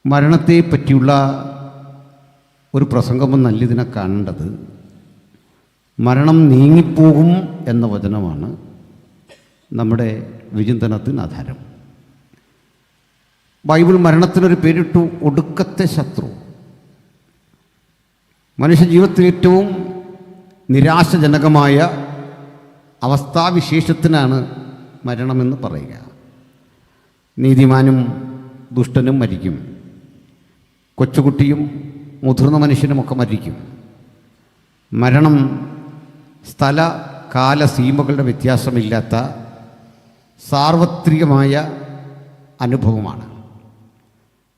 മരണത്തെ പറ്റിയുള്ള ഒരു പ്രസംഗമെന്നല്ല ഇതിനെ കാണേണ്ടത്. മരണം നീങ്ങിപ്പോകും എന്ന വചനമാണ് നമ്മുടെ വിചിന്തനത്തിന് ആധാരം. ബൈബിൾ മരണത്തിനൊരു പേരിട്ടു, ഒടുക്കത്തെ ശത്രു. മനുഷ്യ ജീവിതത്തിൽ ഏറ്റവും നിരാശജനകമായ അവസ്ഥാവിശേഷത്തിനാണ് മരണമെന്ന് പറയുക. നീതിമാനും ദുഷ്ടനും മരിക്കും, കൊച്ചുകുട്ടിയും മുതിർന്ന മനുഷ്യനുമൊക്കെ മരിക്കും. മരണം സ്ഥല കാല സീമകളുടെ വ്യത്യാസമില്ലാത്ത സാർവത്രികമായ അനുഭവമാണ്.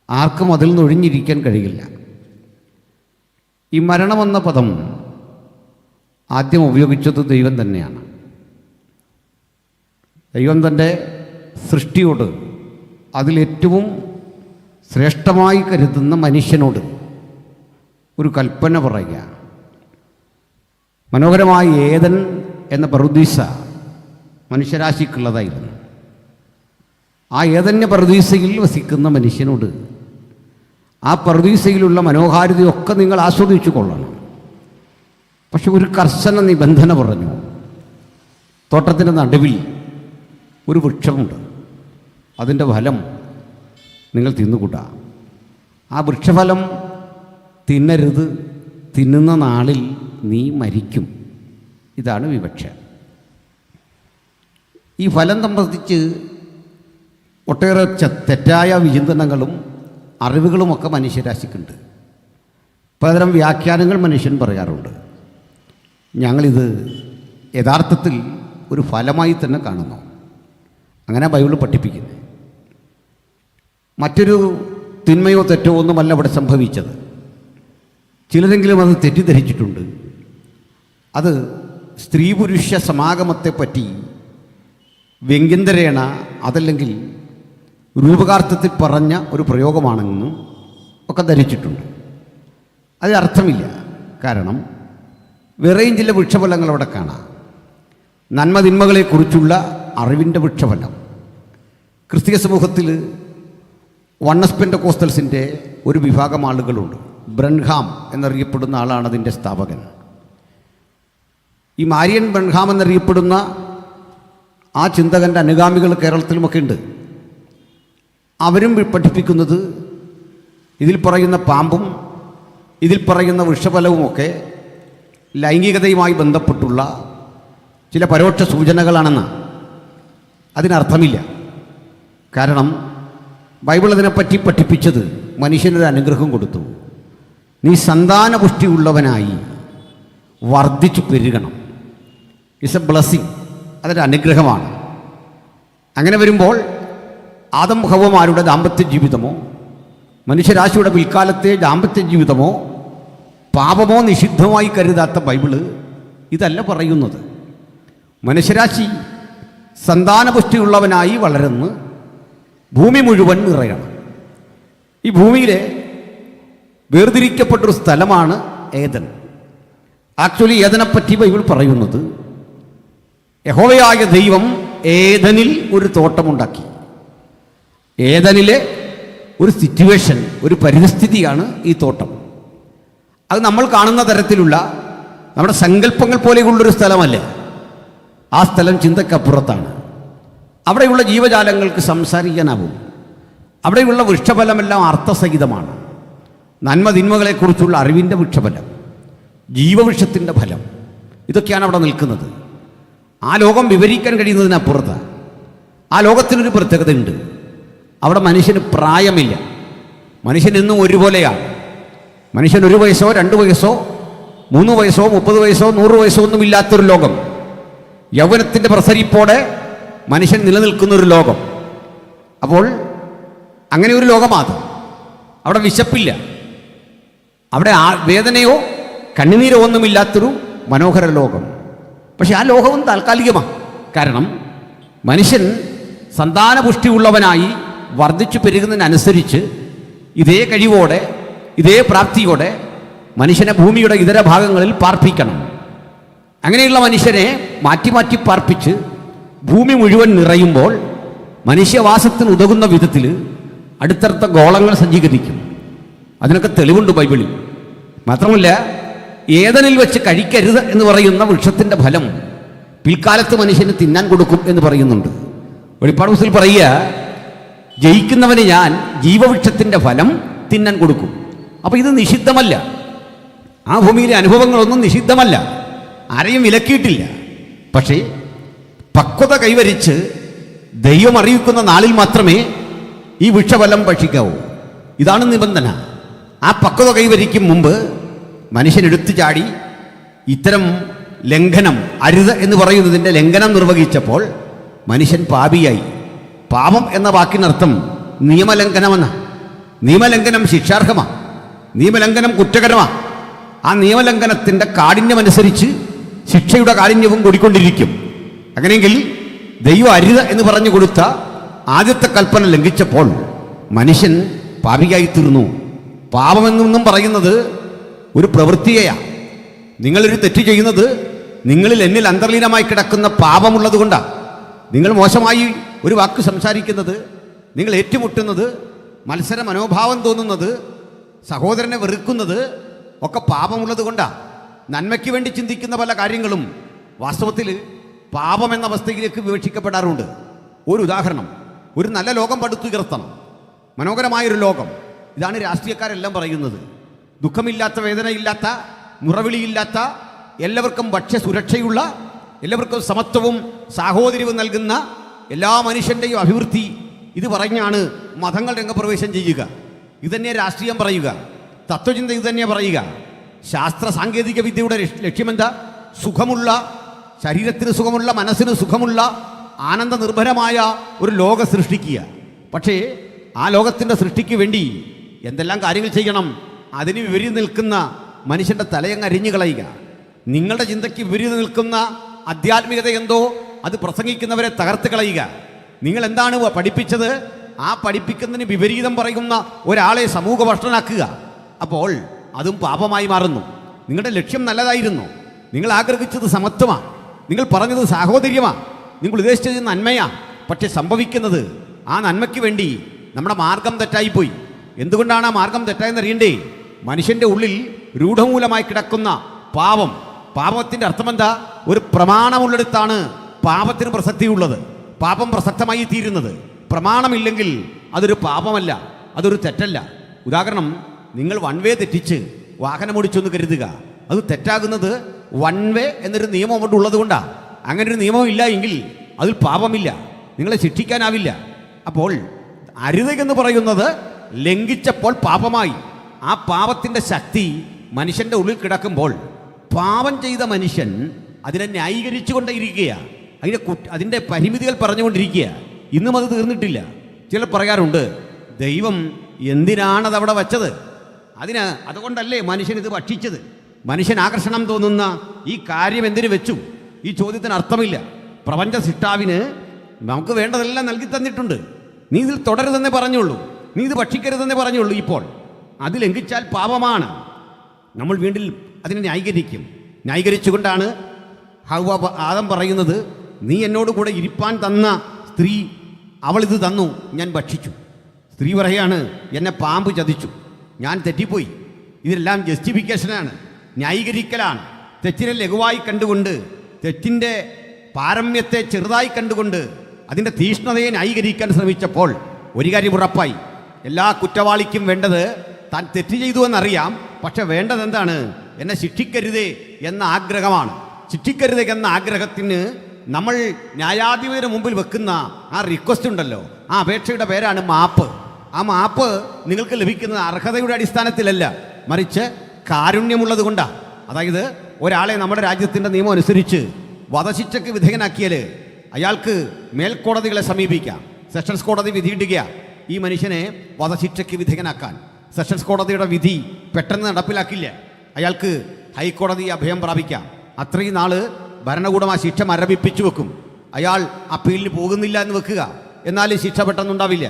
ആർക്കും അതിൽ നിന്ന് ഒഴിഞ്ഞിരിക്കാൻ കഴിയില്ല. ഈ മരണമെന്ന പദം ആദ്യം ഉപയോഗിച്ചത് ദൈവം തന്നെയാണ്. ദൈവം തൻ്റെ സൃഷ്ടിയോട്, അതിലേറ്റവും ശ്രേഷ്ഠമായി കരുതുന്ന മനുഷ്യനോട് ഒരു കൽപ്പന പറയുക. മനോഹരമായ ഏദൻ എന്ന പറുദീസ മനുഷ്യരാശിക്കുള്ളതായിരുന്നു. ആ ഏദന്യ പറുദീസയിൽ വസിക്കുന്ന മനുഷ്യനോട് ആ പറുദീസയിലുള്ള മനോഹാരിതയൊക്കെ നിങ്ങൾ ആസ്വദിച്ചു കൊള്ളണം. പക്ഷെ ഒരു കർശന നിബന്ധന പറഞ്ഞു. തോട്ടത്തിൻ്റെ നടുവിൽ ഒരു വൃക്ഷമുണ്ട്, അതിൻ്റെ ഫലം നിങ്ങൾ തിന്നുകൂട്ടാ. ആ വൃക്ഷഫലം തിന്നരുത്, തിന്നുന്ന നാളിൽ നീ മരിക്കും. ഇതാണ് വിവക്ഷ. ഈ ഫലം സംബന്ധിച്ച് ഒട്ടേറെ തെറ്റായ വിചിന്തനങ്ങളും അറിവുകളുമൊക്കെ മനുഷ്യരാശിക്കുണ്ട്. പലതരം വ്യാഖ്യാനങ്ങൾ മനുഷ്യൻ പറയാറുണ്ട്. ഞങ്ങളിത് യഥാർത്ഥത്തിൽ ഒരു ഫലമായി തന്നെ കാണുന്നു. അങ്ങനെ ബൈബിൾ പഠിപ്പിക്കുന്നത്. മറ്റൊരു തിന്മയോ തെറ്റോ ഒന്നുമല്ല ഇവിടെ സംഭവിച്ചത്. ചിലരെങ്കിലും അത് തെറ്റിദ്ധരിച്ചിട്ടുണ്ട്. അത് സ്ത്രീ പുരുഷ സമാഗമത്തെപ്പറ്റി വ്യംഗ്യന്തരേണ അതല്ലെങ്കിൽ രൂപകാർത്ഥത്തിൽ പറഞ്ഞ ഒരു പ്രയോഗമാണെന്നും ഒക്കെ ധരിച്ചിട്ടുണ്ട്. അത് അർത്ഥമില്ല. കാരണം വേറെയും ചില വൃക്ഷഫലങ്ങൾ അവിടെ കാണാം. നന്മതിന്മകളെക്കുറിച്ചുള്ള അറിവിൻ്റെ വൃക്ഷഫലം. ക്രിസ്തീയ സമൂഹത്തിൽ വണ്ണസ് പെൻ്റെക്കോസ്റ്റൽസിൻ്റെ ഒരു വിഭാഗം ആളുകളുണ്ട്. ബ്രൻഹാം എന്നറിയപ്പെടുന്ന ആളാണ് അതിൻ്റെ സ്ഥാപകൻ. ഈ മാരിയൻ ബ്രൻഹാം എന്നറിയപ്പെടുന്ന ആ ചിന്തകൻ്റെ അനുഗാമികൾ കേരളത്തിലുമൊക്കെ ഉണ്ട്. അവരും പഠിപ്പിക്കുന്നത് ഇതിൽ പറയുന്ന പാമ്പും ഇതിൽ പറയുന്ന വൃക്ഷഫലവുമൊക്കെ ലൈംഗികതയുമായി ബന്ധപ്പെട്ടുള്ള ചില പരോക്ഷ സൂചനകളാണെന്ന്. അതിനർത്ഥമില്ല. കാരണം ബൈബിൾ അതിനെപ്പറ്റി പഠിപ്പിച്ചത് മനുഷ്യനൊരു അനുഗ്രഹം കൊടുത്തു. നീ സന്താനപുഷ്ടിയുള്ളവനായി വർദ്ധിച്ചു പെരുകണം. It's A blessing. അതൊരു അനുഗ്രഹമാണ്. അങ്ങനെ വരുമ്പോൾ ആദം ഹവ്വമാരുടെ ദാമ്പത്യ ജീവിതമോ മനുഷ്യരാശിയുടെ പിൽക്കാലത്തെ ദാമ്പത്യ ജീവിതമോ പാപമോ നിഷിദ്ധമായി കരുതാത്ത ബൈബിള് ഇതല്ല പറയുന്നത്. മനുഷ്യരാശി സന്താനപുഷ്ടിയുള്ളവനായി വളരുന്നു, ഭൂമി മുഴുവൻ നിറയണം. ഈ ഭൂമിയിലെ വേർതിരിക്കപ്പെട്ടൊരു സ്ഥലമാണ് ഏദൻ. ആക്ച്വലി ഏദനെപ്പറ്റി ബൈബിൾ പറയുന്നത് യഹോവയായ ദൈവം ഏദനിൽ ഒരു തോട്ടമുണ്ടാക്കി. ഏദനിലെ ഒരു സിറ്റുവേഷൻ, ഒരു പരിസ്ഥിതിയാണ് ഈ തോട്ടം. അത് നമ്മൾ കാണുന്ന തരത്തിലുള്ള നമ്മുടെ സങ്കല്പങ്ങൾ പോലെയുള്ളൊരു സ്ഥലമല്ല. ആ സ്ഥലം ചിന്തക്കപ്പുറത്താണ്. അവിടെയുള്ള ജീവജാലങ്ങൾക്ക് സംസാരിക്കാനാവും. അവിടെയുള്ള വൃക്ഷഫലമെല്ലാം അർത്ഥസഹിതമാണ്. നന്മതിന്മകളെക്കുറിച്ചുള്ള അറിവിൻ്റെ വൃക്ഷഫലം, ജീവവൃക്ഷത്തിൻ്റെ ഫലം, ഇതൊക്കെയാണ് അവിടെ നിൽക്കുന്നത്. ആ ലോകം വിവരിക്കാൻ കഴിയുന്നതിനപ്പുറത്ത് ആ ലോകത്തിനൊരു പ്രത്യേകതയുണ്ട്. അവിടെ മനുഷ്യന് പ്രായമില്ല. മനുഷ്യൻ എന്നും ഒരുപോലെയാണ്. മനുഷ്യൻ 1 വയസ്സോ 2 വയസ്സോ 3 വയസ്സോ 30 വയസ്സോ 100 വയസ്സോ ഒന്നുമില്ലാത്തൊരു ലോകം. യൗവനത്തിൻ്റെ പ്രസരിപ്പോടെ മനുഷ്യൻ നിലനിൽക്കുന്നൊരു ലോകം. അപ്പോൾ അങ്ങനെ ഒരു ലോകമാണ്. അവിടെ വിശപ്പില്ല, അവിടെ വേദനയോ കണ്ണുനീരോ ഒന്നുമില്ലാത്തൊരു മനോഹര ലോകം. പക്ഷെ ആ ലോകവും താൽക്കാലികമാണ്. കാരണം മനുഷ്യൻ സന്താനപുഷ്ടിയുള്ളവനായി വർദ്ധിച്ചു പെരുകുന്നതിനനുസരിച്ച് ഇതേ കഴിവോടെ ഇതേ പ്രാപ്തിയോടെ മനുഷ്യനെ ഭൂമിയുടെ ഇതര ഭാഗങ്ങളിൽ പാർപ്പിക്കണം. അങ്ങനെയുള്ള മനുഷ്യനെ മാറ്റി മാറ്റി പാർപ്പിച്ച് ഭൂമി മുഴുവൻ നിറയുമ്പോൾ മനുഷ്യവാസത്തിന് ഉതകുന്ന വിധത്തിൽ അടുത്തടുത്ത ഗോളങ്ങൾ സജ്ജീകരിക്കും. അതിനൊക്കെ തെളിവുണ്ട് ബൈബിളിൽ. മാത്രമല്ല, ഏദനിൽ വെച്ച് കഴിക്കരുത് എന്ന് പറയുന്ന വൃക്ഷത്തിൻ്റെ ഫലം പിൽക്കാലത്ത് മനുഷ്യന് തിന്നാൻ കൊടുക്കും എന്ന് പറയുന്നുണ്ട്. വെളിപ്പാട് പുസ്തകത്തിൽ പറയുക, ജയിക്കുന്നവന് ഞാൻ ജീവവൃക്ഷത്തിൻ്റെ ഫലം തിന്നാൻ കൊടുക്കും. അപ്പോൾ ഇത് നിഷിദ്ധമല്ല. ആ ഭൂമിയിലെ അനുഭവങ്ങളൊന്നും നിഷിദ്ധമല്ല, ആരെയും വിലക്കിയിട്ടില്ല. പക്ഷേ പക്വത കൈവരിച്ച് ദൈവം അറിയിക്കുന്ന നാളിൽ മാത്രമേ ഈ വൃക്ഷഫലം ഭക്ഷിക്കാവൂ. ഇതാണ് നിബന്ധന. ആ പക്വത കൈവരിക്കും മുമ്പ് മനുഷ്യൻ എടുത്തു ചാടി ഇത്തരം ലംഘനം, അരുത് എന്ന് പറയുന്നതിൻ്റെ ലംഘനം നിർവഹിച്ചപ്പോൾ മനുഷ്യൻ പാപിയായി. പാപം എന്ന വാക്കിനർത്ഥം നിയമലംഘനമെന്ന. നിയമലംഘനം ശിക്ഷാർഹമാണ്, നിയമലംഘനം കുറ്റകരമാണ്. ആ നിയമലംഘനത്തിൻ്റെ കാഠിന്യമനുസരിച്ച് ശിക്ഷയുടെ കാഠിന്യവും കൂടിക്കൊണ്ടിരിക്കും. അങ്ങനെയെങ്കിൽ ദൈവം അരുത് എന്ന് പറഞ്ഞു കൊടുത്ത ആദ്യത്തെ കൽപ്പന ലംഘിച്ചപ്പോൾ മനുഷ്യൻ പാപിയായിത്തീർന്നു. പാപമെന്നൊന്നും പറയുന്നത് ഒരു പ്രവൃത്തിയെയാണ്. നിങ്ങളൊരു തെറ്റ് ചെയ്യുന്നത് നിങ്ങളിൽ എന്നിൽ അന്തർലീനമായി കിടക്കുന്ന പാപമുള്ളത് കൊണ്ടാണ്. നിങ്ങൾ മോശമായി ഒരു വാക്ക് സംസാരിക്കുന്നത്, നിങ്ങൾ ഏറ്റുമുട്ടുന്നത്, മത്സര മനോഭാവം തോന്നുന്നത്, സഹോദരനെ വെറുക്കുന്നത് ഒക്കെ പാപമുള്ളത് കൊണ്ടാണ്. നന്മയ്ക്ക് വേണ്ടി ചിന്തിക്കുന്ന പല കാര്യങ്ങളും വാസ്തവത്തിൽ പാപമെന്ന അവസ്ഥയിലേക്ക് വിവക്ഷിക്കപ്പെടാറുണ്ട്. ഒരു ഉദാഹരണം, ഒരു നല്ല ലോകം പടുത്തുയർത്തണം, മനോഹരമായൊരു ലോകം. ഇതാണ് രാഷ്ട്രീയക്കാരെല്ലാം പറയുന്നത്. ദുഃഖമില്ലാത്ത, വേദനയില്ലാത്ത, മുറവിളിയില്ലാത്ത, എല്ലാവർക്കും ഭക്ഷ്യസുരക്ഷയുള്ള, എല്ലാവർക്കും സമത്വവും സാഹോദര്യവും നൽകുന്ന എല്ലാ മനുഷ്യൻ്റെയും അഭിവൃദ്ധി ഇത് പറഞ്ഞാണ് മതങ്ങൾ രംഗപ്രവേശം ചെയ്യുക. ഇതന്നെ രാഷ്ട്രീയം പറയുക, തത്വചിന്ത ഇതുതന്നെ പറയുക. ശാസ്ത്ര സാങ്കേതിക വിദ്യയുടെ ലക്ഷ്യമെന്താ? സുഖമുള്ള, ശരീരത്തിന് സുഖമുള്ള, മനസ്സിന് സുഖമുള്ള, ആനന്ദ നിർഭരമായ ഒരു ലോകം സൃഷ്ടിക്കുക. പക്ഷേ ആ ലോകത്തിൻ്റെ സൃഷ്ടിക്ക് വേണ്ടി എന്തെല്ലാം കാര്യങ്ങൾ ചെയ്യണം? അതിന് വിപരീതം നിൽക്കുന്ന മനുഷ്യൻ്റെ തലയങ്ങ് അരിഞ്ഞു കളയുക. നിങ്ങളുടെ ചിന്തയ്ക്ക് വിപരീതം നിൽക്കുന്ന ആധ്യാത്മികത എന്തോ അത് പ്രസംഗിക്കുന്നവരെ തകർത്ത് കളയുക. നിങ്ങൾ എന്താണ് പഠിപ്പിച്ചത്? ആ പഠിപ്പിക്കുന്നതിന് വിപരീതം പറയുന്ന ഒരാളെ സമൂഹ ഭ്രഷ്ടനാക്കുക. അപ്പോൾ അതും പാപമായി മാറുന്നു. നിങ്ങളുടെ ലക്ഷ്യം നല്ലതായിരുന്നു, നിങ്ങൾ ആഗ്രഹിച്ചത് സമത്വമാണ്, നിങ്ങൾ പറഞ്ഞത് സാഹോദര്യമാണ്, നിങ്ങൾ ഉദ്ദേശിച്ചത് നന്മയാണ്. പക്ഷെ സംഭവിക്കുന്നത് ആ നന്മയ്ക്ക് വേണ്ടി നമ്മുടെ മാർഗം തെറ്റായിപ്പോയി. എന്തുകൊണ്ടാണ് ആ മാർഗം തെറ്റായെന്ന് അറിയണ്ടേ? മനുഷ്യൻ്റെ ഉള്ളിൽ രൂഢമൂലമായി കിടക്കുന്ന പാപം. പാപത്തിൻ്റെ അർത്ഥമെന്താ? ഒരു പ്രമാണമുള്ളിടത്താണ് പാപത്തിന് പ്രസക്തിയുള്ളത്, പാപം പ്രസക്തമായി തീരുന്നത്. പ്രമാണമില്ലെങ്കിൽ അതൊരു പാപമല്ല, അതൊരു തെറ്റല്ല. ഉദാഹരണം, നിങ്ങൾ വൺ വേ തെറ്റിച്ച് വാഹനമോടിച്ചൊന്ന് കരുതുക. അത് തെറ്റാകുന്നത് വൺ വേ എന്നൊരു നിയമം അവിടെ ഉള്ളത് കൊണ്ടാണ്. അങ്ങനെ ഒരു നിയമം ഇല്ല എങ്കിൽ അതിൽ പാപമില്ല, നിങ്ങളെ ശിക്ഷിക്കാനാവില്ല. അപ്പോൾ അരുത് എന്ന് പറയുന്നത് ലംഘിച്ചപ്പോൾ പാപമായി. ആ പാപത്തിൻ്റെ ശക്തി മനുഷ്യൻ്റെ ഉള്ളിൽ കിടക്കുമ്പോൾ പാപം ചെയ്ത മനുഷ്യൻ അതിനെ ന്യായീകരിച്ചുകൊണ്ടേയിരിക്കുകയാണ്, അതിൻ്റെ പരിമിതികൾ പറഞ്ഞുകൊണ്ടിരിക്കുക. ഇന്നും അത് തീർന്നിട്ടില്ല. ചിലർ പറയാറുണ്ട്, ദൈവം എന്തിനാണതവിടെ വച്ചത്? അതുകൊണ്ടല്ലേ മനുഷ്യൻ ഇത് ഭക്ഷിച്ചത്? മനുഷ്യൻ ആകർഷണം തോന്നുന്ന ഈ കാര്യം എന്തിനു വെച്ചു? ഈ ചോദ്യത്തിന് അർത്ഥമില്ല. പ്രപഞ്ച സൃഷ്ടാവിന് നമുക്ക് വേണ്ടതെല്ലാം നൽകി തന്നിട്ടുണ്ട്. നീ ഇതിൽ തുടരുതെന്നേ പറഞ്ഞുള്ളൂ, നീ ഇത് ഭക്ഷിക്കരുതെന്നേ പറഞ്ഞുള്ളൂ. ഇപ്പോൾ അത് ലംഘിച്ചാൽ പാപമാണ്. നമ്മൾ വീണ്ടും അതിനെ ന്യായീകരിക്കും. ന്യായീകരിച്ചുകൊണ്ടാണ് ആദം പറയുന്നത്, നീ എന്നോട് കൂടെ ഇരിപ്പാൻ തന്ന സ്ത്രീ അവളിത് തന്നു, ഞാൻ ഭക്ഷിച്ചു. സ്ത്രീ പറയാണ്, എന്നെ പാമ്പ് ചതിച്ചു, ഞാൻ തെറ്റിപ്പോയി. ഇതെല്ലാം ജസ്റ്റിഫിക്കേഷനാണ്, ന്യായീകരിക്കലാണ്. തെറ്റിനെ ലഘുവായി കണ്ടുകൊണ്ട്, തെറ്റിൻ്റെ പാരമ്യത്തെ ചെറുതായി കണ്ടുകൊണ്ട് അതിൻ്റെ തീഷ്ണതയെ ന്യായീകരിക്കാൻ ശ്രമിച്ചപ്പോൾ ഒരു കാര്യം ഉറപ്പായി. എല്ലാ കുറ്റവാളിക്കും വേണ്ടത് താൻ തെറ്റ് ചെയ്തു എന്നറിയാം, പക്ഷെ വേണ്ടത് എന്താണ്? എന്നെ ശിക്ഷിക്കരുതേ എന്ന ആഗ്രഹമാണ്. ശിക്ഷിക്കരുതേ എന്ന ആഗ്രഹത്തിന് നമ്മൾ ന്യായാധിപതിന് മുമ്പിൽ വെക്കുന്ന ആ റിക്വസ്റ്റ് ഉണ്ടല്ലോ, ആ അപേക്ഷയുടെ പേരാണ് മാപ്പ്. ആ മാപ്പ് നിങ്ങൾക്ക് ലഭിക്കുന്നത് അർഹതയുടെ അടിസ്ഥാനത്തിലല്ല, മറിച്ച് കാരുണ്യമുള്ളത് കൊണ്ടാണ്. അതായത് ഒരാളെ നമ്മുടെ രാജ്യത്തിൻ്റെ നിയമം അനുസരിച്ച് വധശിക്ഷയ്ക്ക് വിധേയനാക്കിയാൽ അയാൾക്ക് മേൽക്കോടതികളെ സമീപിക്കാം. സെഷൻസ് കോടതി വിധിയിടുക ഈ മനുഷ്യനെ വധശിക്ഷയ്ക്ക് വിധേയനാക്കാൻ. സെഷൻസ് കോടതിയുടെ വിധി പെട്ടെന്ന് നടപ്പിലാക്കില്ല, അയാൾക്ക് ഹൈക്കോടതി അഭയം പ്രാപിക്കാം. അത്രയും നാൾ ഭരണകൂടം ആ ശിക്ഷ മരവിപ്പിച്ചു വെക്കും. അയാൾ അപ്പീലിന് പോകുന്നില്ല എന്ന് വെക്കുക, എന്നാലും ശിക്ഷ പെട്ടെന്നുണ്ടാവില്ല.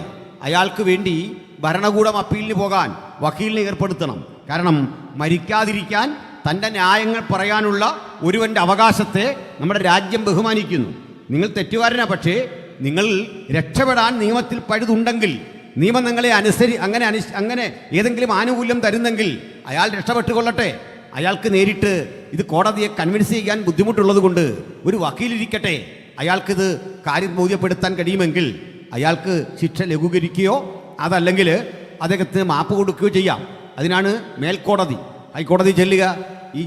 അയാൾക്ക് വേണ്ടി ഭരണകൂടം അപ്പീലിന് പോകാൻ വക്കീലിനെ ഏർപ്പെടുത്തണം. കാരണം മരിക്കാതിരിക്കാൻ, തൻ്റെ ന്യായങ്ങൾ പറയാനുള്ള ഒരുവൻ്റെ അവകാശത്തെ നമ്മുടെ രാജ്യം ബഹുമാനിക്കുന്നു. നിങ്ങൾ തെറ്റുകാരനാ, പക്ഷേ നിങ്ങൾ രക്ഷപ്പെടാൻ നിയമത്തിൽ പഴുതുണ്ടെങ്കിൽ നിയമം നിങ്ങളെ അങ്ങനെ ഏതെങ്കിലും ആനുകൂല്യം തരുന്നെങ്കിൽ അയാൾ രക്ഷപ്പെട്ടുകൊള്ളട്ടെ. അയാൾക്ക് നേരിട്ട് ഇത് കോടതിയെ കൺവിൻസ് ചെയ്യാൻ ബുദ്ധിമുട്ടുള്ളത് കൊണ്ട് ഒരു വക്കീലിരിക്കട്ടെ. അയാൾക്കിത് കാര്യം ബോധ്യപ്പെടുത്താൻ കഴിയുമെങ്കിൽ അയാൾക്ക് ശിക്ഷ ലഘൂകരിക്കുകയോ അതല്ലെങ്കിൽ അദ്ദേഹത്തിന് മാപ്പ് കൊടുക്കുകയോ ചെയ്യാം. അതിനാണ് മേൽക്കോടതി. ഹൈക്കോടതി ചെല്ലുക. ഈ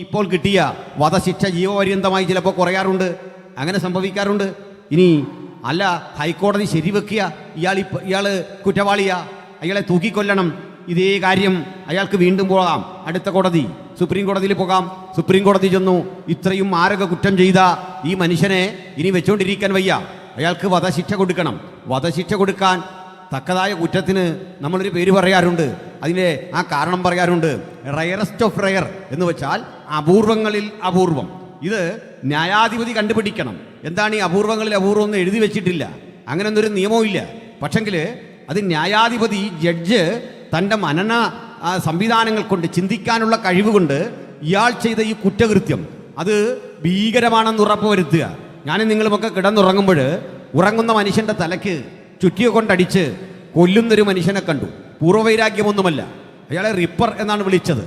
ഇപ്പോൾ കിട്ടിയ വധശിക്ഷ ജീവപര്യന്തമായി ചിലപ്പോൾ കുറയാറുണ്ട്, അങ്ങനെ സംഭവിക്കാറുണ്ട്. ഇനി അല്ല, ഹൈക്കോടതി ശരിവെക്കുക, ഇയാൾ കുറ്റവാളിയാ, അയാളെ തൂക്കിക്കൊല്ലണം, ഇതേ കാര്യം അയാൾക്ക് വീണ്ടും പോകാം അടുത്ത കോടതി, സുപ്രീം കോടതിയിൽ പോകാം. സുപ്രീം കോടതി ചെന്നു, ഇത്രയും മാരക കുറ്റം ചെയ്ത ഈ മനുഷ്യനെ ഇനി വെച്ചുകൊണ്ടിരിക്കാൻ വയ്യ, അയാൾക്ക് വധശിക്ഷ കൊടുക്കണം. വധശിക്ഷ കൊടുക്കാൻ തക്കതായ കുറ്റത്തിന് നമ്മളൊരു പേര് പറയാറുണ്ട്, അതിൻ്റെ ആ കാരണം പറയാറുണ്ട്, റയറസ്റ്റ് ഓഫ് റയർ എന്ന് വെച്ചാൽ അപൂർവങ്ങളിൽ അപൂർവം. ഇത് ന്യായാധിപതി കണ്ടുപിടിക്കണം. എന്താണ് ഈ അപൂർവങ്ങളിൽ അപൂർവം എന്ന് എഴുതി വെച്ചിട്ടില്ല, അങ്ങനെയൊന്നും ഒരു നിയമവും ഇല്ല. പക്ഷെങ്കിൽ അത് ന്യായാധിപതി, ജഡ്ജ് തൻ്റെ മനന സംവിധാനങ്ങൾ കൊണ്ട്, ചിന്തിക്കാനുള്ള കഴിവ് കൊണ്ട് ഇയാൾ ചെയ്ത ഈ കുറ്റകൃത്യം അത് ഭീകരമാണെന്ന് ഉറപ്പുവരുത്തുക. ഞാനും നിങ്ങളുമൊക്കെ കിടന്നുറങ്ങുമ്പോൾ ഉറങ്ങുന്ന മനുഷ്യൻ്റെ തലയ്ക്ക് ചുറ്റിയെ കൊണ്ടടിച്ച് കൊല്ലുന്നൊരു മനുഷ്യനെ കണ്ടു. പൂർവ്വവൈരാഗ്യമൊന്നുമല്ല, അയാളെ റിപ്പർ എന്നാണ് വിളിച്ചത്.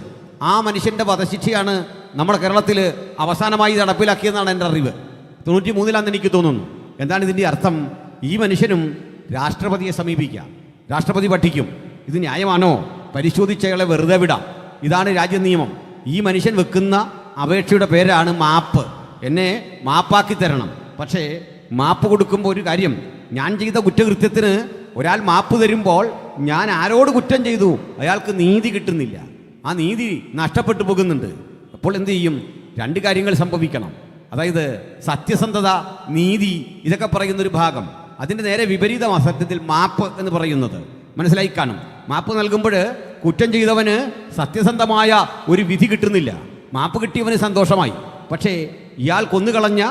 ആ മനുഷ്യൻ്റെ വധശിക്ഷയാണ് നമ്മുടെ കേരളത്തിൽ അവസാനമായി നടപ്പിലാക്കിയെന്നാണ് എൻ്റെ അറിവ്. 93 എനിക്ക് തോന്നുന്നു. എന്താണ് ഇതിൻ്റെ അർത്ഥം? ഈ മനുഷ്യനും രാഷ്ട്രപതിയെ സമീപിക്കാം, രാഷ്ട്രപതി പഠിക്കും, ഇത് ന്യായമാണോ, പരിശോധിച്ച് അയാളെ വെറുതെ വിടാം. ഇതാണ് രാജ്യനിയമം. ഈ മനുഷ്യൻ വെക്കുന്ന അപേക്ഷയുടെ പേരാണ് മാപ്പ്. എന്നെ മാപ്പാക്കി തരണം. പക്ഷേ മാപ്പ് കൊടുക്കുമ്പോൾ ഒരു കാര്യം, ഞാൻ ചെയ്ത കുറ്റകൃത്യത്തിന് ഒരാൾ മാപ്പ് തരുമ്പോൾ ഞാൻ ആരോട് കുറ്റം ചെയ്തു അയാൾക്ക് നീതി കിട്ടുന്നില്ല, ആ നീതി നഷ്ടപ്പെട്ടു പോകുന്നുണ്ട്. അപ്പോൾ എന്തു ചെയ്യും? 2 കാര്യങ്ങൾ സംഭവിക്കണം. അതായത് സത്യസന്ധത, നീതി, ഇതൊക്കെ പറയുന്നൊരു ഭാഗം. അതിൻ്റെ നേരെ വിപരീതമാണ് സത്യത്തിൽ മാപ്പ് എന്ന് പറയുന്നത്. മനസ്സിലായി കാണും. മാപ്പ് നൽകുമ്പോൾ കുറ്റം ചെയ്തവന് സത്യസന്ധമായ ഒരു വിധി കിട്ടുന്നില്ല, മാപ്പ് കിട്ടിയവന് സന്തോഷമായി. പക്ഷേ ഇയാൾ കൊന്നുകളഞ്ഞ,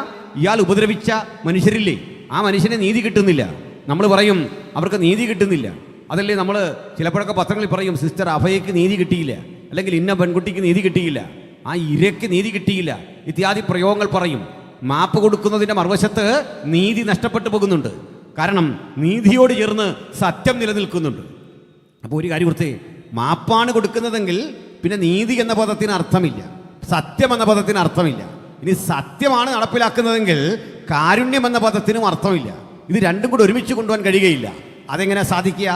ഇയാൾ ഉപദ്രവിച്ച മനുഷ്യരില്ലേ, ആ മനുഷ്യന് നീതി കിട്ടുന്നില്ല. നമ്മൾ പറയും അവർക്ക് നീതി കിട്ടുന്നില്ല. അതല്ലേ നമ്മൾ ചിലപ്പോഴൊക്കെ പത്രങ്ങളിൽ പറയും, സിസ്റ്റർ അഭയയ്ക്ക് നീതി കിട്ടിയില്ല, അല്ലെങ്കിൽ ഇന്ന പെൺകുട്ടിക്ക് നീതി കിട്ടിയില്ല, ആ ഇരയ്ക്ക് നീതി കിട്ടിയില്ല, ഇത്യാദി പ്രയോഗങ്ങൾ പറയും. മാപ്പ് കൊടുക്കുന്നതിൻ്റെ മറുവശത്ത് നീതി നഷ്ടപ്പെട്ടു പോകുന്നുണ്ട്. കാരണം നീതിയോട് ചേർന്ന് സത്യം നിലനിൽക്കുന്നുണ്ട്. അപ്പോൾ ഒരു കാര്യം ഓർത്തേ, മാപ്പാണ് കൊടുക്കുന്നതെങ്കിൽ പിന്നെ നീതി എന്ന പദത്തിന് അർത്ഥമില്ല, സത്യം എന്ന പദത്തിന് അർത്ഥമില്ല. ഇനി സത്യമാണ് നടപ്പിലാക്കുന്നതെങ്കിൽ കാരുണ്യം എന്ന പദത്തിനും അർത്ഥമില്ല. ഇത് രണ്ടും കൂടെ ഒരുമിച്ച് കൊണ്ടുപോകാൻ കഴിയുകയില്ല. അതെങ്ങനെ സാധിക്കുക?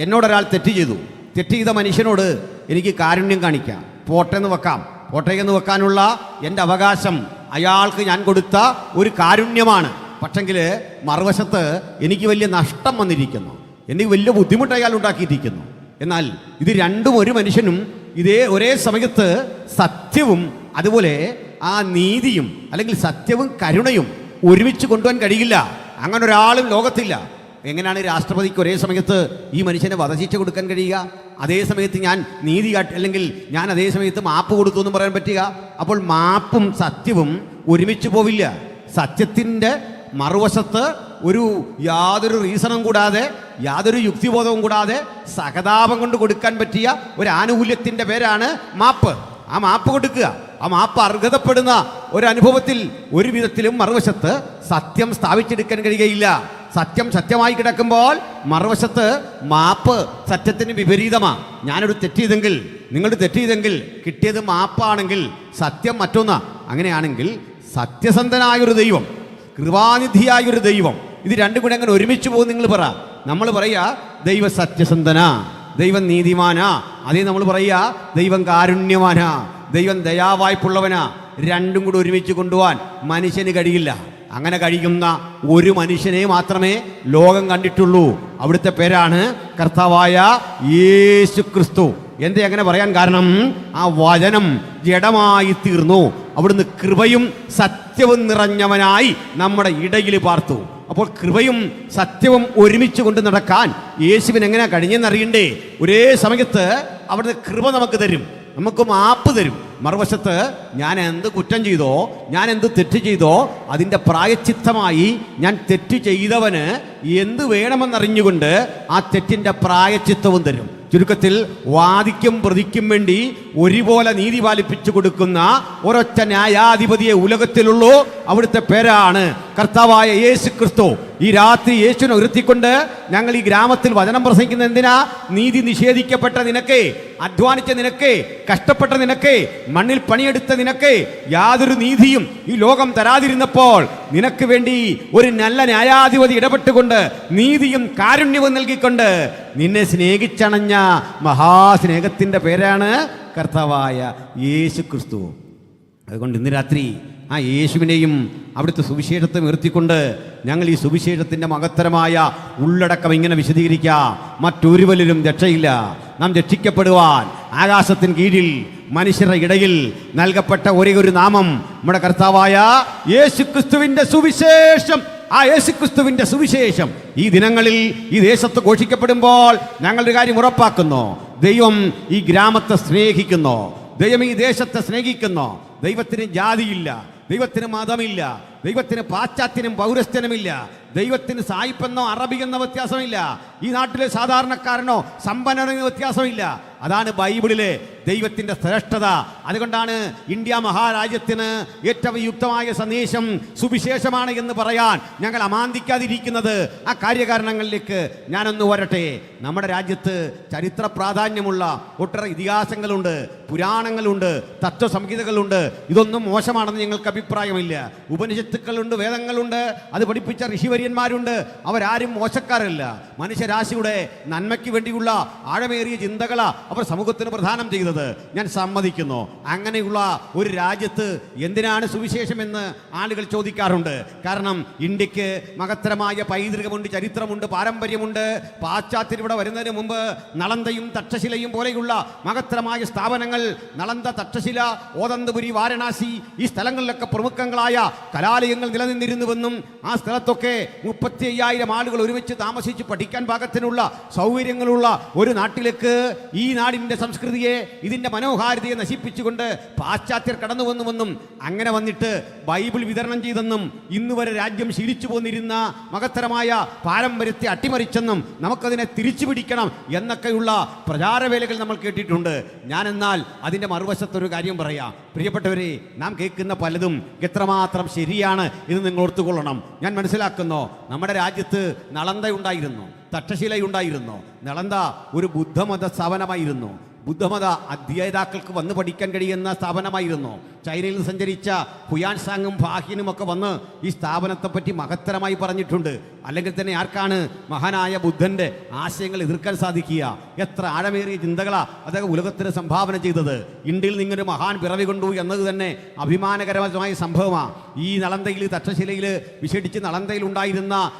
എന്നോടൊരാൾ തെറ്റ് ചെയ്തു, തെറ്റ് ചെയ്ത മനുഷ്യനോട് എനിക്ക് കാരുണ്യം കാണിക്കാം, പോട്ടെന്ന് വെക്കാം. പോട്ടേക്കെന്ന് വെക്കാനുള്ള എൻ്റെ അവകാശം അയാൾക്ക് ഞാൻ കൊടുത്ത ഒരു കാരുണ്യമാണ്. പക്ഷെങ്കിൽ മറുവശത്ത് എനിക്ക് വലിയ നഷ്ടം വന്നിരിക്കുന്നു, എനിക്ക് വലിയ ബുദ്ധിമുട്ട് അയാൾ ഉണ്ടാക്കിയിരിക്കുന്നു. എന്നാൽ ഇത് രണ്ടും ഒരു മനുഷ്യനും ഒരേ സമയത്ത് സത്യവും അതുപോലെ ആ നീതിയും അല്ലെങ്കിൽ സത്യവും കരുണയും ഒരുമിച്ച് കൊണ്ടുപോകാൻ കഴിയില്ല. അങ്ങനെ ഒരാളും ലോകത്തില്ല. എങ്ങനെയാണ് രാഷ്ട്രപതിക്ക് ഒരേ സമയത്ത് ഈ മനുഷ്യനെ വധശിക്ഷ കൊടുക്കാൻ കഴിയുക? അതേ സമയത്ത് ഞാൻ നീതി അല്ലെങ്കിൽ ഞാൻ അതേ സമയത്ത് മാപ്പ് കൊടുത്തു എന്നും പറയാൻ പറ്റുക? അപ്പോൾ മാപ്പും സത്യവും ഒരുമിച്ച് പോവില്ല. സത്യത്തിൻ്റെ മറുവശത്ത് യാതൊരു റീസണും കൂടാതെ, യാതൊരു യുക്തിബോധവും കൂടാതെ സഹതാപം കൊണ്ട് കൊടുക്കാൻ പറ്റിയ ഒരു ആനുകൂല്യത്തിൻ്റെ പേരാണ് മാപ്പ്. ആ മാപ്പ് കൊടുക്കുക. ആ മാപ്പ് അർഹതപ്പെടുന്ന ഒരനുഭവത്തിൽ ഒരു വിധത്തിലും മറുവശത്ത് സത്യം സ്ഥാപിച്ചെടുക്കാൻ കഴിയുകയില്ല. സത്യം സത്യമായി കിടക്കുമ്പോൾ മറുവശത്ത് മാപ്പ് സത്യത്തിന് വിപരീതമാണ്. ഞാനൊരു തെറ്റ് ചെയ്തെങ്കിൽ, നിങ്ങൾ തെറ്റ് ചെയ്തെങ്കിൽ കിട്ടിയത് മാപ്പാണെങ്കിൽ സത്യം മറ്റൊന്ന്. അങ്ങനെയാണെങ്കിൽ സത്യസന്ധനായൊരു ദൈവം, കൃപാനിധിയായൊരു ദൈവം, ഇത് രണ്ടും കൂടെ അങ്ങനെ ഒരുമിച്ച് പോകും. നിങ്ങൾ പറ, നമ്മൾ പറയുക ദൈവ സത്യസന്ധനാ, ദൈവം നീതിമാനാ, അതേ നമ്മൾ പറയുക ദൈവം കാരുണ്യവാനാ, ദൈവം ദയാവായ്പുള്ളവനാ. രണ്ടും കൂടെ ഒരുമിച്ച് കൊണ്ടുപോകാൻ മനുഷ്യന് കഴിയില്ല. അങ്ങനെ കഴിയുന്ന ഒരു മനുഷ്യനെ മാത്രമേ ലോകം കണ്ടിട്ടുള്ളൂ. അവിടുത്തെ പേരാണ് കർത്താവായ യേശു ക്രിസ്തു. എന്തേ അങ്ങനെ പറയാൻ കാരണം? ആ വചനം ജഡമായി തീർന്നു, അവിടുന്ന് കൃപയും സത്യവും നിറഞ്ഞവനായി നമ്മുടെ ഇടയിൽ പാർത്തു. അപ്പോൾ കൃപയും സത്യവും ഒരുമിച്ച് കൊണ്ട് നടക്കാൻ യേശുവിന് എങ്ങനെ കഴിഞ്ഞെന്നറിയണ്ടേ? ഒരേ സമയത്ത് അവിടുന്ന് കൃപ നമുക്ക് തരും, നമുക്ക് മാപ്പ് തരും. മറുവശത്ത് ഞാൻ എന്ത് കുറ്റം ചെയ്തോ, ഞാൻ എന്ത് തെറ്റ് ചെയ്തോ അതിൻ്റെ പ്രായശ്ചിത്തമായി ഞാൻ തെറ്റ് ചെയ്തവന് എന്ത് വേണമെന്നറിഞ്ഞുകൊണ്ട് ആ തെറ്റിൻ്റെ പ്രായശ്ചിത്തവും തരും. ചുരുക്കത്തിൽ വാദിക്കും പ്രതിക്കും വേണ്ടി ഒരുപോലെ നീതി പാലിപ്പിച്ചു കൊടുക്കുന്ന ഒരൊറ്റ ന്യായാധിപതിയെ ഉലകത്തിലുള്ളൂ. അവിടുത്തെ പേരാണ് കർത്താവായ യേശു ക്രിസ്തു. ഈ രാത്രി യേശുവിനെ ഉയർത്തിക്കൊണ്ട് ഞങ്ങൾ ഈ ഗ്രാമത്തിൽ വചനം പ്രസംഗിക്കുന്ന എന്തിനാ? നീതി നിഷേധിക്കപ്പെട്ട നിനക്ക്, അധ്വാനിച്ച നിനക്ക്, കഷ്ടപ്പെട്ട നിനക്ക്, മണ്ണിൽ പണിയെടുത്ത നിനക്ക് യാതൊരു നീതിയും ഈ ലോകം തരാതിരുന്നപ്പോൾ നിനക്ക് വേണ്ടി ഒരു നല്ല ന്യായാധിപതി ഇടപെട്ടുകൊണ്ട് നീതിയും കാരുണ്യവും നൽകിക്കൊണ്ട് നിന്നെ സ്നേഹിച്ചണഞ്ഞ മഹാസ്നേഹത്തിൻ്റെ പേരാണ് കർത്താവായ യേശു ക്രിസ്തു. അതുകൊണ്ട് ഇന്ന് രാത്രി ആ യേശുവിനെയും അവിടുത്തെ സുവിശേഷത്തെ ഉയർത്തിക്കൊണ്ട് ഞങ്ങൾ ഈ സുവിശേഷത്തിൻ്റെ മഹത്തരമായ ഉള്ളടക്കം ഇങ്ങനെ വിശദീകരിക്കാം. മറ്റൊരുവരിലും രക്ഷയില്ല. നാം രക്ഷിക്കപ്പെടുവാൻ ആകാശത്തിന് കീഴിൽ മനുഷ്യരുടെ ഇടയിൽ നൽകപ്പെട്ട ഒരേ ഒരു നാമം നമ്മുടെ കർത്താവായ യേശുക്രിസ്തുവിൻ്റെ സുവിശേഷം. ആ യേശുക്രിസ്തുവിൻ്റെ സുവിശേഷം ഈ ദിനങ്ങളിൽ ഈ ദേശത്ത് ഘോഷിക്കപ്പെടുമ്പോൾ ഞങ്ങളൊരു കാര്യം ഉറപ്പാക്കുന്നു: ദൈവം ഈ ഗ്രാമത്തെ സ്നേഹിക്കുന്നു, ദൈവം ഈ ദേശത്തെ സ്നേഹിക്കുന്നു. ദൈവത്തിന് ജാതിയില്ല, ദൈവത്തിന് മതമില്ല, ദൈവത്തിന് പാശ്ചാത്യനും പൗരസ്ത്യനുമില്ല, ദൈവത്തിന് സായിപ്പെന്നോ അറബിയെന്നോ വ്യത്യാസമില്ല, ഈ നാട്ടിലെ സാധാരണക്കാരനോ സമ്പന്നനോ വ്യത്യാസമില്ല. അതാണ് ബൈബിളിലെ ദൈവത്തിൻ്റെ ശ്രേഷ്ഠത. അതുകൊണ്ടാണ് ഇന്ത്യ മഹാരാജ്യത്തിന് ഏറ്റവും യുക്തമായ സന്ദേശം സുവിശേഷമാണ് എന്ന് പറയാൻ ഞങ്ങൾ അമാന്തിക്കാതിരിക്കുന്നത്. ആ കാര്യകാരണങ്ങളിലേക്ക് ഞാനൊന്ന് വരട്ടെ. നമ്മുടെ രാജ്യത്ത് ചരിത്ര പ്രാധാന്യമുള്ള ഒട്ടേറെ ഇതിഹാസങ്ങളുണ്ട്, പുരാണങ്ങളുണ്ട്, തത്വസംഹിതകളുണ്ട്. ഇതൊന്നും മോശമാണെന്ന് ഞങ്ങൾക്ക് അഭിപ്രായമില്ല. ഉപനിഷത്തുക്കളുണ്ട്, വേദങ്ങളുണ്ട്, അത് പഠിപ്പിച്ച ഋഷിവര്യന്മാരുണ്ട്. അവരാരും മോശക്കാരല്ല. മനുഷ്യരാശിയുടെ നന്മയ്ക്ക് വേണ്ടിയുള്ള ആഴമേറിയ ചിന്തകളാണ് അവർ സമൂഹത്തിന് പ്രദാനം ചെയ്തത്. ഞാൻ സമ്മതിക്കുന്നു. അങ്ങനെയുള്ള ഒരു രാജ്യത്ത് എന്തിനാണ് സുവിശേഷമെന്ന് ആളുകൾ ചോദിക്കാറുണ്ട്. കാരണം ഇന്ത്യക്ക് മഹത്തരമായ പൈതൃകമുണ്ട്, ചരിത്രമുണ്ട്, പാരമ്പര്യമുണ്ട്. പാശ്ചാത്യർ ഇവിടെ വരുന്നതിന് മുമ്പ് നളന്തയും തക്ഷശിലയും പോലെയുള്ള മഹത്തരമായ സ്ഥാപനങ്ങൾ, നളന്ത, തക്ഷശില, ഓദന്തപുരി, വാരണാസി, ഈ സ്ഥലങ്ങളിലൊക്കെ പ്രമുഖങ്ങളായ കലാലയങ്ങൾ നിലനിന്നിരുന്നുവെന്നും ആ സ്ഥലത്തൊക്കെ 35,000 ആളുകൾ ഒരുമിച്ച് താമസിച്ച് പഠിക്കാൻ പാകത്തിനുള്ള സൗകര്യങ്ങളുള്ള ഒരു നാട്ടിലേക്ക് ഈ നാടിൻ്റെ സംസ്കൃതിയെ, ഇതിൻ്റെ മനോഹാരിതയെ നശിപ്പിച്ചുകൊണ്ട് പാശ്ചാത്യർ കടന്നു വന്നുവെന്നും അങ്ങനെ വന്നിട്ട് ബൈബിൾ വിതരണം ചെയ്തെന്നും ഇന്നുവരെ രാജ്യം ശീലിച്ചു പോന്നിരുന്ന മഹത്തരമായ പാരമ്പര്യത്തെ അട്ടിമറിച്ചെന്നും നമുക്കതിനെ തിരിച്ചു പിടിക്കണം എന്നൊക്കെയുള്ള പ്രചാരവേലകൾ നമ്മൾ കേട്ടിട്ടുണ്ട്. ഞാനെന്നാൽ അതിൻ്റെ മറുവശത്തൊരു കാര്യം പറയാം. പ്രിയപ്പെട്ടവരെ, നാം കേൾക്കുന്ന പലതും എത്രമാത്രം ശരിയാണ് എന്ന് നിങ്ങൾ ഓർത്തുകൊള്ളണം. ഞാൻ മനസ്സിലാക്കുന്നു, നമ്മുടെ രാജ്യത്ത് നളന്തയുണ്ടായിരുന്നു, തക്ഷശിലയുണ്ടായിരുന്നു. നളന്ത ഒരു ബുദ്ധമത സ്ഥാപനമായിരുന്നു. ബുദ്ധമത അധ്യാതാക്കൾക്ക് വന്ന് പഠിക്കാൻ കഴിയുന്ന സ്ഥാപനമായിരുന്നു. ചൈനയിൽ നിന്ന് സഞ്ചരിച്ച ഹുയാൻസാങ്ങും ഫാഹിനും ഒക്കെ വന്ന് ഈ സ്ഥാപനത്തെപ്പറ്റി മഹത്തരമായി പറഞ്ഞിട്ടുണ്ട്. അല്ലെങ്കിൽ തന്നെ ആർക്കാണ് മഹാനായ ബുദ്ധൻ്റെ ആശയങ്ങൾ എതിർക്കാൻ സാധിക്കുക? എത്ര ആഴമേറിയ ചിന്തകളാണ് അദ്ദേഹം ഉലകത്തിന് സംഭാവന ചെയ്തത്. ഇന്ത്യയിൽ നിന്നൊരു മഹാൻ പിറവി കൊണ്ടു എന്നത് തന്നെ അഭിമാനകരമായ സംഭവമാണ്. ഈ നളന്തയിൽ, തക്ഷശിലയിൽ, വിശേഷിച്ച് നളന്തയിൽ ഉണ്ടായിരുന്ന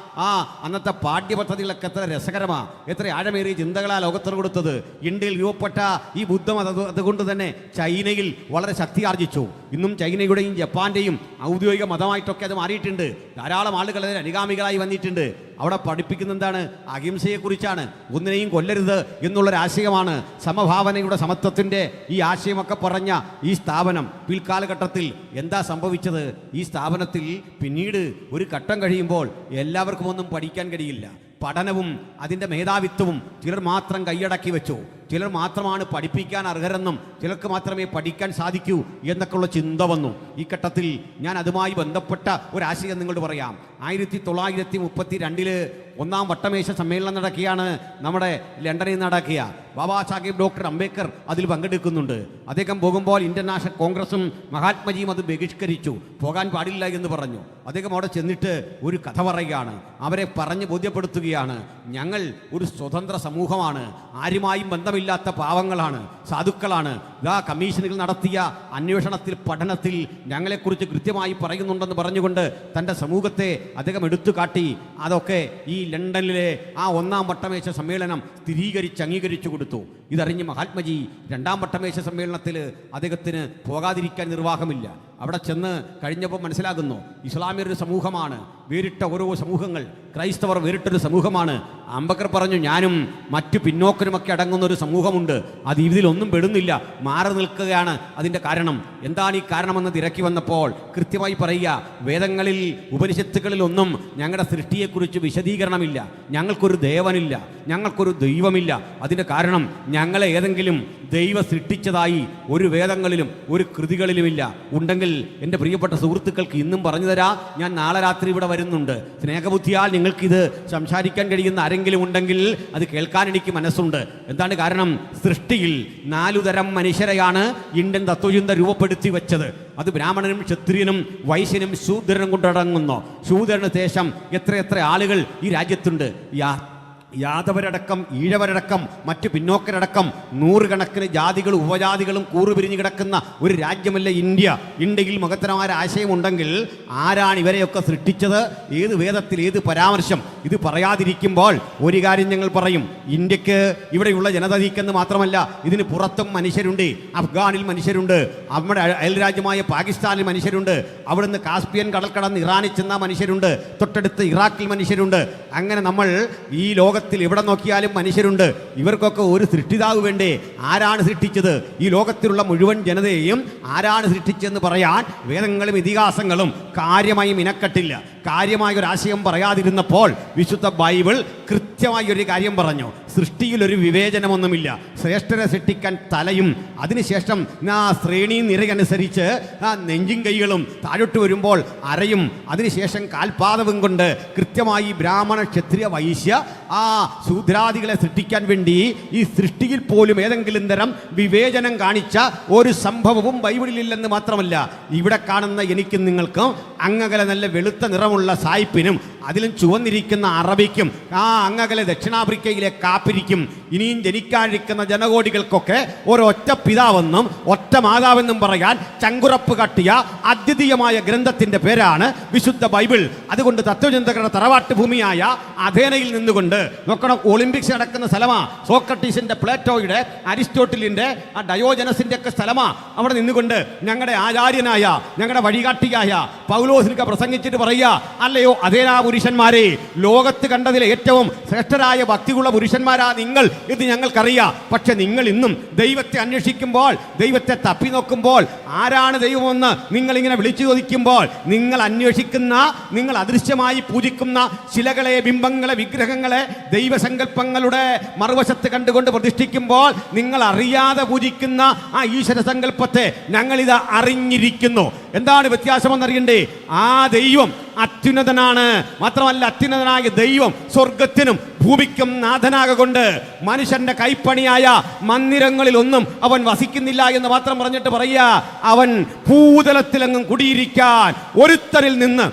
ആ അന്നത്തെ പാഠ്യപദ്ധതികളൊക്കെ എത്ര രസകരമാണ്, എത്ര ആഴമേറിയ ചിന്തകളാണ് ലോകത്തിന് കൊടുത്തത്. ഇന്ത്യയിൽ രൂപപ്പെട്ട ഈ ബുദ്ധമതം അതുകൊണ്ട് തന്നെ ചൈനയിൽ വളരെ ശക്തി ആർജിച്ചു. ഇന്നും ചൈനയുടെയും ജപ്പാന്റെയും ഔദ്യോഗിക മതമായിട്ടൊക്കെ അത് മാറിയിട്ടുണ്ട്. ധാരാളം ആളുകൾ അതിന് അനുഗാമികളായി വന്നിട്ടുണ്ട്. അവിടെ പഠിപ്പിക്കുന്ന എന്താണ്? അഹിംസയെക്കുറിച്ചാണ്. ഒന്നിനെയും കൊല്ലരുത് എന്നുള്ളൊരാശയമാണ്. സമഭാവനയുടെ, സമത്വത്തിൻ്റെ ഈ ആശയമൊക്കെ പറഞ്ഞ ഈ സ്ഥാപനം പിൽക്കാലഘട്ടത്തിൽ എന്താ സംഭവിച്ചത്? ഈ സ്ഥാപനത്തിൽ പിന്നീട് ഒരു ഘട്ടം കഴിയുമ്പോൾ എല്ലാവർക്കും ഒന്നും പഠിക്കാൻ കഴിയില്ല. പഠനവും അതിൻ്റെ മേധാവിത്വവും ചിലർ മാത്രം കൈയടക്കി വെച്ചു. ചിലർ മാത്രമാണ് പഠിപ്പിക്കാൻ അർഹരെന്നും ചിലർക്ക് മാത്രമേ പഠിക്കാൻ സാധിക്കൂ എന്നൊക്കെയുള്ള ചിന്ത വന്നു. ഈ ഘട്ടത്തിൽ ഞാൻ അതുമായി ബന്ധപ്പെട്ട ഒരാശയം നിങ്ങളോട് പറയാം. 1932 ഒന്നാം വട്ടമേശ സമ്മേളനം നടക്കുകയാണ്. നമ്മുടെ ലണ്ടനിൽ നടക്കുക. ബാബാ സാഹേബ് ഡോക്ടർ അംബേദ്കർ അതിൽ പങ്കെടുക്കുന്നുണ്ട്. അദ്ദേഹം പോകുമ്പോൾ ഇന്ത്യൻ നാഷണൽ കോൺഗ്രസും മഹാത്മജിയും അത് ബഹിഷ്കരിച്ചു. പോകാൻ പാടില്ല എന്ന് പറഞ്ഞു. അദ്ദേഹം അവിടെ ചെന്നിട്ട് ഒരു കഥ പറയുകയാണ്. അവരെ പറഞ്ഞ് ബോധ്യപ്പെടുത്തുകയാണ്, ഞങ്ങൾ ഒരു സ്വതന്ത്ര സമൂഹമാണ്, ആരുമായും ബന്ധമില്ലാത്ത പാവങ്ങളാണ്, സാധുക്കളാണ്. ഇതാ കമ്മീഷനുകൾ നടത്തിയ അന്വേഷണത്തിൽ, പഠനത്തിൽ ഞങ്ങളെക്കുറിച്ച് കൃത്യമായി പറയുന്നുണ്ടെന്ന് പറഞ്ഞുകൊണ്ട് തൻ്റെ സമൂഹത്തെ അദ്ദേഹം എടുത്തു കാട്ടി. അതൊക്കെ ഈ ലണ്ടനിലെ ആ ഒന്നാം വട്ടമേശ സമ്മേളനം സ്ഥിരീകരിച്ച് അംഗീകരിച്ചു കൊടുത്തു. ഇതറിഞ്ഞ് മഹാത്മജി രണ്ടാം വട്ടമേശ സമ്മേളനത്തിൽ അദ്ദേഹത്തിന് പോകാതിരിക്കാൻ നിർവാഹമില്ല. അവിടെ ചെന്ന് കഴിഞ്ഞപ്പോൾ മനസ്സിലാകുന്നു, ഇസ്ലാമിയൊരു സമൂഹമാണ്, വേറിട്ട ഓരോ സമൂഹങ്ങൾ, ക്രൈസ്തവർ വേറിട്ടൊരു സമൂഹമാണ്. അംബേദ്കർ പറഞ്ഞു, ഞാനും മറ്റു പിന്നോക്കനുമൊക്കെ അടങ്ങുന്ന ഒരു സമൂഹമുണ്ട്, അത് ഇതിലൊന്നും പെടുന്നില്ല, മാറി നിൽക്കുകയാണ്. അതിൻ്റെ കാരണം എന്താണ്? ഈ കാരണമെന്ന് തിരക്കി വന്നപ്പോൾ കൃത്യമായി പറയുക, വേദങ്ങളിൽ, ഉപനിഷത്തുകളിലൊന്നും ഞങ്ങളുടെ സൃഷ്ടിയെക്കുറിച്ച് വിശദീകരണമില്ല, ഞങ്ങൾക്കൊരു ദേവനില്ല, ഞങ്ങൾക്കൊരു ദൈവമില്ല. അതിൻ്റെ കാരണം ഞങ്ങളെ ഏതെങ്കിലും ദൈവം സൃഷ്ടിച്ചതായി ഒരു വേദങ്ങളിലും ഒരു കൃതികളിലുമില്ല. ഉണ്ടെങ്കിൽ എൻ്റെ പ്രിയപ്പെട്ട സുഹൃത്തുക്കൾക്ക് ഇന്നും പറഞ്ഞു തരാം. ഞാൻ നാളെ രാത്രി ഇവിടെ വരുന്നുണ്ട്. സ്നേഹബുദ്ധിയാൽ നിങ്ങൾക്കിത് സംസാരിക്കാൻ കഴിയുന്ന ആരെങ്കിലും ഉണ്ടെങ്കിൽ അത് കേൾക്കാൻ എനിക്ക് മനസ്സുണ്ട്. എന്താണ് കാരണം? സൃഷ്ടിയിൽ 4 തരം മനുഷ്യരെയാണ് ഇന്ത്യൻ തത്വചിന്ത രൂപപ്പെടുത്തി വെച്ചത്. അത് ബ്രാഹ്മണനും ക്ഷത്രിയനും വൈശ്യനും ശൂദ്രനും കൊണ്ടടങ്ങുന്നു. ശൂദ്രന് ശേഷം എത്ര ആളുകൾ ഈ രാജ്യത്തുണ്ട്. യാദവരടക്കം ഈഴവരടക്കം മറ്റു പിന്നോക്കരടക്കം 100 കണക്കിന് ജാതികളും ഉപജാതികളും കൂറുപിരിഞ്ഞു കിടക്കുന്ന ഒരു രാജ്യമല്ല ഇന്ത്യ. ഇന്ത്യയിൽ മഹത്തരമായ ആശയമുണ്ടെങ്കിൽ ആരാണ് ഇവരെയൊക്കെ സൃഷ്ടിച്ചത്? ഏത് വേദത്തിൽ ഏത് പരാമർശം? ഇത് പറയാതിരിക്കുമ്പോൾ ഒരു കാര്യം ഞങ്ങൾ പറയും. ഇന്ത്യക്ക് ഇവിടെയുള്ള ജനതയ്ക്കെന്ന് മാത്രമല്ല, ഇതിന് പുറത്തും മനുഷ്യരുണ്ട്. അഫ്ഗാനിൽ മനുഷ്യരുണ്ട്, നമ്മുടെ അയൽരാജ്യമായ പാകിസ്ഥാനിൽ മനുഷ്യരുണ്ട്, അവിടുന്ന് കാസ്പിയൻ കടൽ കടന്ന് ഇറാനിൽ ചെന്ന മനുഷ്യരുണ്ട്, തൊട്ടടുത്ത് ഇറാഖിൽ മനുഷ്യരുണ്ട്. അങ്ങനെ നമ്മൾ ഈ ലോകത്തിൽ എവിടെ നോക്കിയാലും മനുഷ്യരുണ്ട്. ഇവർക്കൊക്കെ ഒരു സൃഷ്ടിതാവ് വേണ്ടേ? ആരാണ് സൃഷ്ടിച്ചത്? ഈ ലോകത്തിലുള്ള മുഴുവൻ ജനതയെയും ആരാണ് സൃഷ്ടിച്ചതെന്ന് പറയാൻ വേദങ്ങളും ഇതിഹാസങ്ങളും കാര്യമായി മിനക്കെട്ടില്ല. കാര്യമായ ഒരു ആശയം പറയാതിരുന്നപ്പോൾ വിശുദ്ധ ബൈബിൾ കൃത്യമായി ഒരു കാര്യം പറഞ്ഞു. സൃഷ്ടിയിലൊരു വിവേചനമൊന്നുമില്ല. ശ്രേഷ്ഠരെ സൃഷ്ടിക്കാൻ തലയും അതിനുശേഷം ശ്രേണി നിരയനുസരിച്ച് നെഞ്ചും കൈകളും താഴോട്ട് വരുമ്പോൾ അരയും അതിനുശേഷം കാൽപാദവും കൊണ്ട് കൃത്യമായി ബ്രാഹ്മണ ക്ഷത്രിയ വൈശ്യ ശൂദ്രാദികളെ സൃഷ്ടിക്കാൻ വേണ്ടി ഈ സൃഷ്ടിയിൽ പോലും ഏതെങ്കിലും തരം വിവേചനം കാണിച്ച ഒരു സംഭവവും ബൈബിളിലില്ലെന്ന് മാത്രമല്ല, ഇവിടെ കാണുന്ന എനിക്കും നിങ്ങൾക്കും അങ്ങകലെ നല്ല വെളുത്ത നിറമുള്ള സായിപ്പിനും അതിലും ചുവന്നിരിക്കുന്ന അറബിക്കും അങ്ങകലെ ദക്ഷിണാഫ്രിക്കയിലെ കാപ്പിരിക്കും ഇനിയും ജനിക്കാനിരിക്കുന്ന ജനകോടികൾക്കൊക്കെ ഒരൊറ്റ പിതാവെന്നും ഒറ്റ മാതാവെന്നും പറയാൻ ചങ്കുറപ്പ് കട്ടിയ അദ്വിതീയമായ ഗ്രന്ഥത്തിന്റെ പേരാണ് വിശുദ്ധ ബൈബിൾ. അതുകൊണ്ട് തത്വചിന്തകരുടെ തറവാട്ട് ഭൂമിയായ അഥേനയിൽ നിന്നുകൊണ്ട് നോക്കണം, ഒളിമ്പിക്സ് നടക്കുന്ന സ്ഥലമാ. സോക്രട്ടീസിന്റെ, പ്ലേറ്റോയുടെ, അരിസ്റ്റോട്ടിലിന്റെ, ഡയോജനസിന്റെ ഒക്കെ സ്ഥലമാ. അവിടെ നിന്നുകൊണ്ട് ഞങ്ങളുടെ ആചാര്യനായ ഞങ്ങളുടെ വഴികാട്ടിയായ പൗലോസിനൊക്കെ പ്രസംഗിച്ചിട്ട് പറയുക, അല്ലയോ അഥേനാ പുരുഷന്മാരെ, ലോകത്ത് കണ്ടതിലെ ഏറ്റവും ശ്രേഷ്ഠരായ ഭക്തിയുള്ള പുരുഷന്മാരാ നിങ്ങൾ ഇത് ഞങ്ങൾക്കറിയാം. പക്ഷെ നിങ്ങൾ ഇന്നും ദൈവത്തെ അന്വേഷിക്കുമ്പോൾ, ദൈവത്തെ തപ്പി നോക്കുമ്പോൾ, ആരാണ് ദൈവമെന്ന് നിങ്ങൾ ഇങ്ങനെ വിളിച്ചു ചോദിക്കുമ്പോൾ, നിങ്ങൾ അന്വേഷിക്കുന്ന, നിങ്ങൾ അദൃശ്യമായി പൂജിക്കുന്ന ശിലകളെ, ബിംബങ്ങളെ, വിഗ്രഹങ്ങളെ ദൈവസങ്കല്പങ്ങളുടെ മറുവശത്ത് കണ്ടുകൊണ്ട് പ്രതിഷ്ഠിക്കുമ്പോൾ നിങ്ങൾ അറിയാതെ പൂജിക്കുന്ന ആ ഈശ്വര സങ്കല്പത്തെ ഞങ്ങളിത് അറിഞ്ഞിരിക്കുന്നു. എന്താണ് വ്യത്യാസമെന്നറിയണ്ടേ? ആ ദൈവം അത്യുന്നതനാണ്. മാത്രമല്ല, അത്യുന്നതനായ ദൈവം സ്വർഗത്തിനും ഭൂമിക്കും നാഥനാകൊണ്ട് മനുഷ്യന്റെ കൈപ്പണിയായ മന്ദിരങ്ങളിലൊന്നും അവൻ വസിക്കുന്നില്ല എന്ന് മാത്രം പറഞ്ഞിട്ട് പറയുക, അവൻ ഭൂതലത്തിലെങ്ങും കുടിയിരിക്കാൻ ഒരുത്തരിൽ നിന്ന്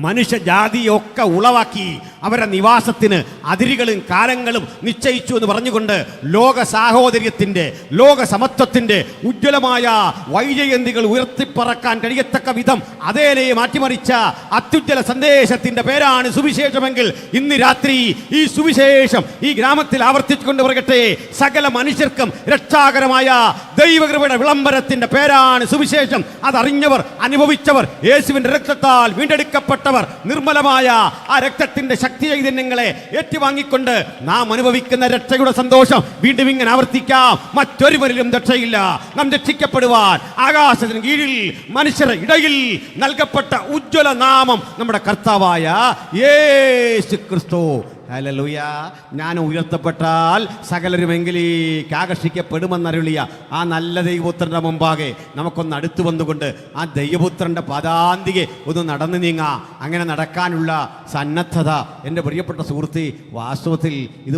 മനുഷ്യജാതിയൊക്കെ ഉളവാക്കി അവരുടെ നിവാസത്തിന് അതിരുകളും കാലങ്ങളും നിശ്ചയിച്ചു എന്ന് പറഞ്ഞുകൊണ്ട് ലോക സാഹോദര്യത്തിൻ്റെ, ലോക സമത്വത്തിൻ്റെ ഉജ്ജ്വലമായ വൈജയന്തികൾ ഉയർത്തിപ്പറക്കാൻ കഴിയത്തക്ക വിധം അതേനെ മാറ്റിമറിച്ച അത്യുജ്വല സന്ദേശത്തിൻ്റെ പേരാണ് സുവിശേഷമെങ്കിൽ ഇന്ന് രാത്രി ഈ സുവിശേഷം ഈ ഗ്രാമത്തിൽ ആവർത്തിച്ചുകൊണ്ട് പറയട്ടെ, സകല മനുഷ്യർക്കും രക്ഷാകരമായ ദൈവകൃപയുടെ വിളംബരത്തിൻ്റെ പേരാണ് സുവിശേഷം. അതറിഞ്ഞവർ, അനുഭവിച്ചവർ, യേശുവിൻ്റെ രക്തത്താൽ വീണ്ടെടുക്കപ്പെട്ടവർ, നിർമ്മലമായ ആ രക്തത്തിന്റെ ശക്തി ചൈതന്യങ്ങളെ ഏറ്റുവാങ്ങിക്കൊണ്ട് നാം അനുഭവിക്കുന്ന രക്ഷയുടെ സന്തോഷം വീണ്ടും ഇങ്ങനെ ആവർത്തിക്കാം. മറ്റൊരുവരിലും രക്ഷയില്ല. നാം രക്ഷിക്കപ്പെടുവാൻ ആകാശത്തിന് കീഴിൽ മനുഷ്യരുടെ ഇടയിൽ നൽകപ്പെട്ട ഉജ്ജ്വല നാമം നമ്മുടെ കർത്താവായ യേശു ക്രിസ്തു. ഹല്ലേലൂയ. ഞാൻ ഉയർത്തപ്പെട്ടാൽ സകലരുമെങ്കിലേക്ക് ആകർഷിക്കപ്പെടുമെന്നരുളിയ ആ നല്ല ദൈവപുത്രന്റെ മുമ്പാകെ നമുക്കൊന്ന് അടുത്തു വന്നുകൊണ്ട് ആ ദൈവപുത്രന്റെ പദാന്തികെ ഒന്ന് നടന്നു നീങ്ങാം. അങ്ങനെ നടക്കാനുള്ള സന്നദ്ധത എൻ്റെ പ്രിയപ്പെട്ട സുഹൃത്തേ, വാസ്തവത്തിൽ ഇത്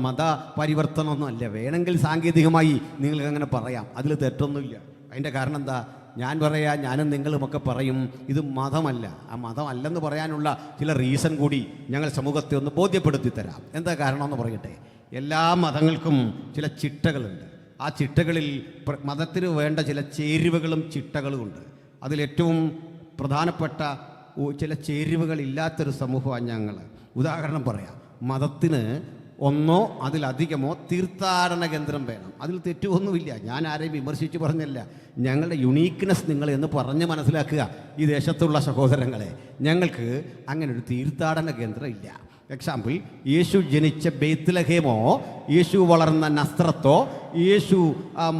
മതപരിവർത്തനമൊന്നും അല്ല. വേണമെങ്കിൽ സാങ്കേതികമായി നിങ്ങൾക്ക് അങ്ങനെ പറയാം, അതിൽ തെറ്റൊന്നുമില്ല. അതിൻ്റെ കാരണം എന്താ? ഞാൻ പറയാ, ഞാനും നിങ്ങളുമൊക്കെ പറയും ഇത് മതമല്ല. ആ മതമല്ലെന്ന് പറയാനുള്ള ചില റീസൺ കൂടി ഞങ്ങൾ സമൂഹത്തെ ഒന്ന് ബോധ്യപ്പെടുത്തി തരാം. എന്താ കാരണമെന്ന് പറയട്ടെ. എല്ലാ മതങ്ങൾക്കും ചില ചിട്ടകളുണ്ട്. ആ ചിട്ടകളിൽ മതത്തിന് വേണ്ട ചില ചേരുവകളും ചിട്ടകളും ഉണ്ട്. അതിലേറ്റവും പ്രധാനപ്പെട്ട ചില ചേരുവകളില്ലാത്തൊരു സമൂഹമാണ് ഞങ്ങൾ. ഉദാഹരണം പറയാം. മതത്തിന് ഒന്നോ അതിലധികമോ തീർത്ഥാടന കേന്ദ്രം വേണം. അതിൽ തെറ്റുമൊന്നുമില്ല. ഞാൻ ആരെയും വിമർശിച്ച് പറഞ്ഞല്ല. ഞങ്ങളുടെ യുണീക്ക്നെസ് നിങ്ങൾ എന്ന് പറഞ്ഞ് മനസ്സിലാക്കുക ഈ ദേശത്തുള്ള സഹോദരങ്ങളെ. ഞങ്ങൾക്ക് അങ്ങനെ ഒരു തീർത്ഥാടന കേന്ദ്രം ഇല്ല. എക്സാമ്പിൾ, യേശു ജനിച്ച ബേത്ലഹേമോ, യേശു വളർന്ന നസ്രത്തോ, യേശു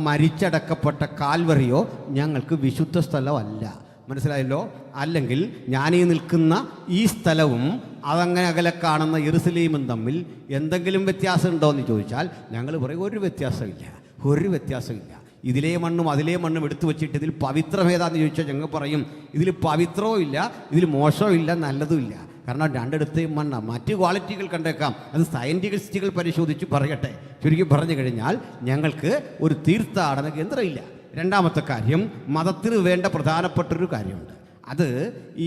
മരിച്ചടക്കപ്പെട്ട കാൽവറിയോ ഞങ്ങൾക്ക് വിശുദ്ധ സ്ഥലമല്ല. മനസ്സിലായല്ലോ? അല്ലെങ്കിൽ ഞാനീ നിൽക്കുന്ന ഈ സ്ഥലവും അതങ്ങനെ അകലെ കാണുന്ന യെരുസലേമും തമ്മിൽ എന്തെങ്കിലും വ്യത്യാസം ഉണ്ടോ എന്ന് ചോദിച്ചാൽ ഞങ്ങൾ പറയും ഒരു വ്യത്യാസമില്ല. ഇതിലെ മണ്ണും അതിലെ മണ്ണും എടുത്തു വെച്ചിട്ട് ഇതിൽ പവിത്രമേതാന്ന് ചോദിച്ചാൽ ഞങ്ങൾ പറയും ഇതിൽ പവിത്രവും ഇല്ല, ഇതിൽ മോശവും ഇല്ല, നല്ലതും ഇല്ല. കാരണം രണ്ടിടത്തെയും മണ്ണ മറ്റ് ക്വാളിറ്റികൾ കണ്ടേക്കാം, അത് സയൻറ്റിസ്റ്റുകൾ പരിശോധിച്ച് പറയട്ടെ. ചുരുക്കി പറഞ്ഞു കഴിഞ്ഞാൽ ഞങ്ങൾക്ക് ഒരു തീർത്ഥാടന കേന്ദ്രമില്ല. രണ്ടാമത്തെ കാര്യം, മതത്തിന് വേണ്ട പ്രധാനപ്പെട്ടൊരു കാര്യമുണ്ട്. അത്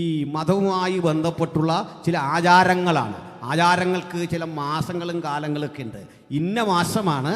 ഈ മതവുമായി ബന്ധപ്പെട്ടുള്ള ചില ആചാരങ്ങളാണ്. ആചാരങ്ങൾക്ക് ചില മാസങ്ങളും കാലങ്ങളൊക്കെ ഉണ്ട്. ഇന്ന മാസമാണ്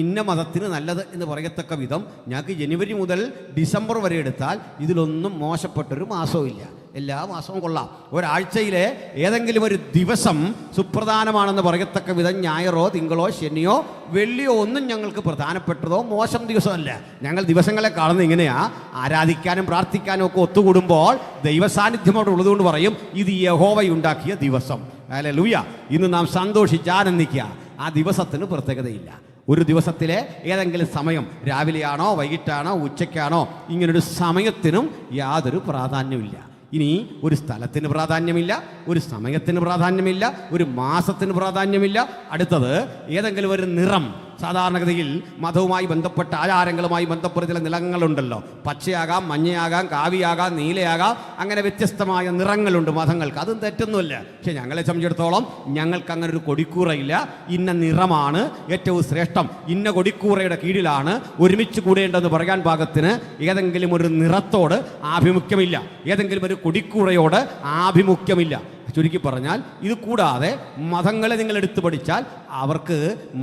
ഇന്ന മതത്തിന് നല്ലത് എന്ന് പറയത്തക്ക വിധം ഞങ്ങൾക്ക് ജനുവരി മുതൽ ഡിസംബർ വരെ എടുത്താൽ ഇതിലൊന്നും മോശപ്പെട്ടൊരു മാസവും ഇല്ല. എല്ലാ മാസവും കൊള്ളാം. ഒരാഴ്ചയിലെ ഏതെങ്കിലും ഒരു ദിവസം സുപ്രധാനമാണെന്ന് പറയത്തക്ക വിധം ഞായറോ തിങ്കളോ ശനിയോ വെള്ളിയോ ഒന്നും ഞങ്ങൾക്ക് പ്രധാനപ്പെട്ടതോ മോശം ദിവസമല്ല. ഞങ്ങൾ ദിവസങ്ങളെ കാണുന്നത് ഇങ്ങനെയാ, ആരാധിക്കാനും പ്രാർത്ഥിക്കാനും ഒക്കെ ഒത്തുകൂടുമ്പോൾ ദൈവസാന്നിധ്യം അവിടെ ഉള്ളതുകൊണ്ട് പറയും ഇത് യഹോവയുണ്ടാക്കിയ ദിവസം. ഹല്ലേലൂയ. ഇന്ന് നാം സന്തോഷിച്ച് ആനന്ദിക്കുക. ആ ദിവസത്തിന് പ്രത്യേകതയില്ല. ഒരു ദിവസത്തിലെ ഏതെങ്കിലും സമയം, രാവിലെയാണോ വൈകിട്ടാണോ ഉച്ചയ്ക്കാണോ, ഇങ്ങനൊരു സമയത്തിനും യാതൊരു പ്രാധാന്യമില്ല. ഇനി ഒരു സ്ഥലത്തിന് പ്രാധാന്യമില്ല, ഒരു സമയത്തിന് പ്രാധാന്യമില്ല, ഒരു മാസത്തിന് പ്രാധാന്യമില്ല. അടുത്തത് ഏതെങ്കിലും ഒരു നിറം. സാധാരണഗതിയിൽ മതവുമായി ബന്ധപ്പെട്ട ആചാരങ്ങളുമായി ബന്ധപ്പെട്ട ചില നിറങ്ങളുണ്ടല്ലോ. പച്ചയാകാം, മഞ്ഞയാകാം, കാവിയാകാം, നീലയാകാം, അങ്ങനെ വ്യത്യസ്തമായ നിറങ്ങളുണ്ട് മതങ്ങൾക്ക്. അതും തെറ്റൊന്നുമില്ല. പക്ഷെ ഞങ്ങളെ സംബന്ധിച്ചിടത്തോളം ഞങ്ങൾക്ക് അങ്ങനെ ഒരു കൊടിക്കൂറയില്ല. ഇന്ന നിറമാണ് ഏറ്റവും ശ്രേഷ്ഠം, ഇന്ന കൊടിക്കൂറയുടെ കീഴിലാണ് ഒരുമിച്ച് കൂടേണ്ടതെന്ന് പറയാൻ പാകത്തിന് ഏതെങ്കിലും ഒരു നിറത്തോട് ആഭിമുഖ്യമില്ല, ഏതെങ്കിലും ഒരു കൊടിക്കൂറയോട് ആഭിമുഖ്യമില്ല. ചുരുക്കി പറഞ്ഞാൽ ഇത് കൂടാതെ മതങ്ങളെ നിങ്ങൾ എടുത്തു പഠിച്ചാൽ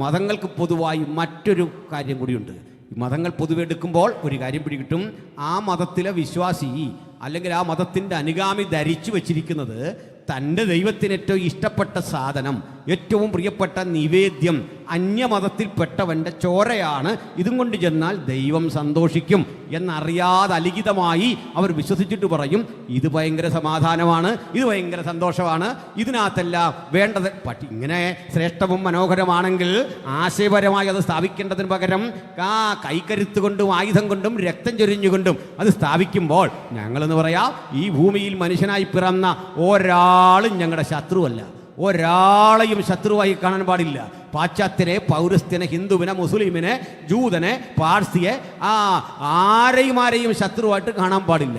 മതങ്ങൾക്ക് പൊതുവായി മറ്റൊരു കാര്യം കൂടിയുണ്ട്. മതങ്ങൾ പൊതുവെ എടുക്കുമ്പോൾ ഒരു കാര്യം പിടികിട്ടും. ആ മതത്തിലെ വിശ്വാസി അല്ലെങ്കിൽ ആ മതത്തിൻ്റെ അനുഗാമി ധരിച്ചു വച്ചിരിക്കുന്നത് തൻ്റെ ദൈവത്തിന് ഏറ്റവും ഇഷ്ടപ്പെട്ട സാധനം, ഏറ്റവും പ്രിയപ്പെട്ട നിവേദ്യം അന്യമതത്തിൽപ്പെട്ടവൻ്റെ ചോരയാണ്, ഇതും കൊണ്ട് ചെന്നാൽ ദൈവം സന്തോഷിക്കും എന്നറിയാതെ അലിഖിതമായി അവർ വിശ്വസിച്ചിട്ട് പറയും ഇത് ഭയങ്കര സമാധാനമാണ്, ഇത് ഭയങ്കര സന്തോഷമാണ്, ഇതിനകത്തെല്ലാം വേണ്ടത്. ഇങ്ങനെ ശ്രേഷ്ഠവും മനോഹരമാണെങ്കിൽ ആശയപരമായി അത് സ്ഥാപിക്കേണ്ടതിന് പകരം കൈക്കരുത്ത് കൊണ്ടും ആയുധം കൊണ്ടും രക്തം ചൊരിഞ്ഞുകൊണ്ടും അത് സ്ഥാപിക്കുമ്പോൾ ഞങ്ങളെന്ന് പറയാം ഈ ഭൂമിയിൽ മനുഷ്യനായി പിറന്ന ഒരാളും ഞങ്ങളുടെ ശത്രുവല്ല. ഒരാളെയും ശത്രുവായി കാണാൻ പാടില്ല. പാശ്ചാത്യനെ, പൗരസ്ത്യനെ, ഹിന്ദുവിനെ, മുസ്ലിമിനെ, ജൂതനെ, പാഴ്സിയെ ആരെയും ശത്രുവായിട്ട് കാണാൻ പാടില്ല.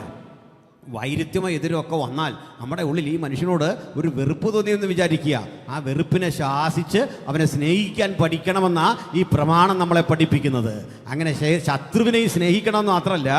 വൈരുദ്ധ്യമോ എതിരൊക്കെ വന്നാൽ നമ്മുടെ ഉള്ളിൽ ഈ മനുഷ്യനോട് ഒരു വെറുപ്പ് തോന്നിയെന്ന് വിചാരിക്കുക. ആ വെറുപ്പിനെ ശാസിച്ച് അവനെ സ്നേഹിക്കാൻ പഠിക്കണമെന്നാണ് ഈ പ്രമാണം നമ്മളെ പഠിപ്പിക്കുന്നത്. അങ്ങനെ ശത്രുവിനെയും സ്നേഹിക്കണമെന്ന് മാത്രമല്ല,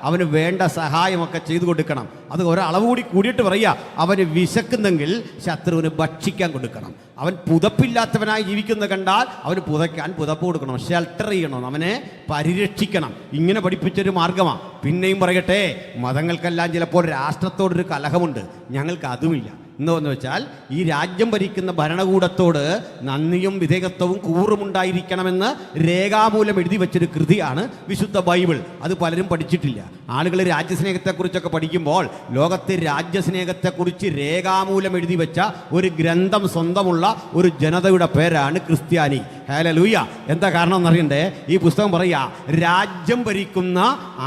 അവന് വേണ്ട സഹായമൊക്കെ ചെയ്തു കൊടുക്കണം. അത് ഒരളവ് കൂടിയിട്ട് പറയുക, അവന് വിശക്കുന്നെങ്കിൽ ശത്രുവിന് ഭക്ഷിക്കാൻ കൊടുക്കണം. അവൻ പുതപ്പില്ലാത്തവനായി ജീവിക്കുന്ന കണ്ടാൽ അവന് പുതയ്ക്കാൻ പുതപ്പ് കൊടുക്കണം, ഷെൽട്ടർ ചെയ്യണം, അവനെ പരിരക്ഷിക്കണം. ഇങ്ങനെ പഠിപ്പിച്ചൊരു മാർഗമാണ്. പിന്നെയും പറയട്ടെ, മതങ്ങൾക്കെല്ലാം ചിലപ്പോൾ രാഷ്ട്രത്തോടൊരു കലഹമുണ്ട്, ഞങ്ങൾക്ക് അതുമില്ല. എന്തോന്ന് വെച്ചാൽ ഈ രാജ്യം ഭരിക്കുന്ന ഭരണകൂടത്തോട് നന്ദിയും വിധേയത്വവും കൂറുമുണ്ടായിരിക്കണമെന്ന് രേഖാമൂലം എഴുതി വെച്ചൊരു കൃതിയാണ് വിശുദ്ധ ബൈബിൾ. അത് പലരും പഠിച്ചിട്ടില്ല. ആളുകൾ രാജ്യസ്നേഹത്തെക്കുറിച്ചൊക്കെ പഠിക്കുമ്പോൾ ലോകത്തെ രാജ്യസ്നേഹത്തെക്കുറിച്ച് രേഖാമൂലം എഴുതി വെച്ച ഒരു ഗ്രന്ഥം സ്വന്തമുള്ള ഒരു ജനതയുടെ പേരാണ് ക്രിസ്ത്യാനി. ഹല്ലേലൂയ. എന്താ കാരണം എന്നറിയണ്ടേ? ഈ പുസ്തകം പറയുക, രാജ്യം ഭരിക്കുന്ന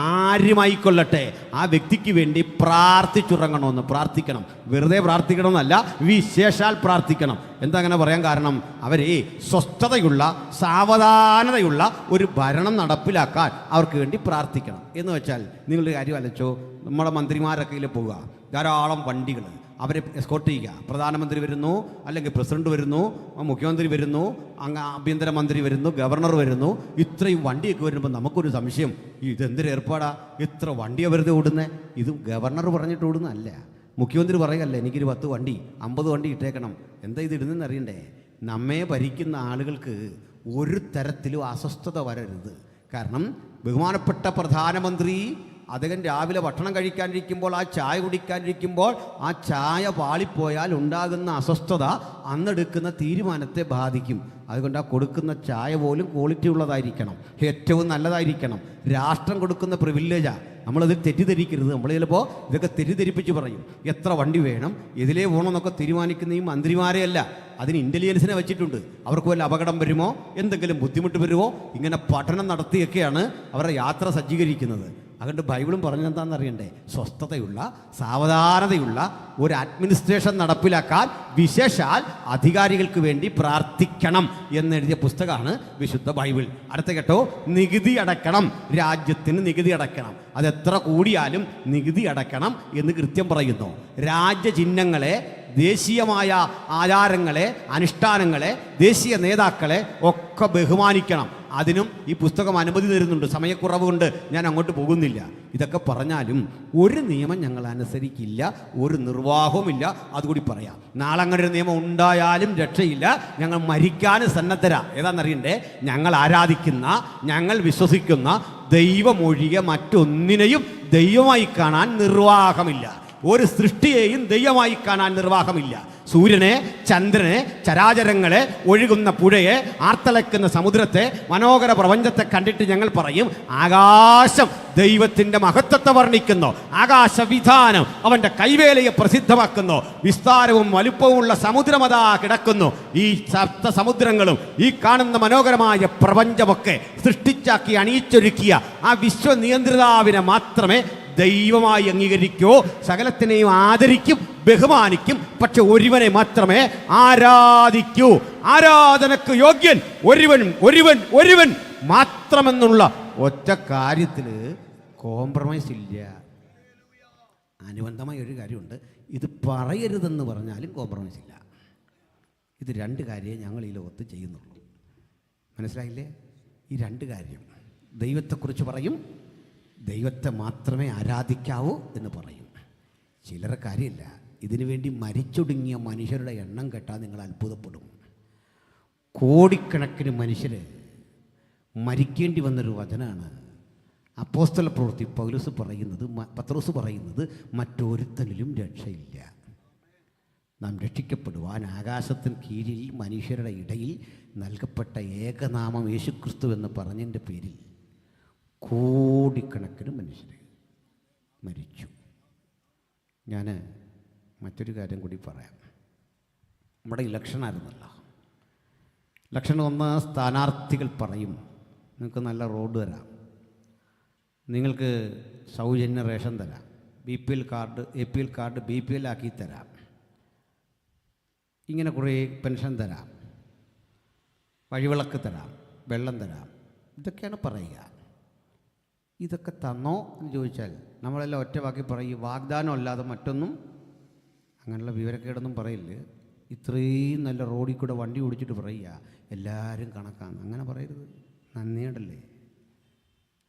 ആരുമായിക്കൊള്ളട്ടെ ആ വ്യക്തിക്ക് വേണ്ടി പ്രാർത്ഥിച്ചുറങ്ങണമെന്ന്. പ്രാർത്ഥിക്കണം, വെറുതെ പ്രാർത്ഥിക്കണമെന്നല്ല, വിശേഷാൽ പ്രാർത്ഥിക്കണം. എന്താ അങ്ങനെ പറയാൻ കാരണം? അവരെ സ്വസ്ഥതയുള്ള സാവധാനതയുള്ള ഒരു ഭരണം നടപ്പിലാക്കാൻ അവർക്ക് വേണ്ടി പ്രാർത്ഥിക്കണം. എന്ന് വെച്ചാൽ നിങ്ങളുടെ കാര്യം അലച്ചോ, നമ്മുടെ മന്ത്രിമാരൊക്കെ ഇതിൽ പോവുക, ധാരാളം വണ്ടികൾ, അവരെ എസ്കോർട്ട് ചെയ്യുക. പ്രധാനമന്ത്രി വരുന്നു, അല്ലെങ്കിൽ പ്രസിഡന്റ് വരുന്നു, മുഖ്യമന്ത്രി വരുന്നു, ആഭ്യന്തരമന്ത്രി വരുന്നു, ഗവർണർ വരുന്നു. ഇത്രയും വണ്ടിയൊക്കെ വരുമ്പോൾ നമുക്കൊരു സംശയം, ഇതെന്തൊരു ഏർപ്പാടാ, ഇത്ര വണ്ടിയാണ് വെറുതെ ഓടുന്നത്? ഇത് ഗവർണർ പറഞ്ഞിട്ട് ഓടുന്നതല്ല, മുഖ്യമന്ത്രി പറയുകയല്ല എനിക്കൊരു 10 വണ്ടി 50 വണ്ടി ഇട്ടേക്കണം. എന്താ ഇത് ഇടുന്നതെന്ന് അറിയണ്ടേ? നമ്മെ ഭരിക്കുന്ന ആളുകൾക്ക് ഒരു തരത്തിലും അസ്വസ്ഥത വരരുത്. കാരണം ബഹുമാനപ്പെട്ട പ്രധാനമന്ത്രി അദ്ദേഹം രാവിലെ ഭക്ഷണം കഴിക്കാനിരിക്കുമ്പോൾ, ആ ചായ കുടിക്കാനിരിക്കുമ്പോൾ ആ ചായ പാളിപ്പോയാൽ ഉണ്ടാകുന്ന അസ്വസ്ഥത അന്നെടുക്കുന്ന തീരുമാനത്തെ ബാധിക്കും. അതുകൊണ്ട് ആ കൊടുക്കുന്ന ചായ പോലും ക്വാളിറ്റി ഉള്ളതായിരിക്കണം, ഏറ്റവും നല്ലതായിരിക്കണം. രാഷ്ട്രം കൊടുക്കുന്ന പ്രിവില്ലേജാണ്, നമ്മളതിൽ തെറ്റിദ്ധരിക്കരുത്. നമ്മൾ ചിലപ്പോൾ ഇതൊക്കെ തെറ്റിദ്ധരിപ്പിച്ച് പറയും. എത്ര വണ്ടി വേണം, ഇതിലേ പോകണമെന്നൊക്കെ തീരുമാനിക്കുന്ന ഈ മന്ത്രിമാരെയല്ല, അതിന് ഇൻ്റലിജൻസിനെ വെച്ചിട്ടുണ്ട്. അവർക്ക് വല്ല അപകടം വരുമോ, എന്തെങ്കിലും ബുദ്ധിമുട്ട് വരുമോ, ഇങ്ങനെ പഠനം നടത്തിയൊക്കെയാണ് അവരുടെ യാത്ര സജ്ജീകരിക്കുന്നത്. അതുകൊണ്ട് ബൈബിളും പറഞ്ഞെന്താണെന്ന് അറിയണ്ടേ? സ്വസ്ഥതയുള്ള, സാവധാനതയുള്ള ഒരു അഡ്മിനിസ്ട്രേഷൻ നടപ്പിലാക്കാൻ വിശേഷാൽ അധികാരികൾക്ക് വേണ്ടി പ്രാർത്ഥിക്കണം എന്നെഴുതിയ പുസ്തകമാണ് വിശുദ്ധ ബൈബിൾ. അടുത്ത കേട്ടോ, നികുതി അടയ്ക്കണം, രാജ്യത്തിന് നികുതി അടയ്ക്കണം. അതെത്ര കൂടിയാലും നികുതി അടയ്ക്കണം എന്ന് കൃത്യം പറയുന്നു. രാജ്യചിഹ്നങ്ങളെ, ദേശീയമായ ആചാരങ്ങളെ, അനുഷ്ഠാനങ്ങളെ, ദേശീയ നേതാക്കളെ ഒക്കെ ബഹുമാനിക്കണം. അതിനും ഈ പുസ്തകം അനുമതി തരുന്നുണ്ട്. സമയക്കുറവ് കൊണ്ട് ഞാൻ അങ്ങോട്ട് പോകുന്നില്ല. ഇതൊക്കെ പറഞ്ഞാലും ഒരു നിയമം ഞങ്ങൾ അനുസരിക്കില്ല, ഒരു നിർവാഹവുമില്ല. അതുകൂടി പറയാം. നാളെ അങ്ങനെ ഒരു നിയമം ഉണ്ടായാലും രക്ഷയില്ല. ഞങ്ങൾ മരിക്കാൻ സന്നദ്ധരാ. ഏതാണെന്നറിയണ്ടേ? ഞങ്ങൾ ആരാധിക്കുന്ന, ഞങ്ങൾ വിശ്വസിക്കുന്ന ദൈവമൊഴികെ മറ്റൊന്നിനെയും ദൈവമായി കാണാൻ നിർവാഹമില്ല. ഒരു സൃഷ്ടിയെയും ദൈവമായി കാണാൻ നിർവാഹമില്ല. സൂര്യനെ, ചന്ദ്രനെ, ചരാചരങ്ങളെ, ഒഴുകുന്ന പുഴയെ, ആർത്തലക്കുന്ന സമുദ്രത്തെ, മനോഹര പ്രപഞ്ചത്തെ കണ്ടിട്ട് ഞങ്ങൾ പറയും, ആകാശം ദൈവത്തിൻ്റെ മഹത്വത്തെ വർണ്ണിക്കുന്നു, ആകാശവിധാനം അവൻ്റെ കൈവേലയെ പ്രസിദ്ധമാക്കുന്നു, വിസ്താരവും വലുപ്പവുമുള്ള സമുദ്രമതാ കിടക്കുന്നു. ഈ സപ്ത സമുദ്രങ്ങളും ഈ കാണുന്ന മനോഹരമായ പ്രപഞ്ചമൊക്കെ സൃഷ്ടിച്ചാക്കി അണിയിച്ചൊരുക്കിയ ആ വിശ്വനിയന്ത്രിതാവിനെ മാത്രമേ ദൈവമായി അംഗീകരിക്കൂ. സകലത്തിനെയും ആദരിക്കും, ബഹുമാനിക്കും. പക്ഷെ ഒരുവനെ മാത്രമേ ആരാധിക്കൂ. ആരാധനക്ക് യോഗ്യൻ ഒരുവൻ, ഒരുവൻ, ഒരുവൻ മാത്രമെന്നുള്ള ഒറ്റ കാര്യത്തിൽ കോംപ്രമൈസ് ഇല്ല. അനുബന്ധമായ ഒരു കാര്യമുണ്ട്. ഇത് പറയരുതെന്ന് പറഞ്ഞാലും കോംപ്രമൈസ് ഇല്ല. ഇത് രണ്ട് കാര്യമേ ഞങ്ങൾ ഈ ലോകത്ത് ചെയ്യുന്നുള്ളൂ. മനസ്സിലായില്ലേ? ഈ രണ്ട് കാര്യം. ദൈവത്തെക്കുറിച്ച് പറയും, ദൈവത്തെ മാത്രമേ ആരാധിക്കാവൂ എന്ന് പറയും. ചിലരെ കാര്യമില്ല. ഇതിനു വേണ്ടി മരിച്ചൊടുങ്ങിയ മനുഷ്യരുടെ എണ്ണം കേട്ടാൽ നിങ്ങൾ അത്ഭുതപ്പെടും. കോടിക്കണക്കിന് മനുഷ്യർ മരിക്കേണ്ടി വന്നൊരു വചനമാണ് അപ്പോസ്തല പ്രവൃത്തി പൗലോസ് പറയുന്നത്, പത്രോസ് പറയുന്നത്, മറ്റൊരുത്തനിലും രക്ഷയില്ല. നാം രക്ഷിക്കപ്പെടുവാൻ ആകാശത്തിന് കീഴിൽ മനുഷ്യരുടെ ഇടയിൽ നൽകപ്പെട്ട ഏകനാമം യേശുക്രിസ്തു എന്ന് പറഞ്ഞതിൻ്റെ പേരിൽ കോടിക്കണക്കിന് മനുഷ്യർ മരിച്ചു. ഞാൻ മറ്റൊരു കാര്യം കൂടി പറയാം. നമ്മുടെ ഇലക്ഷനായിരുന്നല്ലോ. ഇലക്ഷൻ വന്ന സ്ഥാനാർത്ഥികൾ പറയും, നിങ്ങൾക്ക് നല്ല റോഡ് തരാം, നിങ്ങൾക്ക് സൗജന്യ റേഷൻ തരാം, BPL card APL card BPL ആക്കി തരാം, ഇങ്ങനെ കുറേ പെൻഷൻ തരാം, വഴിവിളക്ക് തരാം, വെള്ളം തരാം, ഇതൊക്കെയാണ് പറയുക. ഇതൊക്കെ തന്നോ എന്ന് ചോദിച്ചാൽ നമ്മളെല്ലാം ഒറ്റ വാക്കി പറയും, വാഗ്ദാനം അല്ലാതെ മറ്റൊന്നും. അങ്ങനെയുള്ള വിവരക്കേടൊന്നും പറയില്ല. ഇത്രയും നല്ല റോഡിൽ കൂടെ വണ്ടി ഓടിച്ചിട്ട് പറയുക എല്ലാവരും കണക്കാണ്. അങ്ങനെ പറയരുത്, നന്ദിയുണ്ടല്ലേ.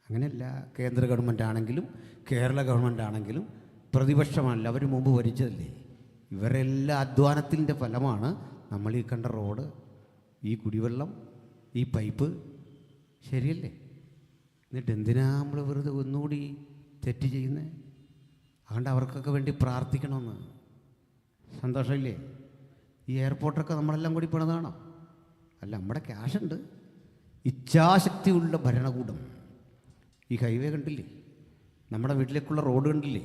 അങ്ങനെയല്ല. കേന്ദ്ര ഗവൺമെൻറ് ആണെങ്കിലും കേരള ഗവൺമെൻറ് ആണെങ്കിലും പ്രതിപക്ഷമല്ല, അവർ മുമ്പ് ഭരിച്ചതല്ലേ. ഇവരെല്ലാം അധ്വാനത്തിൻ്റെ ഫലമാണ് നമ്മൾ ഈ കണ്ട റോഡ്, ഈ കുടിവെള്ളം, ഈ പൈപ്പ്. ശരിയല്ലേ? എന്നിട്ട് എന്തിനാ നമ്മൾ വെറുതെ ഒന്നുകൂടി തെറ്റ് ചെയ്യുന്നത്? അതുകൊണ്ട് അവർക്കൊക്കെ വേണ്ടി പ്രാർത്ഥിക്കണമെന്ന്. സന്തോഷമില്ലേ? ഈ എയർപോർട്ടൊക്കെ നമ്മളെല്ലാം കൂടി പണിതാണോ? അല്ല, നമ്മുടെ ക്യാഷുണ്ട്, ഇച്ഛാശക്തിയുള്ള ഭരണകൂടം. ഈ ഹൈവേ കണ്ടില്ലേ? നമ്മുടെ വീട്ടിലേക്കുള്ള റോഡ് കണ്ടില്ലേ?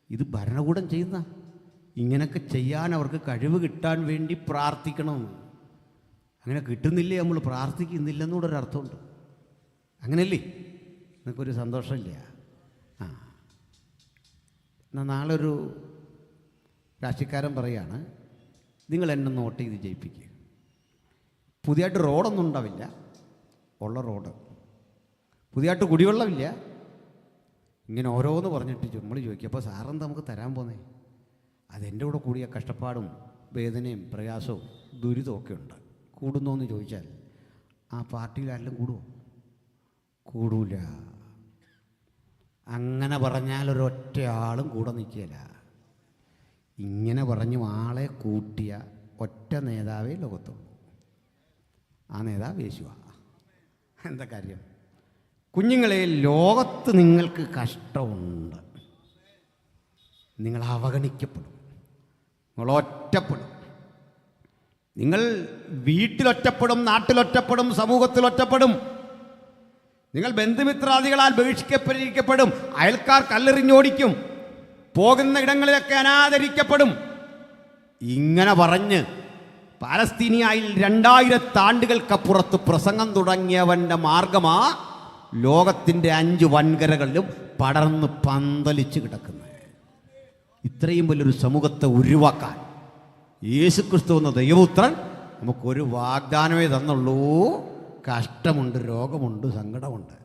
ഇത് ഭരണകൂടം ചെയ്യുന്ന. ഇങ്ങനെയൊക്കെ ചെയ്യാൻ അവർക്ക് കഴിവ് കിട്ടാൻ വേണ്ടി പ്രാർത്ഥിക്കണമെന്ന്. അങ്ങനെ കിട്ടുന്നില്ലേ നമ്മൾ പ്രാർത്ഥിക്കുന്നില്ലെന്നൂടെ ഒരർത്ഥമുണ്ട്. അങ്ങനെയല്ലേ? നിങ്ങൾക്കൊരു സന്തോഷമില്ല. എന്നാൽ നാളെ ഒരു രാഷ്ട്രീയക്കാരൻ പറയാണ്, നിങ്ങൾ എന്നെ നോട്ട് ചെയ്ത് ജയിപ്പിക്കുക. പുതിയതായിട്ട് റോഡൊന്നും ഉണ്ടാവില്ല, ഉള്ള റോഡ്. പുതിയതായിട്ട് കുടിവെള്ളമില്ല. ഇങ്ങനെ ഓരോന്ന് പറഞ്ഞിട്ട് നമ്മൾ ചോദിക്കും, അപ്പോൾ സാറെന്താ നമുക്ക് തരാൻ പോന്നേ? അതെൻ്റെ കൂടെ കൂടിയ കഷ്ടപ്പാടും വേദനയും പ്രയാസവും ദുരിതവും ഒക്കെ ഉണ്ട്. കൂടുന്നോ എന്ന് ചോദിച്ചാൽ ആ പാർട്ടിയിൽ ആരെങ്കിലും കൂടുമോ? കൂടൂല. അങ്ങനെ പറഞ്ഞാൽ ഒരൊറ്റ ആളും കൂടെ നിൽക്കില്ല. ഇങ്ങനെ പറഞ്ഞു ആളെ കൂട്ടിയ ഒറ്റ നേതാവേ ലോകത്തുള്ളൂ. ആ നേതാവ് യേശുവാ. എന്താ കാര്യം? കുഞ്ഞുങ്ങളെ, ലോകത്ത് നിങ്ങൾക്ക് കഷ്ടമുണ്ട്, നിങ്ങൾ അവഗണിക്കപ്പെടും, നിങ്ങൾ ഒറ്റപ്പെടും. നിങ്ങൾ വീട്ടിലൊറ്റപ്പെടും, നാട്ടിലൊറ്റപ്പെടും, സമൂഹത്തിലൊറ്റപ്പെടും. നിങ്ങൾ ബന്ധുമിത്രാദികളാൽ ബഹിഷ്കരിക്കപ്പെടും, അയൽക്കാർ കല്ലെറിഞ്ഞോടിക്കും, പോകുന്ന ഇടങ്ങളിലൊക്കെ അനാദരിക്കപ്പെടും. ഇങ്ങനെ പറഞ്ഞ് പാലസ്തീനിയായിൽ 2000 ആണ്ടുകൾക്കപ്പുറത്ത് പ്രസംഗം തുടങ്ങിയവൻ്റെ മാർഗമാ ലോകത്തിൻ്റെ 5 വൻകരകളിലും പടർന്ന് പന്തലിച്ച് കിടക്കുന്നത്. ഇത്രയും വലിയൊരു സമൂഹത്തെ ഉരുവാക്കാൻ യേശുക്രിസ്തു എന്ന ദൈവപുത്രൻ നമുക്കൊരു വാഗ്ദാനമേ തന്നുള്ളൂ. കഷ്ടമുണ്ട്, രോഗമുണ്ട്, സങ്കടമുണ്ട്.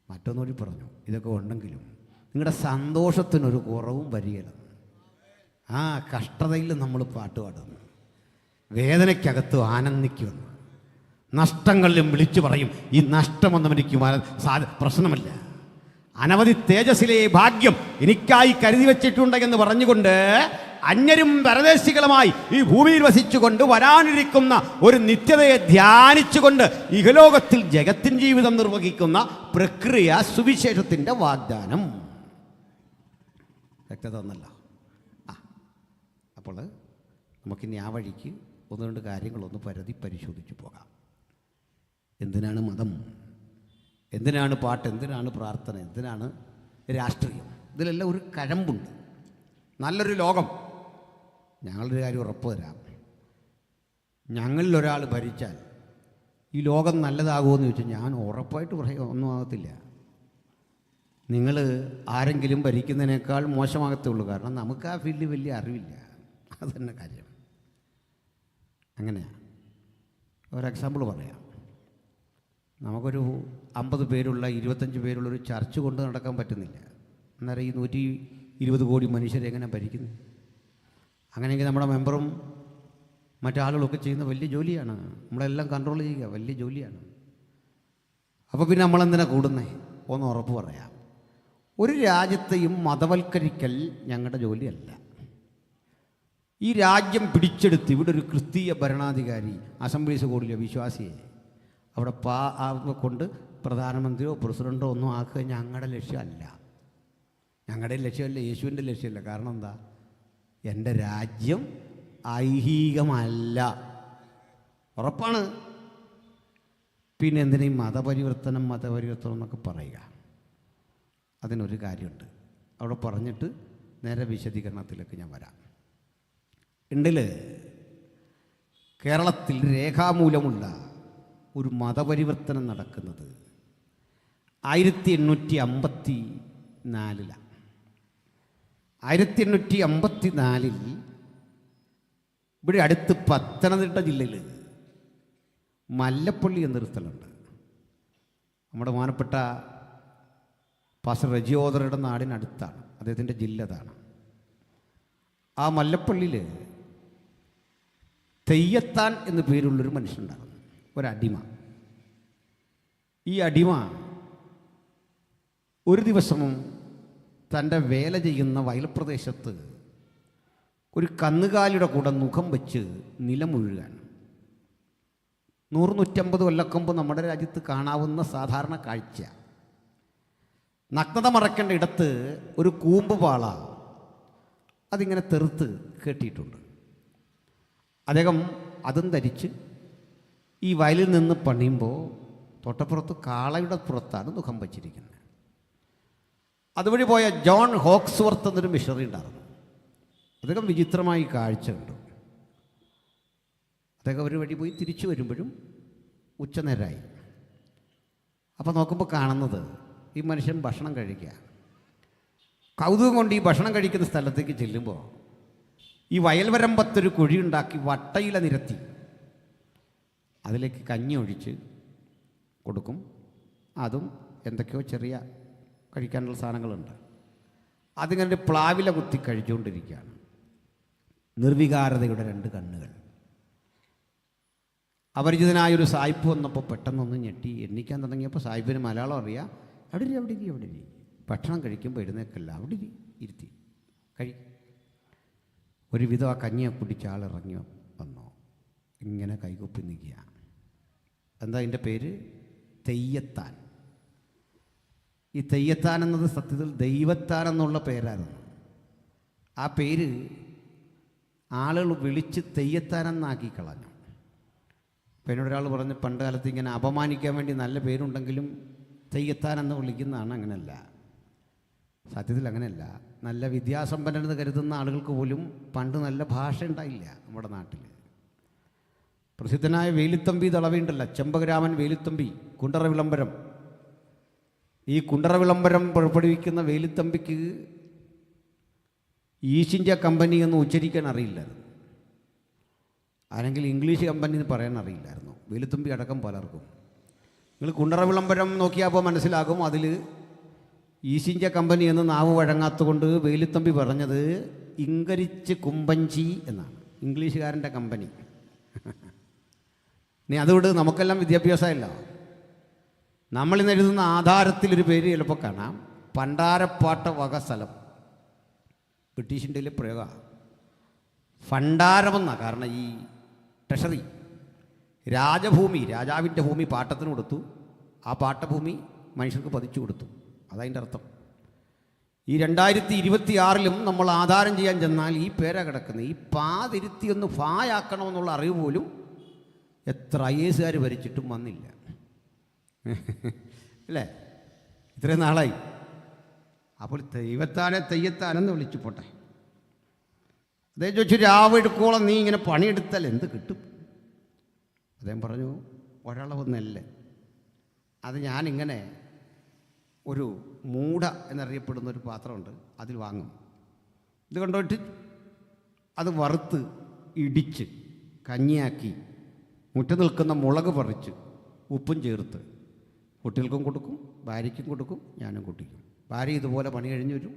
മറ്റൊന്നുകൂടി പറഞ്ഞു, ഇതൊക്കെ ഉണ്ടെങ്കിലും നിങ്ങളുടെ സന്തോഷത്തിനൊരു കുറവും വരികയില്ല. ആ കഷ്ടതയിൽ നമ്മൾ പാട്ട് പാടുന്നു, വേദനയ്ക്കകത്ത് ആനന്ദിക്കുമെന്ന്, നഷ്ടങ്ങളിലും വിളിച്ചു പറയും ഈ നഷ്ടമൊന്നും എനിക്ക് പ്രശ്നമല്ല. അനവധി തേജസ്സിലെ ഭാഗ്യം എനിക്കായി കരുതി വച്ചിട്ടുണ്ട് എന്ന് പറഞ്ഞുകൊണ്ട് അന്യരും പരദേശികളുമായി ഈ ഭൂമിയിൽ വസിച്ചുകൊണ്ട് വരാനിരിക്കുന്ന ഒരു നിത്യതയെ ധ്യാനിച്ചുകൊണ്ട് ഇഹലോകത്തിൽ ജഗത്തിൻ ജീവിതം നിർവഹിക്കുന്ന പ്രക്രിയ സുവിശേഷത്തിൻ്റെ വാഗ്ദാനം. വ്യക്തത ഒന്നല്ല. അപ്പോൾ നമുക്കിനി ആ വഴിക്ക് ഒന്ന് രണ്ട് കാര്യങ്ങളൊന്ന് പരിശോധിച്ച് പോകാം. എന്തിനാണ് മതം? എന്തിനാണ് പാട്ട്? എന്തിനാണ് പ്രാർത്ഥന? എന്തിനാണ് രാഷ്ട്രീയം? ഇതിലെല്ലാം ഒരു കഴമ്പുണ്ട്. നല്ലൊരു ലോകം, ഞങ്ങളൊരു കാര്യം ഉറപ്പ് തരാം, ഞങ്ങളിലൊരാൾ ഭരിച്ചാൽ ഈ ലോകം നല്ലതാകുമെന്ന് ചോദിച്ചാൽ ഞാൻ ഉറപ്പായിട്ട് പറയാം, ഒന്നും ആകത്തില്ല. നിങ്ങൾ ആരെങ്കിലും ഭരിക്കുന്നതിനേക്കാൾ മോശമാകത്തേ ഉള്ളൂ. കാരണം നമുക്ക് ആ ഫീൽഡിൽ വലിയ അറിവില്ല. അതുതന്നെ കാര്യം. അങ്ങനെയാണ്. ഒരു എക്സാമ്പിൾ പറയാം. നമുക്കൊരു 50 പേരുള്ള 25 പേരുള്ളൊരു ചർച്ച് കൊണ്ട് നടക്കാൻ പറ്റുന്നില്ല. അന്നേരം ഈ 120 കോടി മനുഷ്യരെ എങ്ങനെ ഭരിക്കുന്നു? അങ്ങനെയെങ്കിൽ നമ്മുടെ മെമ്പറും മറ്റാളുകളൊക്കെ ചെയ്യുന്ന വലിയ ജോലിയാണ്. നമ്മളെല്ലാം കൺട്രോൾ ചെയ്യുക വലിയ ജോലിയാണ്. അപ്പോൾ പിന്നെ നമ്മളെന്തിനാ കൂടുന്നേ? ഒന്ന് ഉറപ്പ് പറയാം, ഒരു രാജ്യത്തെയും മതവൽക്കരിക്കൽ ഞങ്ങളുടെ ജോലിയല്ല. ഈ രാജ്യം പിടിച്ചെടുത്ത് ഇവിടെ ഒരു ക്രിസ്തീയ ഭരണാധികാരി അസംബ്ലീസ് കൂടില്ല വിശ്വാസിയെ അവിടെ കൊണ്ട് പ്രധാനമന്ത്രിയോ പ്രസിഡൻറ്റോ ഒന്നും ആക്കുക ഞങ്ങളുടെ ലക്ഷ്യമല്ല. ഞങ്ങളുടെ ലക്ഷ്യമല്ല, യേശുവിൻ്റെ ലക്ഷ്യമല്ല. കാരണം എന്താ? എൻ്റെ രാജ്യം ഐഹികമല്ല. ഉറപ്പാണ്. പിന്നെ എന്തിനീ മതപരിവർത്തനം എന്നൊക്കെ പറയുക? അതിനൊരു കാര്യമുണ്ട്. അവിടെ പറഞ്ഞിട്ട് നേരെ വിശദീകരണത്തിലേക്ക് ഞാൻ വരാം. ഉണ്ടിൽ കേരളത്തിൽ രേഖാമൂലമുള്ള ഒരു മതപരിവർത്തനം നടക്കുന്നത് 1854. 1854 ഇവിടെ അടുത്ത് പത്തനംതിട്ട ജില്ലയിൽ മല്ലപ്പള്ളി എന്നൊരു സ്ഥലമുണ്ട്. നമ്മുടെ മാനപ്പെട്ട പാസ്റ്റർ റജിയോദറുടെ നാടിനടുത്താണ്, അദ്ദേഹത്തിൻ്റെ ജില്ല അതാണ്. ആ മല്ലപ്പള്ളിയിൽ തെയ്യത്താൻ എന്നു പേരുള്ളൊരു മനുഷ്യനുണ്ടാകുന്നു, ഒരടിമ. ഈ അടിമ ഒരു ദിവസവും തൻ്റെ വേല ചെയ്യുന്ന വയൽപ്രദേശത്ത് ഒരു കന്നുകാലിയുടെ കൂടെ മുഖം വെച്ച് നിലമുഴുകാൻ. 100-150 കൊല്ലക്കൊമ്പ് നമ്മുടെ രാജ്യത്ത് കാണാവുന്ന സാധാരണ കാഴ്ച. നഗ്നത മറക്കേണ്ട ഇടത്ത് ഒരു കൂമ്പ് പാള അതിങ്ങനെ തെറുത്ത് കെട്ടിയിട്ടുണ്ട്. അദ്ദേഹം അതും ധരിച്ച് ഈ വയലിൽ നിന്ന് പണിയുമ്പോൾ തൊട്ടപ്പുറത്ത് കാളയുടെ പുറത്താണ് മുഖം വച്ചിരിക്കുന്നത്. അതുവഴി പോയ ജോൺ ഹോക്സ്വർത്ത് എന്നൊരു മിഷണറി ഉണ്ടായിരുന്നു. അദ്ദേഹം വിചിത്രമായി കാഴ്ച കണ്ടു. അദ്ദേഹം ഒരു വഴി പോയി തിരിച്ചു വരുമ്പോഴും ഉച്ചനേരമായി. അപ്പോൾ നോക്കുമ്പോൾ കാണുന്നത് ഈ മനുഷ്യൻ ഭക്ഷണം കഴിക്കുക. കൗതുകം കൊണ്ട് ഈ ഭക്ഷണം കഴിക്കുന്ന സ്ഥലത്തേക്ക് ചെല്ലുമ്പോൾ ഈ വയൽവരമ്പത്തൊരു കുഴിയുണ്ടാക്കി വട്ടയില നിരത്തി അതിലേക്ക് കഞ്ഞി ഒഴിച്ച് കൊടുക്കും. അതും എന്തൊക്കെയോ ചെറിയ കഴിക്കാനുള്ള സാധനങ്ങളുണ്ട്. അതിങ്ങനെ പ്ലാവില കുത്തി കഴിച്ചുകൊണ്ടിരിക്കുകയാണ്. നിർവികാരതയുടെ 2 കണ്ണുകൾ. അപരിചിതനായൊരു സായിപ്പ് വന്നപ്പോൾ പെട്ടെന്നൊന്ന് ഞെട്ടി എണ്ണിക്കാൻ തുടങ്ങിയപ്പോൾ സായിപ്പിന് മലയാളം അറിയാം. അവിടെ ഇരി ഭക്ഷണം കഴിക്കുമ്പോൾ എഴുന്നേക്കല്ല, അവിടെ ഇരുത്തി കഴി. ഒരുവിധം ആ കഞ്ഞിയെ കുടിച്ച ആളിറങ്ങി വന്നു. ഇങ്ങനെ കൈകുപ്പി നിൽക്കുക. എന്താ അതിൻ്റെ പേര്? തെയ്യത്താൻ. ഈ തെയ്യത്താൻ എന്നത് സത്യത്തിൽ ദൈവത്താൻ എന്നുള്ള പേരായിരുന്നു. ആ പേര് ആളുകൾ വിളിച്ച് തെയ്യത്താനെന്നാക്കി കളഞ്ഞു. അപ്പോൾ എന്നോടൊരാൾ പറഞ്ഞ് പണ്ട് കാലത്ത് ഇങ്ങനെ അപമാനിക്കാൻ വേണ്ടി നല്ല പേരുണ്ടെങ്കിലും തെയ്യത്താൻ എന്ന് വിളിക്കുന്നതാണ്. അങ്ങനെയല്ല, സത്യത്തിൽ അങ്ങനെയല്ല. നല്ല വിദ്യാസമ്പന്നരെന്ന് കരുതുന്ന ആളുകൾക്ക് പോലും പണ്ട് നല്ല ഭാഷ ഉണ്ടായില്ല നമ്മുടെ നാട്ടിൽ. പ്രസിദ്ധനായ വേലുത്തമ്പി ദളവയുണ്ടല്ല, ചെമ്പകരാമൻ വേലുത്തമ്പി, കുണ്ടറ വിളംബരം. ഈ കുണ്ടറ വിളംബരം പുറപ്പെടുവിക്കുന്ന വേലുത്തമ്പിക്ക് ഈസ്റ്റ് ഇന്ത്യ കമ്പനി എന്ന് ഉച്ചരിക്കാൻ അറിയില്ലായിരുന്നു, അല്ലെങ്കിൽ ഇംഗ്ലീഷ് കമ്പനി എന്ന് പറയാൻ അറിയില്ലായിരുന്നു. വേലുത്തമ്പി അടക്കം പലർക്കും. നിങ്ങൾ കുണ്ടറ വിളംബരം നോക്കിയപ്പോൾ മനസ്സിലാകും, അതിൽ ഈസ്റ്റ് ഇന്ത്യ കമ്പനി എന്ന് നാവ് വഴങ്ങാത്തതുകൊണ്ട് വേലുത്തമ്പി പറഞ്ഞത് ഇങ്കരിച്ച് കുമ്പഞ്ചി എന്നാണ്, ഇംഗ്ലീഷുകാരൻ്റെ കമ്പനി. ഇനി അതുകൊണ്ട് നമുക്കെല്ലാം വിദ്യാഭ്യാസമല്ല. നമ്മളിന്ന് എഴുതുന്ന ആധാരത്തിലൊരു പേര് ചിലപ്പോൾ കാണാം, പണ്ടാരപ്പാട്ട വക സ്ഥലം. ബ്രിട്ടീഷ് ഇന്ത്യയിലെ പ്രയോഗമാണ് ഫണ്ടാരമെന്നാണ്. കാരണം ഈ ട്രഷറി രാജഭൂമി, രാജാവിൻ്റെ ഭൂമി പാട്ടത്തിന് കൊടുത്തു, ആ പാട്ടഭൂമി മനുഷ്യർക്ക് പതിച്ചു കൊടുത്തു, അതതിൻ്റെ അർത്ഥം. ഈ 2026 നമ്മൾ ആധാരം ചെയ്യാൻ ചെന്നാൽ ഈ പേരാ കിടക്കുന്നത്. ഈ പാതിരുത്തി ഒന്ന് ഫായാക്കണമെന്നുള്ള അറിവ് പോലും എത്ര IAS ഭരിച്ചിട്ടും വന്നില്ല, അല്ലേ? ഇത്രയും നാളായി. അപ്പോൾ ദൈവത്താനെ തെയ്യത്താനെന്ന് വിളിച്ചു പോട്ടെ. അദ്ദേഹം ചോദിച്ചു, രാവെടുക്കോളം നീ ഇങ്ങനെ പണിയെടുത്താൽ എന്ത് കിട്ടും? അദ്ദേഹം പറഞ്ഞു, ഒരളവ് നെല്ല്, അത് ഞാനിങ്ങനെ ഒരു മൂട എന്നറിയപ്പെടുന്ന ഒരു പാത്രമുണ്ട്, അതിൽ വാങ്ങും. ഇത് കൊണ്ടുപോയിട്ട് അത് വറുത്ത് ഇടിച്ച് കഞ്ഞിയാക്കി മുറ്റത്ത് നിൽക്കുന്ന മുളക് പറിച്ച് ഉപ്പും ചേർത്ത് കുട്ടികൾക്കും കൊടുക്കും, ഭാര്യയ്ക്കും കൊടുക്കും, ഞാനും കുട്ടിക്കും. ഭാര്യ ഇതുപോലെ പണി കഴിഞ്ഞ് വരും.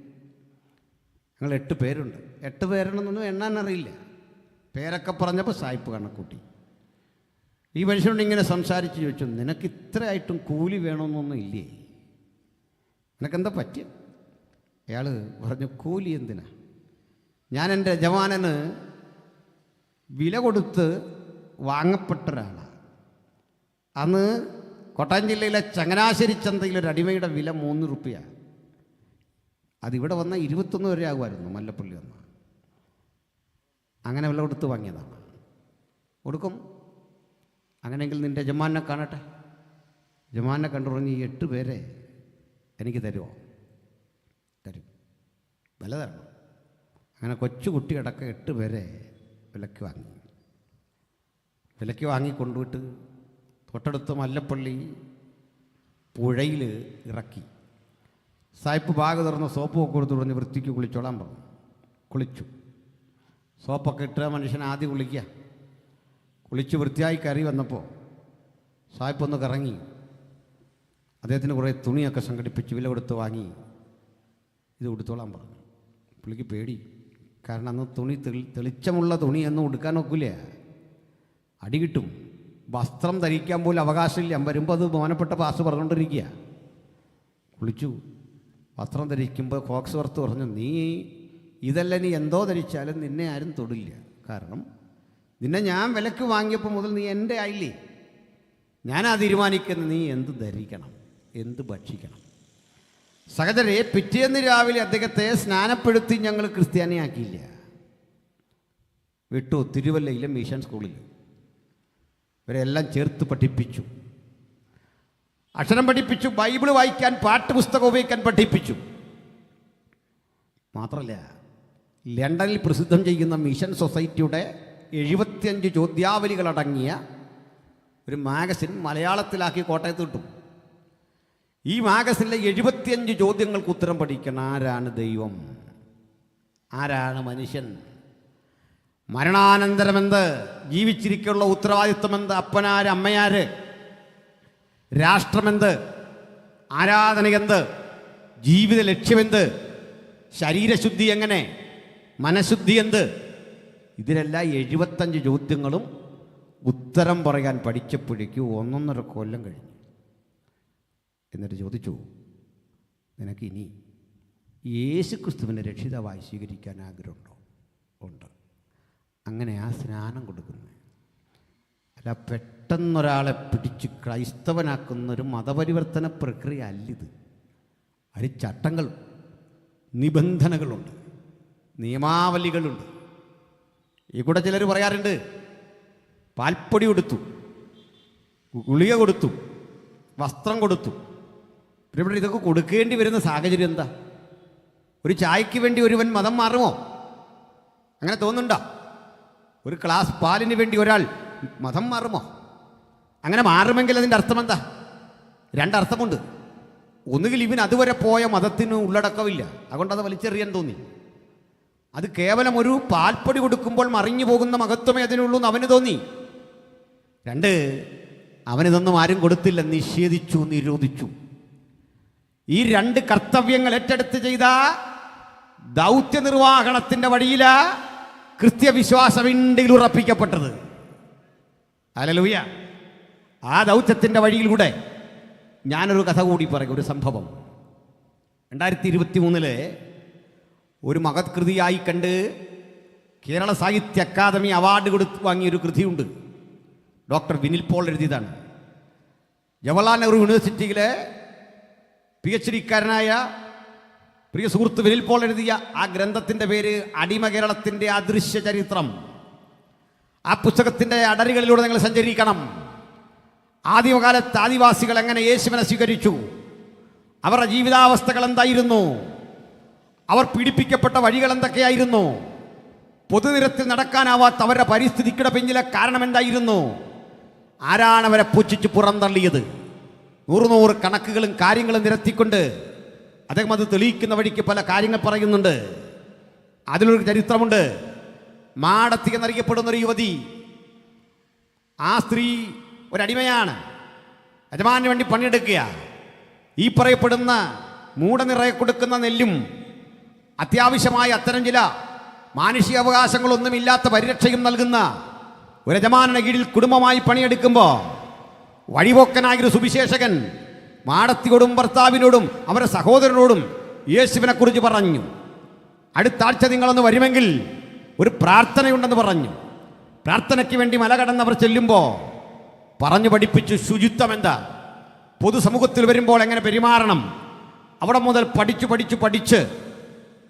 ഞങ്ങൾ 8 പേരുണ്ട്. 8 പേരെന്നൊന്നും എണ്ണാൻ അറിയില്ല. പേരൊക്കെ പറഞ്ഞപ്പോൾ സായിപ്പ് കണക്കൂട്ടി. ഈ മനുഷ്യനോട് ഇങ്ങനെ സംസാരിച്ച് ചോദിച്ചു, നിനക്ക് ഇത്രയായിട്ടും കൂലി വേണമെന്നൊന്നും ഇല്ലേ? നിനക്കെന്താ പറ്റിയ? അയാൾ പറഞ്ഞു, കൂലി എന്തിനാ? ഞാൻ എൻ്റെ യജമാനന് വില കൊടുത്ത് വാങ്ങപ്പെട്ട ഒരാളാണ്. അന്ന് കോട്ടയം ജില്ലയിലെ ചങ്ങനാശ്ശേരി ചന്തയിൽ ഒരു അടിമയുടെ വില 3 രൂപ. അതിവിടെ വന്ന 21 വരെ ആകുമായിരുന്നു, മല്ലപ്പള്ളി വന്ന. അങ്ങനെ വില കൊടുത്ത് വാങ്ങിയതാണ്. കൊടുക്കും. അങ്ങനെയെങ്കിൽ നിൻ്റെ യജമാനെ കാണട്ടെ. യജമാനെ കണ്ടു പറഞ്ഞ്, ഈ 8 പേരെ എനിക്ക് തരുമോ? തരും, വില തരണം. അങ്ങനെ കൊച്ചുകുട്ടിയടക്കം 8 പേരെ വിലയ്ക്ക് വാങ്ങി. വിലയ്ക്ക് വാങ്ങി കൊണ്ടുപോയിട്ട് തൊട്ടടുത്ത് മല്ലപ്പള്ളി പുഴയിൽ ഇറക്കി. സായിപ്പ് ബാഗ് തുറന്ന് സോപ്പൊക്കെ കൊടുത്തു പറഞ്ഞ് വൃത്തിക്ക് കുളിച്ചോളാൻ പറഞ്ഞു. കുളിച്ചു. സോപ്പൊക്കെ ഇട്ട മനുഷ്യൻ ആദ്യം കുളിക്കുക. കുളിച്ച് വൃത്തിയായി കയറി വന്നപ്പോൾ സായിപ്പൊന്ന് കറങ്ങി. അദ്ദേഹത്തിന് കുറേ തുണിയൊക്കെ സംഘടിപ്പിച്ച് വില കൊടുത്ത് വാങ്ങി ഇത് ഉടുത്തോളാൻ പറഞ്ഞു. പുള്ളിക്ക് പേടി. കാരണം അന്ന് തുണി തെളിച്ചമുള്ള തുണിയൊന്നും ഉടുക്കാൻ നോക്കില്ല, അടി കിട്ടും. വസ്ത്രം ധരിക്കാൻ പോലും അവകാശമില്ല. വരുമ്പോൾ അത് ബഹുമാനപ്പെട്ട പാസ് പറഞ്ഞുകൊണ്ടിരിക്കുക. കുളിച്ചു. വസ്ത്രം ധരിക്കുമ്പോൾ കോക്സ് വർത്ത് പറഞ്ഞു, നീ ഇതല്ല, നീ എന്തോ ധരിച്ചാലും നിന്നെ ആരും തൊടില്ല. കാരണം നിന്നെ ഞാൻ വിലക്ക് വാങ്ങിയപ്പോൾ മുതൽ നീ എൻ്റെ ആയില്ലേ. ഞാനാ തീരുമാനിക്കുന്നത് നീ എന്ത് ധരിക്കണം, എന്ത് ഭക്ഷിക്കണം. സഹോദരരെ, പിറ്റേന്ന് രാവിലെ അദ്ദേഹത്തെ സ്നാനപ്പെടുത്തി ഞങ്ങൾ ക്രിസ്ത്യാനിയാക്കിയില്ല, വിട്ടു. തിരുവല്ലയിലെ മിഷൻ സ്കൂളിൽ ഇവരെല്ലാം ചേർത്ത് പഠിപ്പിച്ചു. അക്ഷരം പഠിപ്പിച്ചു, ബൈബിൾ വായിക്കാൻ, പാഠ്യപുസ്തകം ഉപയോഗിക്കാൻ പഠിപ്പിച്ചു. മാത്രമല്ല, ലണ്ടനിൽ പ്രസിദ്ധം ചെയ്യുന്ന മിഷൻ സൊസൈറ്റിയുടെ 75 ചോദ്യാവലികളടങ്ങിയ ഒരു മാഗസിൻ മലയാളത്തിലാക്കി കോട്ടയത്ത് കിട്ടും. ഈ മാഗസിനിലെ 75 ചോദ്യങ്ങൾക്ക് ഉത്തരം പഠിക്കണം. ആരാണ് ദൈവം? ആരാണ് മനുഷ്യൻ? മരണാനന്തരമെന്ത്? ജീവിച്ചിരിക്കുള്ള ഉത്തരവാദിത്വമെന്ത്? അപ്പനാര്, അമ്മയാര്? രാഷ്ട്രമെന്ത്? ആരാധനയെന്ത്? ജീവിത ലക്ഷ്യമെന്ത്? ശരീരശുദ്ധി എങ്ങനെ? മനഃശുദ്ധി എന്ത്? ഇതിലെല്ലാം 75 ചോദ്യങ്ങളും ഉത്തരം പറയാൻ പഠിച്ചപ്പോഴേക്കും 1.5 കൊല്ലം കഴിഞ്ഞു. എന്നിട്ട് ചോദിച്ചു, നിനക്ക് ഇനി യേശു ക്രിസ്തുവിനെ രക്ഷിതാവായി സ്വീകരിക്കാൻ ആഗ്രഹമുണ്ടോ? ഉണ്ട്. അങ്ങനെ ആ സ്നാനം കൊടുക്കുന്നത്. അല്ല, പെട്ടെന്നൊരാളെ പിടിച്ച് ക്രൈസ്തവനാക്കുന്നൊരു മതപരിവർത്തന പ്രക്രിയ അല്ലിത്. അതിൽ ചട്ടങ്ങൾ, നിബന്ധനകളുണ്ട്, നിയമാവലികളുണ്ട്. ഈ കൂടെ ചിലർ പറയാറുണ്ട്, പാൽപ്പൊടി കൊടുത്തു, ഗുളിക കൊടുത്തു, വസ്ത്രം കൊടുത്തു. പിന്നെ ഇവിടെ ഇതൊക്കെ കൊടുക്കേണ്ടി വരുന്ന സാഹചര്യം എന്താ? ഒരു ചായയ്ക്ക് വേണ്ടി ഒരുവൻ മതം മാറുമോ? അങ്ങനെ തോന്നുന്നുണ്ടോ? ഒരു ഗ്ലാസ് പാലിന് വേണ്ടി ഒരാൾ മതം മാറുമോ? അങ്ങനെ മാറുമെങ്കിൽ അതിൻ്റെ അർത്ഥം എന്താ? 2 അർത്ഥമുണ്ട്. ഒന്നുകിൽ ഇവൻ അതുവരെ പോയ മതത്തിന് ഉള്ളടക്കമില്ല, അതുകൊണ്ട് അത് വലിച്ചെറിയാൻ തോന്നി. അത് കേവലം ഒരു പാൽപ്പൊടി കൊടുക്കുമ്പോൾ മറിഞ്ഞു പോകുന്ന മഹത്വമേ അതിനുള്ളൂ എന്ന് അവന് തോന്നി. 2, അവനിതൊന്നും ആരും കൊടുത്തില്ല, നിഷേധിച്ചു, നിരോധിച്ചു. ഈ 2 കർത്തവ്യങ്ങൾ ഏറ്റെടുത്ത് ചെയ്ത ദൗത്യ നിർവാഹണത്തിൻ്റെ വഴിയിലാ ക്രിസ്ത്യവിശ്വാസം ഉറപ്പിക്കപ്പെട്ടത്. ഹല്ലേലൂയ. ആ ദൗത്യത്തിൻ്റെ വഴിയിലൂടെ ഞാനൊരു കഥ കൂടി പറയും. ഒരു സംഭവം 2023 ഒരു മഹത് കൃതിയായി കണ്ട് കേരള സാഹിത്യ അക്കാദമി അവാർഡ് വാങ്ങിയൊരു കൃതിയുണ്ട്. ഡോക്ടർ വിനിൽ പോൾ എഴുതിയതാണ്. ജവഹർലാൽ നെഹ്റു യൂണിവേഴ്സിറ്റിയിലെ PhD-കാരനായ പ്രിയ സുഹൃത്ത് വിനിൽ പോൾ എഴുതിയ ആ ഗ്രന്ഥത്തിൻ്റെ പേര് അടിമ കേരളത്തിൻ്റെ അദൃശ്യ ചരിത്രം. ആ പുസ്തകത്തിൻ്റെ അടരുകളിലൂടെ നിങ്ങൾ സഞ്ചരിക്കണം. ആദിമകാലത്ത് ആദിവാസികൾ എങ്ങനെ യേശുവിനെ സ്വീകരിച്ചു, അവരുടെ ജീവിതാവസ്ഥകൾ എന്തായിരുന്നു, അവർ പീഡിപ്പിക്കപ്പെട്ട വഴികൾ എന്തൊക്കെയായിരുന്നു, പൊതുനിരത്തിൽ നടക്കാനാവാത്ത അവരുടെ പരിസ്ഥിതിയുടെ പിന്നിലെ കാരണം എന്തായിരുന്നു, ആരാണ് അവരെ പുച്ഛിച്ച് പുറന്തള്ളിയത്, 100 കണക്കുകളും കാര്യങ്ങളും നിരത്തിക്കൊണ്ട് അദ്ദേഹം അത് തെളിയിക്കുന്ന വഴിക്ക് പല കാര്യങ്ങൾ പറയുന്നുണ്ട്. അതിലൊരു ചരിത്രമുണ്ട്. മാടത്തി എന്നറിയപ്പെടുന്നൊരു യുവതി, ആ സ്ത്രീ ഒരടിമയാണ്, യജമാനു വേണ്ടി പണിയെടുക്കുക. ഈ പറയപ്പെടുന്ന മൂടനിറയെ കൊടുക്കുന്ന നെല്ലും അത്യാവശ്യമായ അത്തരം ചില മാനുഷികാവകാശങ്ങളൊന്നുമില്ലാത്ത പരിരക്ഷയും നൽകുന്ന ഒരു യജമാനന്റെ കീഴിൽ കുടുംബമായി പണിയെടുക്കുമ്പോൾ വഴിപോക്കനായൊരു സുവിശേഷകൻ മാടത്തിയോടും ഭർത്താവിനോടും അവരുടെ സഹോദരനോടും യേശുവിനെ കുറിച്ച് പറഞ്ഞു. അടുത്ത ആഴ്ച നിങ്ങളൊന്ന് വരുമെങ്കിൽ ഒരു പ്രാർത്ഥനയുണ്ടെന്ന് പറഞ്ഞു. പ്രാർത്ഥനയ്ക്ക് വേണ്ടി മല കടന്നവർ ചെല്ലുമ്പോൾ പറഞ്ഞു പഠിപ്പിച്ചു ശുചിത്വം എന്താ, പൊതുസമൂഹത്തിൽ വരുമ്പോൾ എങ്ങനെ പെരുമാറണം. അവിടെ മുതൽ പഠിച്ച്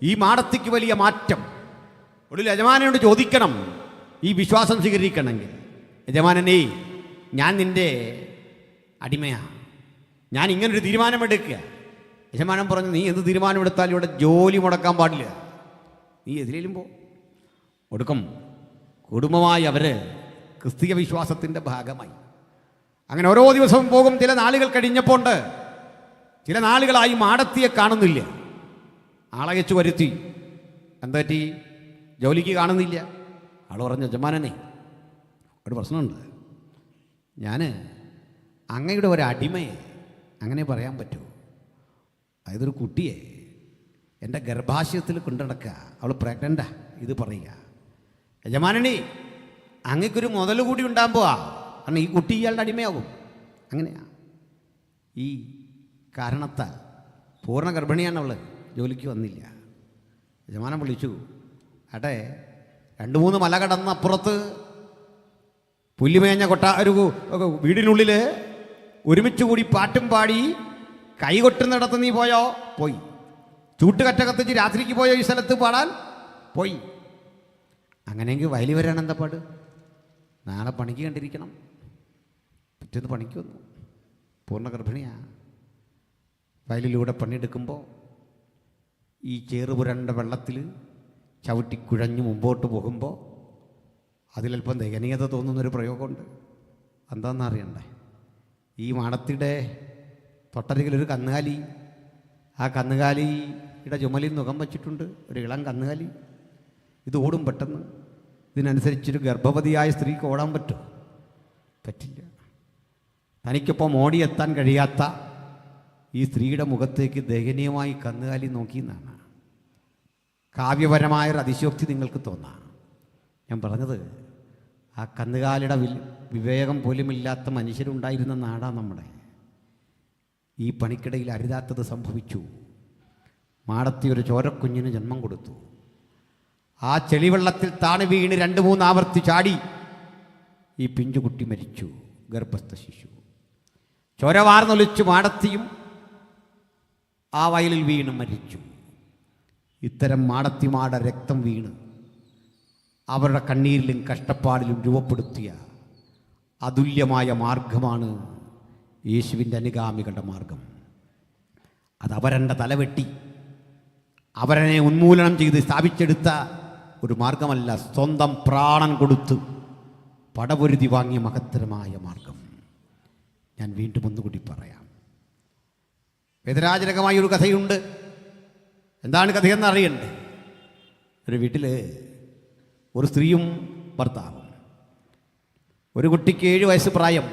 ഈ മാടത്തിക്ക് വലിയ മാറ്റം. ഒടുവിൽ യജമാനോട് ചോദിക്കണം, ഈ വിശ്വാസം സ്വീകരിക്കണമെങ്കിൽ, യജമാനനേ ഞാൻ നിൻ്റെ അടിമയാണ്, ഞാൻ ഇങ്ങനൊരു തീരുമാനമെടുക്കുക. യജമാനൻ പറഞ്ഞു, നീ എന്ത് തീരുമാനമെടുത്താലും ഇവിടെ ജോലി മുടക്കാൻ പാടില്ല, നീ എതിരേലും ഒടുക്കം കുടുംബമായി അവർ ക്രിസ്തീയ വിശ്വാസത്തിൻ്റെ ഭാഗമായി. അങ്ങനെ ഓരോ ദിവസവും പോകും. ചില നാളുകൾ കഴിഞ്ഞപ്പോൾ ചില നാളുകളായി മാടത്തിയെ കാണുന്നില്ല. ആളയച്ചു വരുത്തി, എന്താ പറ്റി, ജോലിക്ക് കാണുന്നില്ല. ആൾ പറഞ്ഞു, യജമാനനെ ഒരു പ്രശ്നമുണ്ട്, ഞാൻ അങ്ങയുടെ ഒരു അടിമയെ, അങ്ങനെ പറയാൻ പറ്റുമോ, അതായത് ഒരു കുട്ടിയെ എൻ്റെ ഗർഭാശയത്തിൽ കൊണ്ടുനടക്കുക, അവൾ പ്രഗ്നൻ്റാ, ഇത് പറയുക. യജമാനനെ അങ്ങക്കൊരു മുതൽ കൂടി ഉണ്ടാകുമ്പോൾ കാരണം ഈ കുട്ടി ഇയാളുടെ അടിമയാകും. അങ്ങനെയാ. ഈ കാരണത്താൽ പൂർണ്ണ ഗർഭിണിയാണ് അവൾ, ജോലിക്ക് വന്നില്ല. യജമാനൻ വിളിച്ചു, അട്ടെ 2-3 മല കടന്ന് അപ്പുറത്ത് പുല്ലുമേഞ്ഞ ഒരു വീടിനുള്ളിൽ ഒരുമിച്ച് കൂടി പാട്ടും പാടി കൈകൊട്ടുന്നിടത്ത് നീ പോയോ? പോയി. ചൂട്ടുകറ്റ കത്തിച്ച് രാത്രിക്ക് പോയോ ഈ സ്ഥലത്ത് പാടാൻ? പോയി. അങ്ങനെയെങ്കിൽ വയലിൽ വരാൻ എന്താ പാട്? നാളെ പണിക്ക് കണ്ടിരിക്കണം. പിറ്റേന്ന് പണിക്ക് വന്നു, പൂർണ്ണ ഗർഭിണിയാണ്. വയലിലൂടെ പണിയെടുക്കുമ്പോൾ ഈ ചേറുപുരണ്ട വെള്ളത്തിൽ ചവിട്ടി കുഴഞ്ഞ് മുമ്പോട്ട് പോകുമ്പോൾ അതിലല്പം ദയനീയത തോന്നുന്നൊരു പ്രയോഗമുണ്ട്. എന്താണെന്ന് അറിയണ്ടേ? ഈ മാടത്തിയുടെ തൊട്ടരികിലൊരു കന്നുകാലി, ആ കന്നുകാലിയുടെ ചുമലിൽ മുഖം വച്ചിട്ടുണ്ട്, ഒരു ഇളം കന്നുകാലി. ഇത് ഓടും പെട്ടെന്ന്. ഇതിനനുസരിച്ചൊരു ഗർഭവതിയായ സ്ത്രീക്ക് ഓടാൻ പറ്റുമോ? പറ്റില്ല. തനിക്കൊപ്പം ഓടിയെത്താൻ കഴിയാത്ത ഈ സ്ത്രീയുടെ മുഖത്തേക്ക് ദയനീയമായി കന്നുകാലി നോക്കിയെന്നാണ്. കാവ്യപരമായൊരു അതിശയോക്തി നിങ്ങൾക്ക് തോന്നാം. ഞാൻ പറഞ്ഞത്, ആ കന്നുകാലിയുടെ വിവേകം പോലുമില്ലാത്ത മനുഷ്യരുണ്ടായിരുന്ന നാടാണ് നമ്മുടെ. ഈ പണിക്കിടയിൽ അരുതാത്തത് സംഭവിച്ചു. മാടത്തി ഒരു ചോരക്കുഞ്ഞിന് ജന്മം കൊടുത്തു. ആ ചെളിവെള്ളത്തിൽ താണു വീണ് 2-3 ആവർത്തി ചാടി ഈ പിഞ്ചുകുട്ടി മരിച്ചു. ഗർഭസ്ഥ ശിശു ചോര വാർന്നൊലിച്ചു. മാടത്തിയും ആ വയലിൽ വീണ് മരിച്ചു. ഇത്തരം മാടത്തിമാരുടെ രക്തം വീണ് അവരുടെ കണ്ണീരിലും കഷ്ടപ്പാടിലും രൂപപ്പെടുത്തിയ അതുല്യമായ മാർഗമാണ് യേശുവിൻ്റെ അനുഗാമികളുടെ മാർഗം. അത് അവരെൻ്റെ തലവെട്ടി അവരെ ഉന്മൂലനം ചെയ്ത് സ്ഥാപിച്ചെടുത്ത ഒരു മാർഗമല്ല, സ്വന്തം പ്രാണൻ കൊടുത്ത് പടപൊരുതി വാങ്ങിയ മഹത്തരമായ മാർഗം. ഞാൻ വീണ്ടും ഒന്നുകൂടി പറയാം. വേദനാജനകമായ ഒരു കഥയുണ്ട്. എന്താണ് കഥയെന്ന് അറിയണ്ടേ? ഒരു വീട്ടിൽ ഒരു സ്ത്രീയും ഭർത്താവും. ഒരു കുട്ടിക്ക് 7 വയസ്സ് പ്രായം.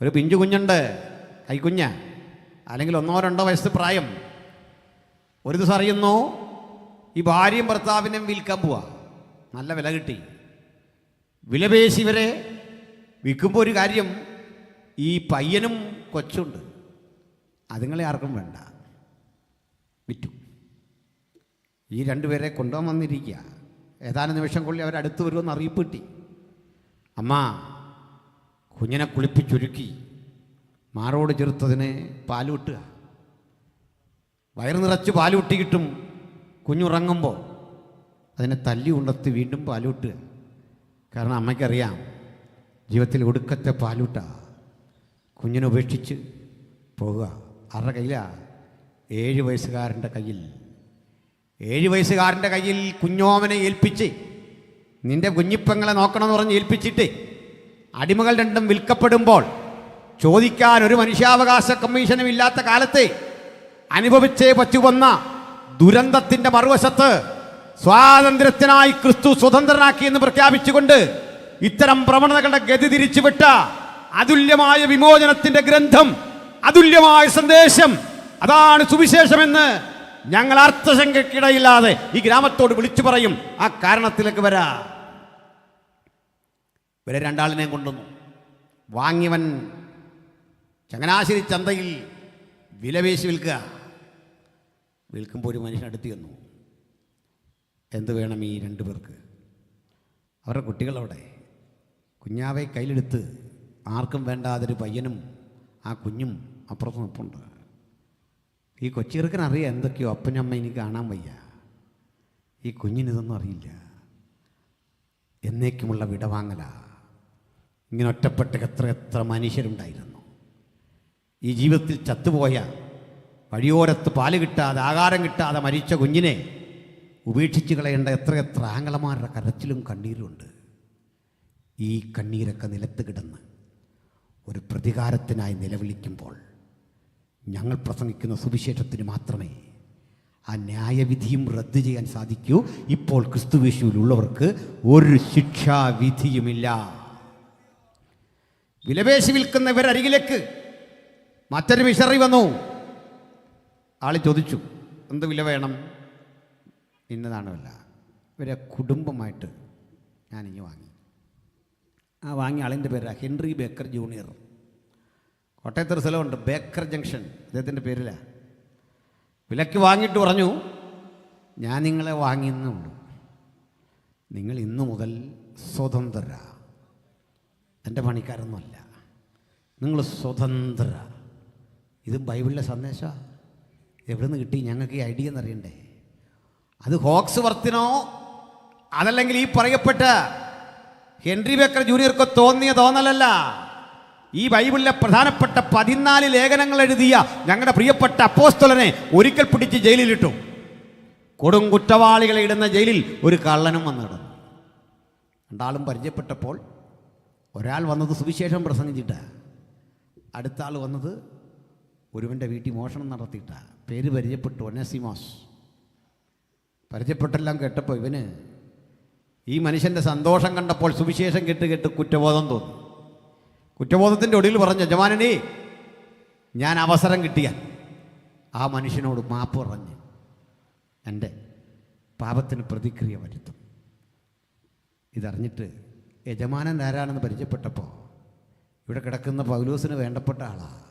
ഒരു പിഞ്ചു കുഞ്ഞുണ്ട്, കൈക്കുഞ്ഞ, അല്ലെങ്കിൽ 1-2 വയസ്സ് പ്രായം. ഒരു ദിവസം അറിയുന്നു, ഈ ഭാര്യയും ഭർത്താവിനെയും വിൽക്കാൻ പോവാ. നല്ല വില കിട്ടി. വിലപേശി ഇവരെ വിൽക്കുമ്പോൾ ഒരു കാര്യം, ഈ പയ്യനും കൊച്ചുണ്ട്, അതുങ്ങളെ ആർക്കും വേണ്ട, വിറ്റു. ഈ 2 പേരെ കൊണ്ടുപോകാൻ വന്നിരിക്കുക. ഏതാനും നിമിഷം കൊള്ളി അവരടുത്ത് വരുമെന്ന് അറിയിപ്പ് കിട്ടി. അമ്മ കുഞ്ഞിനെ കുളിപ്പിച്ചൊരുക്കി മാറോട് ചെറുത്തതിനെ പാലൂട്ടുക. വയറ് നിറച്ച് പാലൂട്ടി കിട്ടും. കുഞ്ഞുറങ്ങുമ്പോൾ അതിനെ തല്ലി ഉണർത്തി വീണ്ടും പാലൂട്ടുക. കാരണം അമ്മയ്ക്കറിയാം, ജീവിതത്തിൽ ഒടുക്കത്തെ പാലൂട്ട. കുഞ്ഞിനെ ഉപേക്ഷിച്ച് പോവുക. ആരുടെ കയ്യിലാണ്? 7 വയസ്സുകാരൻ്റെ കയ്യിൽ. 7 വയസ്സുകാരൻ്റെ കയ്യിൽ കുഞ്ഞോമനെ ഏൽപ്പിച്ച്, നിന്റെ കുഞ്ഞിപ്പങ്ങളെ നോക്കണമെന്ന് പറഞ്ഞ് ഏൽപ്പിച്ചിട്ട് അടിമകൾ 2 വിൽക്കപ്പെടുമ്പോൾ ചോദിക്കാൻ ഒരു മനുഷ്യാവകാശ കമ്മീഷനും ഇല്ലാത്ത കാലത്തെ അനുഭവിച്ചേ പറ്റുവന്ന ദുരന്തത്തിൻ്റെ മറുവശത്ത് സ്വാതന്ത്ര്യത്തിനായി ക്രിസ്തു സ്വതന്ത്രനാക്കി എന്ന് പ്രഖ്യാപിച്ചുകൊണ്ട് ഇത്തരം പ്രവണതകളുടെ ഗതി തിരിച്ചുവിട്ട അതുല്യമായ വിമോചനത്തിൻ്റെ ഗ്രന്ഥം, അതുല്യമായ സന്ദേശം, അതാണ് സുവിശേഷമെന്ന് ഞങ്ങൾ അർത്ഥശങ്കയ്ക്കിടയില്ലാതെ ഈ ഗ്രാമത്തോട് വിളിച്ചു പറയും. ആ കാരണത്തിലേക്ക് വരാ. ഇവരെ 2 ആളിനെയും കൊണ്ടുവന്നു. വാങ്ങിയവൻ ചങ്ങനാശ്ശേരി ചന്തയിൽ വിലപേശി വിൽക്കുക. വിൽക്കുമ്പോൾ ഒരു മനുഷ്യൻ അടുത്ത് ചെന്നു. എന്ത് വേണം ഈ 2 പേർക്ക്? അവരുടെ കുട്ടികളവിടെ. കുഞ്ഞാവെ കയ്യിലെടുത്ത് ആർക്കും വേണ്ടാതൊരു പയ്യനും ആ കുഞ്ഞും അപ്പുറത്ത് നിൽപ്പുണ്ട്. ഈ കൊച്ചിറക്കനറിയാം എന്തൊക്കെയോ അപ്പനമ്മ എനിക്ക് കാണാൻ വയ്യ. ഈ കുഞ്ഞിനിതൊന്നും അറിയില്ല. എന്നേക്കുമുള്ള വിടവാങ്ങല. ഇങ്ങനെ ഒറ്റപ്പെട്ട എത്ര മനുഷ്യരുണ്ടായിരുന്നു. ഈ ജീവിതത്തിൽ ചത്തുപോയ, വഴിയോരത്ത് പാല് കിട്ടാതെ, ആഹാരം കിട്ടാതെ മരിച്ച കുഞ്ഞിനെ ഉപേക്ഷിച്ച് കളയേണ്ട എത്ര ആങ്ങളമാരുടെ കരച്ചിലും കണ്ണീരുമുണ്ട്. ഈ കണ്ണീരൊക്കെ നിലത്ത് കിടന്ന് ഒരു പ്രതികാരത്തിനായി നിലവിളിക്കുമ്പോൾ ഞങ്ങൾ പ്രസംഗിക്കുന്ന സുവിശേഷത്തിന് മാത്രമേ ആ ന്യായവിധിയും റദ്ദ് ചെയ്യാൻ സാധിക്കൂ. ഇപ്പോൾ ക്രിസ്തുവേശുവിലുള്ളവർക്ക് ഒരു ശിക്ഷാവിധിയുമില്ല. വിലപേശി വിൽക്കുന്ന ഇവരരികിലേക്ക് മറ്റൊരു മിഷണറി വന്നു. ആൾ ചോദിച്ചു, എന്ത് വില വേണം? ഇന്നതാണല്ല. ഇവരെ കുടുംബമായിട്ട് ഞാനിങ്ങ് വാങ്ങി. ആ വാങ്ങിയ ആളിൻ്റെ പേരാണ് ഹെൻറി ബേക്കർ ജൂനിയർ. കോട്ടയത്തൊരു സ്ഥലമുണ്ട്, ബേക്കർ ജംഗ്ഷൻ, അദ്ദേഹത്തിൻ്റെ പേരിലാണ്. വിലയ്ക്ക് വാങ്ങിയിട്ട് പറഞ്ഞു, ഞാൻ നിങ്ങളെ വാങ്ങിയെന്നേ ഉള്ളൂ, നിങ്ങൾ ഇന്നു മുതൽ സ്വതന്ത്ര. എൻ്റെ പണിക്കാരൊന്നുമല്ല, നിങ്ങൾ സ്വതന്ത്ര. ഇത് ബൈബിളിലെ സന്ദേശമാണ്. എവിടെ നിന്ന് കിട്ടി ഞങ്ങൾക്ക് ഈ ഐഡിയ എന്നറിയണ്ടേ? അത് ഹോക്സ് വർത്തിനോ അതല്ലെങ്കിൽ ഈ പറയപ്പെട്ട ഹെൻറി ബേക്കർ ജൂനിയർക്ക് തോന്നിയ തോന്നലല്ല. ഈ ബൈബിളിലെ പ്രധാനപ്പെട്ട 14 ലേഖനങ്ങൾ എഴുതിയ ഞങ്ങളുടെ പ്രിയപ്പെട്ട അപ്പോസ്തലനെ ഒരിക്കൽ പിടിച്ച് ജയിലിലിട്ടു. കൊടും കുറ്റവാളികളെ ഇടുന്ന ജയിലിൽ ഒരു കള്ളനും വന്നിടുന്നു. 2 ആളും പരിചയപ്പെട്ടപ്പോൾ ഒരാൾ വന്നത് സുവിശേഷം പ്രസംഗിച്ചിട്ട്, അടുത്ത ആൾ വന്നത് ഒരുവൻ്റെ വീട്ടിൽ മോഷണം നടത്തിയിട്ട. പേര് പരിചയപ്പെട്ടു, ഒനേസിമോസ്. പരിചയപ്പെട്ടെല്ലാം കേട്ടപ്പോൾ ഇവന് ഈ മനുഷ്യൻ്റെ സന്തോഷം കണ്ടപ്പോൾ സുവിശേഷം കേട്ട് കുറ്റബോധം തോന്നി. കുറ്റബോധത്തിൻ്റെ ഒടുവിൽ പറഞ്ഞ, യജമാനനേ, ഞാൻ അവസരം കിട്ടിയാൽ ആ മനുഷ്യനോട് മാപ്പ് പറഞ്ഞ് എൻ്റെ പാപത്തിന് പ്രതിക്രിയ വരുത്തും. ഇതറിഞ്ഞിട്ട് യജമാനൻ ആരാണെന്ന് പരിചയപ്പെട്ടപ്പോൾ ഇവിടെ കിടക്കുന്ന പൗലോസിന് വേണ്ടപ്പെട്ട ആളാണ്.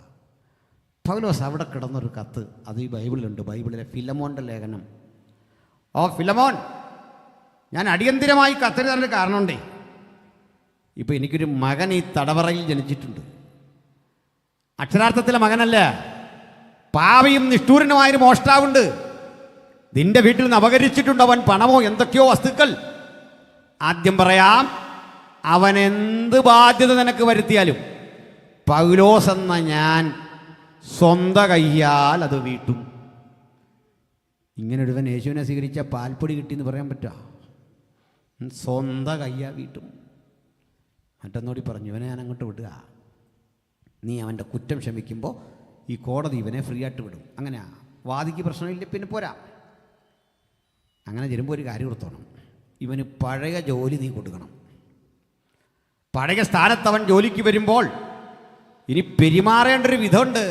പൗലോസ് അവിടെ കിടന്നൊരു കത്ത്, അത് ഈ ബൈബിളിലുണ്ട്, ബൈബിളിലെ ഫിലമോൻ്റെ ലേഖനം. ഓ ഫിലമോൻ, ഞാൻ അടിയന്തിരമായി കത്തെഴുതാനൊരു കാരണമുണ്ടേ. ഇപ്പോൾ എനിക്കൊരു മകൻ ഈ തടവറയിൽ ജനിച്ചിട്ടുണ്ട്. അക്ഷരാർത്ഥത്തിലെ മകനല്ല, പാവിയും നിഷ്ഠൂരനുമായൊരു മോഷ്ടാവുണ്ട്. നിന്റെ വീട്ടിൽ നിന്ന് അപകരിച്ചിട്ടുണ്ട് അവൻ പണമോ എന്തൊക്കെയോ വസ്തുക്കൾ. ആദ്യം പറയാം, അവൻ എന്ത് ബാധ്യത നിനക്ക് വരുത്തിയാലും പൗലോസ് എന്ന ഞാൻ സ്വന്തം കയ്യാൽ അത് വീട്ടും. ഇങ്ങനെ ഒരുവൻ യേശുവിനെ സ്വീകരിച്ച പാൽപ്പൊടി കിട്ടിയെന്ന് പറയാൻ പറ്റുമോ? സ്വന്തം കയ്യാ വീട്ടും. മറ്റൊന്നോടി പറഞ്ഞു, ഇവനെ ഞാൻ അങ്ങോട്ട് വിടുക, നീ അവൻ്റെ കുറ്റം ക്ഷമിക്കുമ്പോൾ ഈ കോടതി ഇവനെ ഫ്രീ ആയിട്ട് വിടും. അങ്ങനെ വാദിക്ക് പ്രശ്നമില്ല, പിന്നെ പോരാ. അങ്ങനെ ചെല്ലുമ്പോൾ ഒരു കാര്യം ഓർത്തോണം, ഇവന് പഴയ ജോലി നീ കൊടുക്കണം. പഴയ സ്ഥാനത്ത് അവൻ ജോലിക്ക് വരുമ്പോൾ ഇനി പെരുമാറേണ്ടൊരു വിധമുണ്ട്.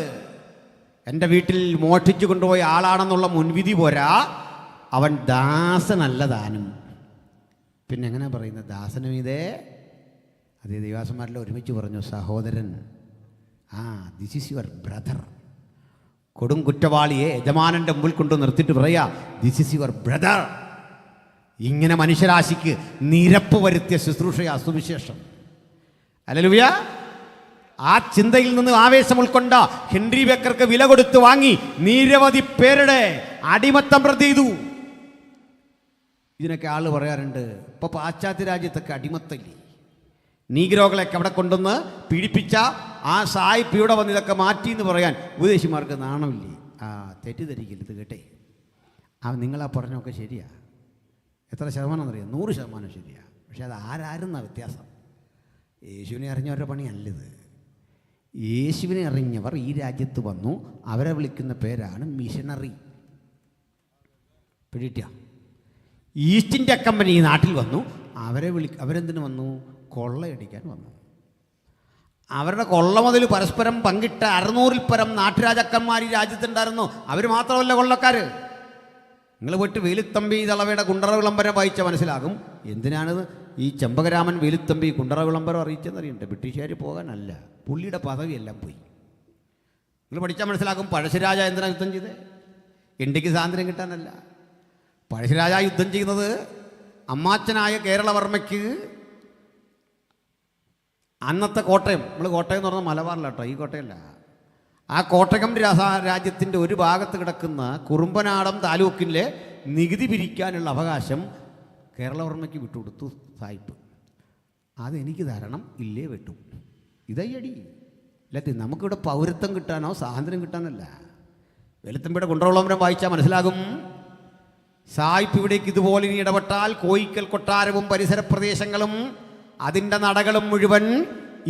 എൻ്റെ വീട്ടിൽ മോഷ്ടിച്ചു കൊണ്ടുപോയ ആളാണെന്നുള്ള മുൻവിധി പോരാ, അവൻ ദാസനല്ല താനും. പിന്നെ എങ്ങനെ പറയുന്നത്? ദാസനും ഇതേ. അതേ ദൈവാസന്മാരെല്ലാം ഒരുമിച്ച് പറഞ്ഞു, സഹോദരൻ, ദിസ് ഈസ് യുവർ ബ്രദർ. കൊടും കുറ്റവാളിയെ യജമാനൻ്റെ മുമ്പിൽ കൊണ്ട് നിർത്തിയിട്ട് പറയാ, ദിസ് ഈസ് യുവർ ബ്രദർ. ഇങ്ങനെ മനുഷ്യരാശിക്ക് നിരപ്പ് വരുത്തിയ ശുശ്രൂഷയാ സുവിശേഷം. ഹല്ലേലൂയ. ആ ചിന്തയിൽ നിന്ന് ആവേശം ഉൾക്കൊണ്ട ഹെൻറി ബേക്കർക്ക് വില കൊടുത്ത് വാങ്ങി നിരവധി പേരുടെ അടിമത്തം റദ്ദ് ചെയ്തു. ഇതിനൊക്കെ ആള് പറയാറുണ്ട്, ഇപ്പൊ പാശ്ചാത്യ രാജ്യത്തൊക്കെ അടിമത്തമില്ലേ, നീഗ്രോകളൊക്കെ അവിടെ കൊണ്ടുവന്ന് പീഡിപ്പിച്ച ആ സായിപ്പ് ഇവിടെ വന്ന് ഇതൊക്കെ മാറ്റി എന്ന് പറയാൻ ഉപദേശിമാർക്ക് നാണമില്ലേ? തെറ്റിദ്ധരിക്കില്ല, ഇത് കേട്ടെ. നിങ്ങളാ പറഞ്ഞൊക്കെ ശരിയാ. എത്ര ശതമാനം എന്നറിയാം? 100% ശരിയാ. പക്ഷെ അത് ആരായിരുന്ന വ്യത്യാസം. യേശുവിനെ അറിഞ്ഞവരുടെ പണിയല്ലത്. യേശുവിനെ അറിഞ്ഞവർ ഈ രാജ്യത്ത് വന്നു, അവരെ വിളിക്കുന്ന പേരാണ് മിഷനറി. പിടിയിട്ട ഈസ്റ്റ് ഇന്ത്യ കമ്പനി ഈ നാട്ടിൽ വന്നു, അവരെന്തിനു വന്നു? കൊള്ളയടിക്കാൻ വന്നു. അവരുടെ കൊള്ള മുതൽ പരസ്പരം പങ്കിട്ട 600-ൽ പരം നാട്ടുരാജാക്കന്മാർ ഈ രാജ്യത്തുണ്ടായിരുന്നു. അവർ മാത്രമല്ല കൊള്ളക്കാർ. നിങ്ങൾ പോയിട്ട് വേലുത്തമ്പി ദളവയുടെ കുണ്ടറ വിളംബരം വായിച്ചാൽ മനസ്സിലാകും എന്തിനാണ് ഈ ചെമ്പകരാമൻ വേലുത്തമ്പി കുണ്ടറ വിളംബരം അറിയിച്ചെന്നറിയണ്ടേ. ബ്രിട്ടീഷുകാർ പോകാനല്ല, പുള്ളിയുടെ പദവിയെല്ലാം പോയി. നിങ്ങൾ പഠിച്ചാൽ മനസ്സിലാകും. പഴശ്ശിരാജ എന്തിനാ യുദ്ധം ചെയ്തത്? ഇന്ത്യക്ക് സ്വാതന്ത്ര്യം കിട്ടാനല്ല. പഴശ്ശിരാജ യുദ്ധം ചെയ്യുന്നത് അമ്മാച്ചനായ കേരളവർമ്മയ്ക്ക് അന്നത്തെ കോട്ടയം, നമ്മൾ കോട്ടയം എന്ന് പറഞ്ഞാൽ മലബാറിലാട്ടോ, ഈ കോട്ടയല്ല, ആ കോട്ടയം രാജ്യത്തിൻ്റെ ഒരു ഭാഗത്ത് കിടക്കുന്ന കുറുമ്പനാടം താലൂക്കിലെ നികുതി പിരിക്കാനുള്ള അവകാശം കേരളവർമ്മയ്ക്ക് വിട്ടുകൊടുത്തു സായിപ്പ്. അതെനിക്ക് തരണം, ഇല്ലേ വെട്ടും. ഇതയ്യടി. അല്ലാതെ നമുക്കിവിടെ പൗരത്വം കിട്ടാനോ സ്വാതന്ത്ര്യം കിട്ടാനല്ല. വെളുത്തമ്പിയുടെ കുണ്ടറവിളംബരം വായിച്ചാൽ മനസ്സിലാകും. സായിപ്പ് ഇവിടേക്ക് ഇതുപോലെ ഇനി ഇടപെട്ടാൽ കോയിക്കൽ കൊട്ടാരവും പരിസര പ്രദേശങ്ങളും അതിൻ്റെ നടകളും മുഴുവൻ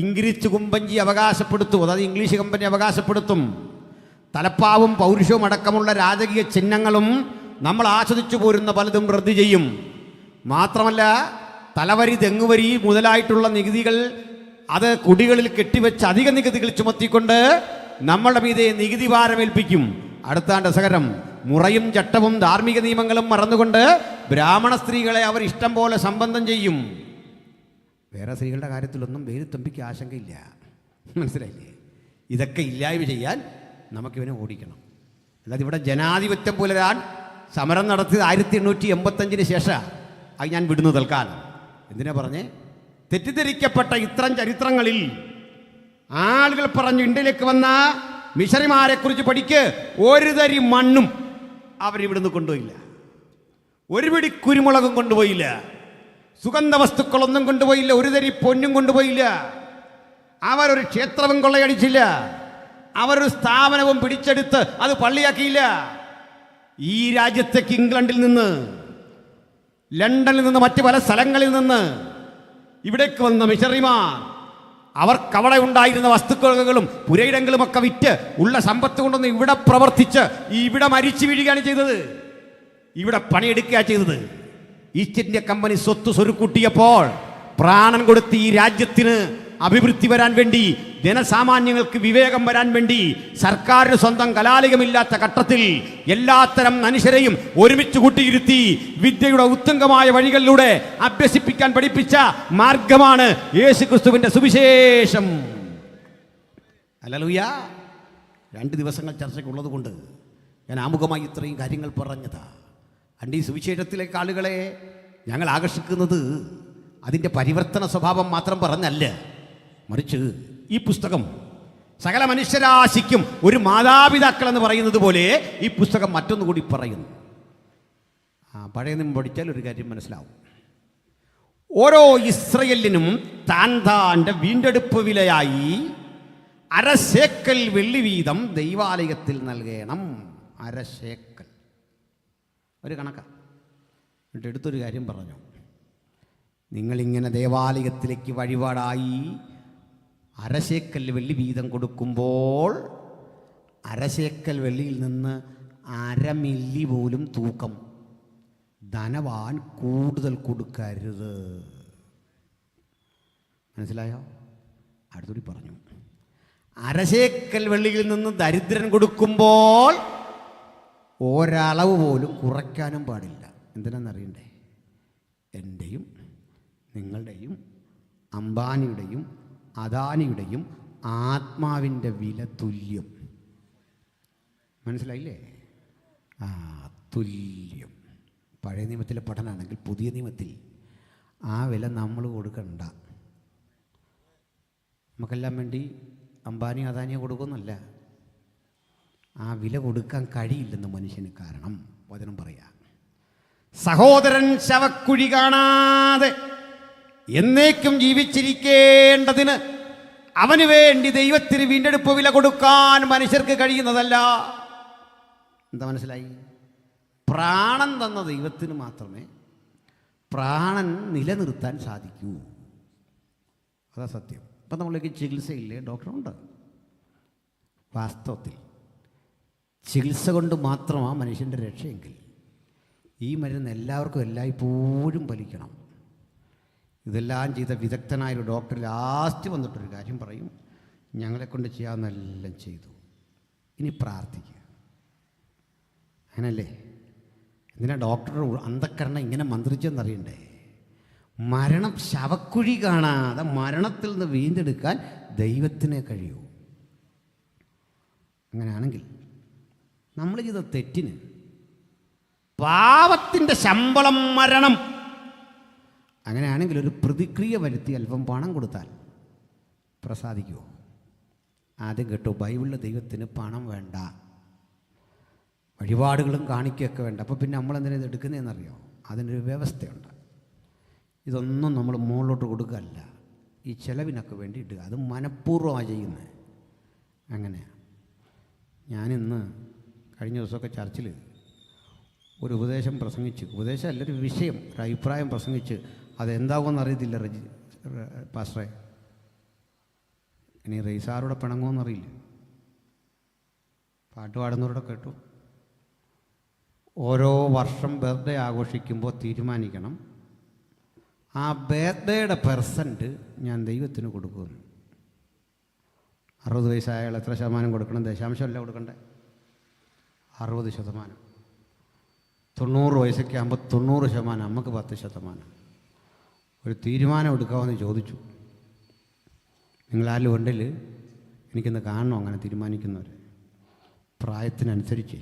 ഇംഗ്ലീഷ് കുമ്പഞ്ചി അവകാശപ്പെടുത്തും. അതായത് ഇംഗ്ലീഷ് കമ്പനി അവകാശപ്പെടുത്തും. തലപ്പാവും പൗരുഷവും അടക്കമുള്ള രാജകീയ ചിഹ്നങ്ങളും നമ്മൾ ആസ്വദിച്ചു പോരുന്ന പലതും റദ്ദ് ചെയ്യും. മാത്രമല്ല തലവരി, തെങ്ങുവരി മുതലായിട്ടുള്ള നികുതികൾ അത് കുടികളിൽ കെട്ടിവെച്ച് അധിക നികുതികൾ ചുമത്തിക്കൊണ്ട് നമ്മളുടെ മീതെ നികുതി ഭാരമേൽപ്പിക്കും. അടുത്ത രസകരം, മുറയും ചട്ടവും ധാർമ്മിക നിയമങ്ങളും മറന്നുകൊണ്ട് ബ്രാഹ്മണ സ്ത്രീകളെ അവർ ഇഷ്ടം പോലെ സംബന്ധം ചെയ്യും. വേറെ സ്ത്രീകളുടെ കാര്യത്തിലൊന്നും വേലുത്തമ്പിക്ക് ആശങ്കയില്ല. മനസ്സിലായില്ലേ? ഇതൊക്കെ ഇല്ലായ്മ ചെയ്യാൻ നമുക്കിവനെ ഓടിക്കണം. അല്ലാതെ ഇവിടെ ജനാധിപത്യം പുലരാൻ സമരം നടത്തിയത് 1885 ശേഷം. അത് ഞാൻ വിടുന്നു തൽക്കാലം. എന്തിനാ പറഞ്ഞേ? തെറ്റിദ്ധരിക്കപ്പെട്ട ഇത്തരം ചരിത്രങ്ങളിൽ ആളുകൾ പറഞ്ഞു ഇന്ത്യയിലേക്ക് വന്ന മിഷണറിമാരെ കുറിച്ച് പഠിക്ക്. ഒരു തരി മണ്ണും അവരിവിടുന്ന് കൊണ്ടുപോയില്ല, ഒരു പിടി കുരുമുളകും കൊണ്ടുപോയില്ല, സുഗന്ധ വസ്തുക്കളൊന്നും കൊണ്ടുപോയില്ല, ഒരു തരി പൊന്നും കൊണ്ടുപോയില്ല. അവരൊരു ക്ഷേത്രവും കൊള്ളയടിച്ചില്ല, അവരൊരു സ്ഥാപനവും പിടിച്ചെടുത്ത് അത് പള്ളിയാക്കിയില്ല. ഈ രാജ്യത്തേക്ക് ഇംഗ്ലണ്ടിൽ നിന്ന്, ലണ്ടനിൽ നിന്ന്, മറ്റ് പല സ്ഥലങ്ങളിൽ നിന്ന് ഇവിടേക്ക് വന്ന മിഷണറിമാർ അവർക്കവിടെ ഉണ്ടായിരുന്ന വസ്തുക്കളും പുരയിടങ്ങളും ഒക്കെ വിറ്റ് ഉള്ള സമ്പത്ത് കൊണ്ടൊന്ന് ഇവിടെ പ്രവർത്തിച്ച് ഇവിടെ മരിച്ചു വീഴുകയാണ് ചെയ്തത്. ഇവിടെ പണിയെടുക്കുകയാണ് ചെയ്തത്. ഈസ്റ്റ് ഇന്ത്യ കമ്പനി സ്വത്ത് സ്വരുക്കൂട്ടിയപ്പോൾ പ്രാണൻ കൊടുത്ത് ഈ രാജ്യത്തിന് അഭിവൃദ്ധി വരാൻ വേണ്ടി, ജനസാമാന്യങ്ങൾക്ക് വിവേകം വരാൻ വേണ്ടി, സർക്കാരിന് സ്വന്തം കലാലയമില്ലാത്ത ഘട്ടത്തിൽ എല്ലാത്തരം മനുഷ്യരെയും ഒരുമിച്ച് കൂട്ടിയിരുത്തി വിദ്യയുടെ ഉത്തുംഗമായ വഴികളിലൂടെ അഭ്യസിപ്പിക്കാൻ പഠിപ്പിച്ച മാർഗമാണ് യേശുക്രിസ്തുവിന്റെ സുവിശേഷം. ഹല്ലേലൂയ. 2 ദിവസങ്ങൾ ചർച്ചയ്ക്കുള്ളത് കൊണ്ട് ഞാൻ ആമുഖമായി ഇത്രയും കാര്യങ്ങൾ പറഞ്ഞതാ. ഈ സുവിശേഷത്തിലേക്ക് ആളുകളെ ഞങ്ങൾ ആകർഷിക്കുന്നത് അതിൻ്റെ പരിവർത്തന സ്വഭാവം മാത്രം പറഞ്ഞല്ല, മറിച്ച് ഈ പുസ്തകം സകല മനുഷ്യരാശിക്കും ഒരു മാതാപിതാക്കൾ എന്ന് പറയുന്നത് പോലെ ഈ പുസ്തകം മറ്റൊന്നുകൂടി പറയുന്നു. പഴയ നിയമം പഠിച്ചാൽ ഒരു കാര്യം മനസ്സിലാവും. ഓരോ ഇസ്രയേലിനും താൻ്റെ വീണ്ടെടുപ്പ് വിലയായി 1/2 ശേക്കൽ വെള്ളി വീതം ദൈവാലയത്തിൽ നൽകണം. 1/2 ശേക്കൽ ഒരു കണക്കാണ്. എന്നിട്ട് എടുത്തൊരു കാര്യം പറഞ്ഞു, നിങ്ങളിങ്ങനെ ദേവാലയത്തിലേക്ക് വഴിപാടായി 1/2 ശേക്കൽ വെള്ളി വീതം കൊടുക്കുമ്പോൾ അരശേക്കൽ വെള്ളിയിൽ നിന്ന് 1/2 മില്ലി പോലും തൂക്കം ധനവാൻ കൂടുതൽ കൊടുക്കരുത്. മനസ്സിലായോ? അടുത്തൂടി പറഞ്ഞു, അരശേക്കൽ വെള്ളിയിൽ നിന്ന് ദരിദ്രൻ കൊടുക്കുമ്പോൾ ഒരളവ് പോലും കുറയ്ക്കാനും പാടില്ല. എന്തിനാണെന്നറിയണ്ടേ? എൻ്റെയും നിങ്ങളുടെയും അംബാനിയുടെയും അദാനിയുടെയും ആത്മാവിൻ്റെ വില തുല്യം. മനസ്സിലായില്ലേ? തുല്യം. പഴയ നിയമത്തിലെ പഠനമാണെങ്കിൽ പുതിയ നിയമത്തിൽ ആ വില നമ്മൾ കൊടുക്കണ്ട. നമുക്കെല്ലാം വേണ്ടി അംബാനി അദാനിയെ കൊടുക്കുമെന്നല്ല, ആ വില കൊടുക്കാൻ കഴിയില്ലെന്ന് മനുഷ്യന്. കാരണം വചനം പറയാം, സഹോദരൻ ശവക്കുഴി കാണാതെ എന്നേക്കും ജീവിച്ചിരിക്കേണ്ടതിന് അവന് വേണ്ടി ദൈവത്തിന് വീണ്ടെടുപ്പ് വില കൊടുക്കാൻ മനുഷ്യർക്ക് കഴിയുന്നതല്ല. എന്താ മനസ്സിലായി? പ്രാണൻ തന്ന ദൈവത്തിന് മാത്രമേ പ്രാണൻ നിലനിർത്താൻ സാധിക്കൂ. അതാ സത്യം. ഇപ്പം നമ്മളേക്ക് ചികിത്സയില്ലേ? ഡോക്ടറുണ്ട്. വാസ്തവത്തിൽ ചികിത്സ കൊണ്ട് മാത്രമാണ് മനുഷ്യൻ്റെ രക്ഷയെങ്കിൽ ഈ മരുന്ന് എല്ലാവർക്കും എല്ലായ്പ്പോഴും ഫലിക്കണം. ഇതെല്ലാം ചെയ്ത വിദഗ്ധനായൊരു ഡോക്ടർ ലാസ്റ്റ് വന്നിട്ടൊരു കാര്യം പറയും, ഞങ്ങളെക്കൊണ്ട് ചെയ്യാവുന്നതെല്ലാം ചെയ്തു, ഇനി പ്രാർത്ഥിക്കുക. അങ്ങനല്ലേ? എന്തിനാ ഡോക്ടർ അന്ധക്കരണം ഇങ്ങനെ മന്ത്രിച്ചെന്നറിയണ്ടേ? മരണം ശവക്കുഴി കാണാതെ മരണത്തിൽ നിന്ന് വീണ്ടെടുക്കാൻ ദൈവത്തിനെ കഴിയൂ. അങ്ങനെയാണെങ്കിൽ നമ്മൾ ചെയ്ത തെറ്റിന് പാപത്തിൻ്റെ ശമ്പളം മരണം. അങ്ങനെയാണെങ്കിൽ ഒരു പ്രതിക്രിയ വരുത്തി അല്പം പണം കൊടുത്താൽ പ്രസാദിക്കുമോ? ആദ്യം കേട്ടോ, ബൈബിളിലെ ദൈവത്തിന് പണം വേണ്ട, വഴിപാടുകളും കാണിക്കുകയൊക്കെ വേണ്ട. അപ്പോൾ പിന്നെ നമ്മളെന്തിനാ ഇത് എടുക്കുന്നതെന്നറിയോ? അതിനൊരു വ്യവസ്ഥയുണ്ട്. ഇതൊന്നും നമ്മൾ മുകളിലോട്ട് കൊടുക്കുകയല്ല, ഈ ചെലവിനൊക്കെ വേണ്ടി ഇടുക. അത് മനഃപൂർവ്വമാണ് ചെയ്യുന്നത്. അങ്ങനെയാണ്. ഞാനിന്ന് കഴിഞ്ഞ ദിവസമൊക്കെ ചർച്ചിൽ ഒരു ഉപദേശം പ്രസംഗിച്ച്, ഉപദേശമല്ല, ഒരു വിഷയം, ഒരു അഭിപ്രായം പ്രസംഗിച്ച്, അതെന്താകുമെന്ന് അറിയത്തില്ല പാസ്റ്ററെ. ഇനി റെയ്സാറോടെ പിണങ്ങുമെന്നറിയില്ല. പാട്ട് പാടുന്നവരോടെ കേട്ടു. ഓരോ വർഷം ബർത്ത്ഡേ ആഘോഷിക്കുമ്പോൾ തീരുമാനിക്കണം, ആ ബർത്ത്ഡേയുടെ പെർസെൻറ്റ് ഞാൻ ദൈവത്തിന് കൊടുക്കുമെന്ന്. 60 വയസ്സായ ആൾ എത്ര ശതമാനം കൊടുക്കണം? ദശാംശമല്ല കൊടുക്കണ്ടേ, 60%. 90 വയസ്സൊക്കെ ആകുമ്പോൾ 90%, നമുക്ക് 10%. ഒരു തീരുമാനം എടുക്കാമെന്ന് ചോദിച്ചു. നിങ്ങളാരും ഉണ്ടെങ്കിൽ എനിക്കൊന്ന് കാണണം അങ്ങനെ തീരുമാനിക്കുന്നവർ. പ്രായത്തിനനുസരിച്ച്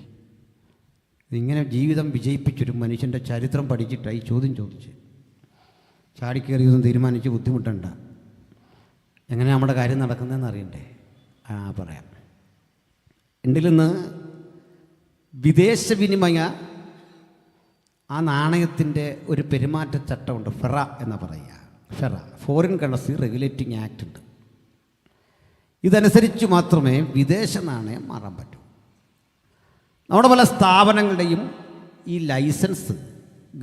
ഇതിങ്ങനെ ജീവിതം വിജയിപ്പിച്ചൊരു മനുഷ്യൻ്റെ ചരിത്രം പഠിച്ചിട്ടായി ചോദ്യം ചോദിച്ച് ചാടിക്കയറിയൊന്നും തീരുമാനിച്ച് ബുദ്ധിമുട്ടണ്ട. എങ്ങനെ നമ്മുടെ കാര്യം നടക്കുന്നതെന്ന് അറിയണ്ടേ? പറയാം. എൻ്റെ നിന്ന് വിദേശ വിനിമയ ആ നാണയത്തിൻ്റെ ഒരു പെരുമാറ്റച്ചട്ടമുണ്ട്, ഫെറ എന്ന് പറയുക. FERA, foreign currency regulating act ഉണ്ട്. ഇതനുസരിച്ച് മാത്രമേ വിദേശ നാണയം മാറാൻ പറ്റൂ. നമ്മുടെ പല സ്ഥാപനങ്ങളുടെയും ഈ ലൈസൻസ്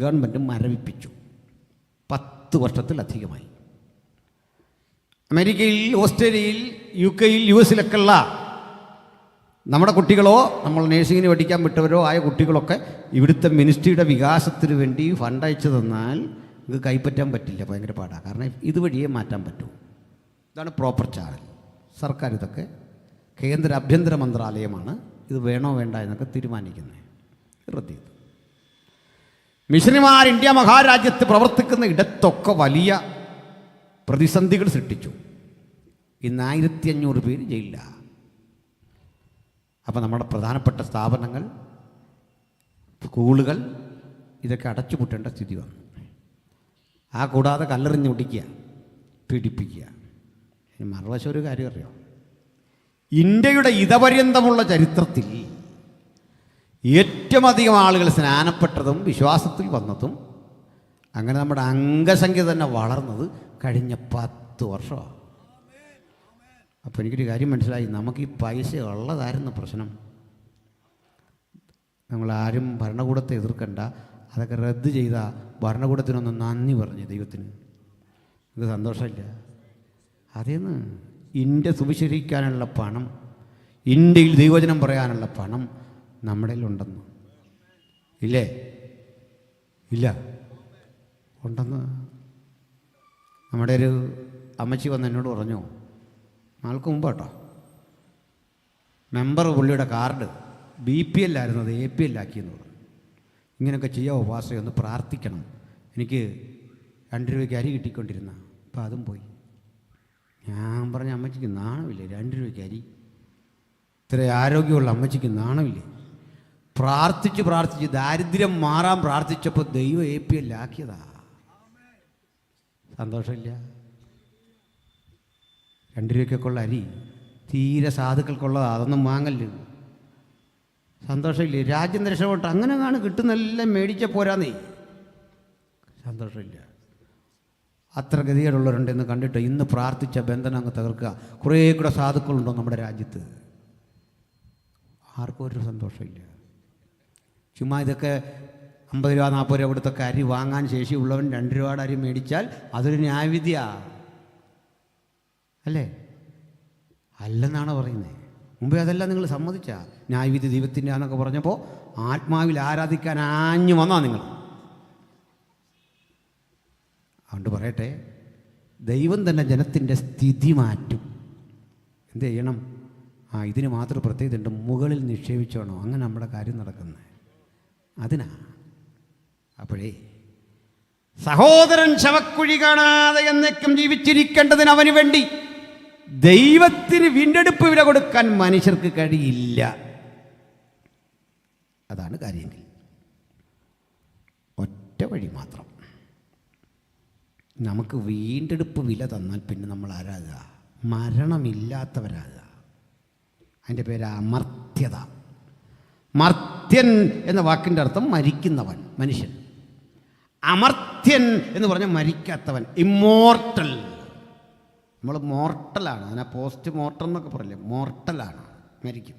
ഗവൺമെൻറ് മരവിപ്പിച്ചു. 10 വർഷത്തിലധികമായി. അമേരിക്കയിൽ, ഓസ്ട്രേലിയയിൽ, UK യിൽ, US ലൊക്കെയുള്ള നമ്മുടെ കുട്ടികളോ നമ്മൾ നേഴ്സിങ്ങിന് പഠിക്കാൻ വിട്ടവരോ ആയ കുട്ടികളൊക്കെ ഇവിടുത്തെ മിനിസ്ട്രിയുടെ വികാസത്തിന് വേണ്ടി ഫണ്ട് അയച്ചു തന്നാൽ ഇത് കൈപ്പറ്റാൻ പറ്റില്ല, ഭയങ്കര പാടാണ്. കാരണം ഇതുവഴിയേ മാറ്റാൻ പറ്റൂ. ഇതാണ് പ്രോപ്പർ ചാനൽ. സർക്കാർ ഇതൊക്കെ, കേന്ദ്ര ആഭ്യന്തര മന്ത്രാലയമാണ് ഇത് വേണോ വേണ്ട എന്നൊക്കെ തീരുമാനിക്കുന്നത്. റദ്ദ് ചെയ്തു. മിഷണറിമാർ ഇന്ത്യ മഹാരാജ്യത്ത് പ്രവർത്തിക്കുന്ന ഇടത്തൊക്കെ വലിയ പ്രതിസന്ധികൾ സൃഷ്ടിച്ചു. ഇന്ന് 1500 പേര് ജയിലിലാണ്. അപ്പോൾ നമ്മുടെ പ്രധാനപ്പെട്ട സ്ഥാപനങ്ങൾ, സ്കൂളുകൾ ഇതൊക്കെ അടച്ചുപൂട്ടേണ്ട സ്ഥിതി വന്നു. കൂടാതെ കല്ലെറിഞ്ഞ് ഒടിക്കുക, പീഡിപ്പിക്കുക. ഇനി മറുവശം ഒരു കാര്യം അറിയാം, ഇന്ത്യയുടെ ഇതപര്യന്തമുള്ള ചരിത്രത്തിൽ ഏറ്റവും അധികം ആളുകൾ സ്നാനപ്പെട്ടതും വിശ്വാസത്തിൽ വന്നതും അങ്ങനെ നമ്മുടെ അംഗസംഖ്യ തന്നെ വളർന്നത് കഴിഞ്ഞ 10 വർഷമാണ്. അപ്പോൾ എനിക്കൊരു കാര്യം മനസ്സിലായി, നമുക്ക് ഈ പൈസ ഉള്ളതായിരുന്നു പ്രശ്നം. നമ്മളാരും ഭരണകൂടത്തെ എതിർക്കണ്ട, അതൊക്കെ റദ്ദ് ചെയ്ത ഭരണകൂടത്തിനൊന്ന് നന്ദി പറഞ്ഞ് ദൈവത്തിന്. ഇത് സന്തോഷമില്ല. അതേന്ന് ഇന്ത്യ സുവിശേഷിക്കാനുള്ള പണം ഇന്ത്യയിൽ ദൈവവചനം പറയാനുള്ള പണം നമ്മുടെ ഉണ്ടെന്ന്. ഇല്ലേ? ഇല്ല, ഉണ്ടെന്ന്. നമ്മുടെ ഒരു അമ്മച്ചി വന്ന് എന്നോട് പറഞ്ഞു, നാൾക്ക് മുമ്പ് കേട്ടോ, മെമ്പർ പുള്ളിയുടെ കാർഡ് BPL ആയിരുന്നു, അത് APL ആക്കിയെന്ന് പറഞ്ഞു. ഇങ്ങനെയൊക്കെ ചെയ്യാമോ പാസ്റ്ററെ, ഒന്ന് പ്രാർത്ഥിക്കണം, എനിക്ക് 2 രൂപയ്ക്ക് അരി കിട്ടിക്കൊണ്ടിരുന്ന, അപ്പം അതും പോയി. ഞാൻ പറഞ്ഞ അമ്മച്ചിക്ക് നാണമില്ലേ? 2 രൂപയ്ക്ക് അരി, ഇത്ര ആരോഗ്യമുള്ള അമ്മച്ചിക്ക് നാണമില്ലേ? പ്രാർത്ഥിച്ച് പ്രാർത്ഥിച്ച് ദാരിദ്ര്യം മാറാൻ പ്രാർത്ഥിച്ചപ്പോൾ ദൈവം APL ആക്കിയതാ. സന്തോഷമില്ല? 2 രൂപയ്ക്കൊക്കെ ഉള്ള അരി തീരെ സാധുക്കൾക്കുള്ളതാണ്, അതൊന്നും വാങ്ങല്ല്. സന്തോഷമില്ലേ? രാജ്യം രക്ഷപ്പെട്ട് അങ്ങനെ കിട്ടുന്നെല്ലാം മേടിച്ച പോരാന്നേ. സന്തോഷമില്ല? അത്ര ഗതികേടുള്ളവരുണ്ടെന്ന് കണ്ടിട്ട് ഇന്ന് പ്രാർത്ഥിച്ച ബന്ധനം അങ്ങ് തകർക്കുക. കുറേ കൂടെ സാധുക്കളുണ്ടോ നമ്മുടെ രാജ്യത്ത്? ആർക്കും ഒരു സന്തോഷമില്ല. ചുമ്മാ ഇതൊക്കെ 50 രൂപ 40 രൂപ കൊടുത്തൊക്കെ അരി വാങ്ങാൻ ശേഷിയുള്ളവൻ 2 രൂപയുടെ അരി മേടിച്ചാൽ അതൊരു ന്യായവിധിയാ അല്ലേ? അല്ലെന്നാണ് പറയുന്നത്. മുമ്പേ അതെല്ലാം നിങ്ങൾ സമ്മതിച്ച ന്യായവിധി ദൈവത്തിൻ്റെ എന്നൊക്കെ പറഞ്ഞപ്പോൾ ആത്മാവിൽ ആരാധിക്കാൻ ആഞ്ഞു വന്നാ നിങ്ങൾ. അതുകൊണ്ട് പറയട്ടെ, ദൈവം തന്നെ ജനത്തിൻ്റെ സ്ഥിതി മാറ്റും. എന്ത് ചെയ്യണം? ഇതിന് മാത്രം പ്രത്യേകതയുണ്ട്, മുകളിൽ നിക്ഷേപിച്ചോണോ, അങ്ങനെ നമ്മുടെ കാര്യം നടക്കുന്നത് അതിനാ. അപ്പോഴേ സഹോദരൻ ശവക്കുഴി കാണാതെ എന്നേക്കും ജീവിച്ചിരിക്കേണ്ടതിന് അവന് വേണ്ടി ദൈവത്തിന് വീണ്ടെടുപ്പ് വില കൊടുക്കാൻ മനുഷ്യർക്ക് കഴിയില്ല. അതാണ് കാര്യമെങ്കിൽ ഒറ്റ വഴി മാത്രം. നമുക്ക് വീണ്ടെടുപ്പ് വില തന്നാൽ പിന്നെ നമ്മൾ ആരാകുക? മരണമില്ലാത്തവരാകുക. അതിൻ്റെ പേര് അമർത്യത. മർത്യൻ എന്ന വാക്കിൻ്റെ അർത്ഥം മരിക്കുന്നവൻ, മനുഷ്യൻ. അമർത്യൻ എന്ന് പറഞ്ഞാൽ മരിക്കാത്തവൻ, ഇമ്മോർട്ടൽ. നമ്മൾ മോർട്ടലാണ്, അതിനെ പോസ്റ്റ് മോർട്ടം എന്നൊക്കെ പറയില്ലേ, മോർട്ടലാണ്, മരിക്കും.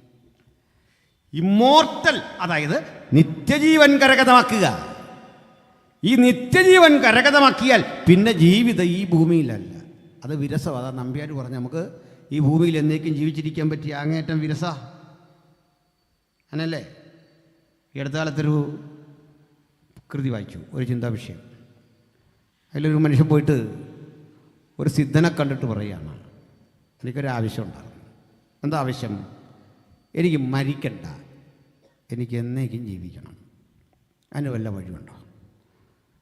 ഇമ്മോർട്ടൽ അതായത് നിത്യജീവൻ കരഗതമാക്കുക. ഈ നിത്യജീവൻ കരഗതമാക്കിയാൽ പിന്നെ ജീവിതം ഈ ഭൂമിയിലല്ല, അത് വിരസം. അതാ നമ്പ്യാർ പറഞ്ഞ് നമുക്ക് ഈ ഭൂമിയിൽ എന്നേക്കും ജീവിച്ചിരിക്കാൻ പറ്റിയ അങ്ങേറ്റം വിരസ അങ്ങനല്ലേ. ഈ അടുത്ത കാലത്തൊരു കൃതി വായിച്ചു, ഒരു ചിന്താ വിഷയം. അതിലൊരു മനുഷ്യൻ പോയിട്ട് ഒരു സിദ്ധനെ കണ്ടിട്ട് പറയുകയാണ്, എനിക്കൊരു ആവശ്യം ഉണ്ടാകും. എന്താ ആവശ്യം? എനിക്ക് മരിക്കണ്ട, എനിക്ക് എന്നേക്കും ജീവിക്കണം, അതിന് വല്ല വഴിയുണ്ടോ?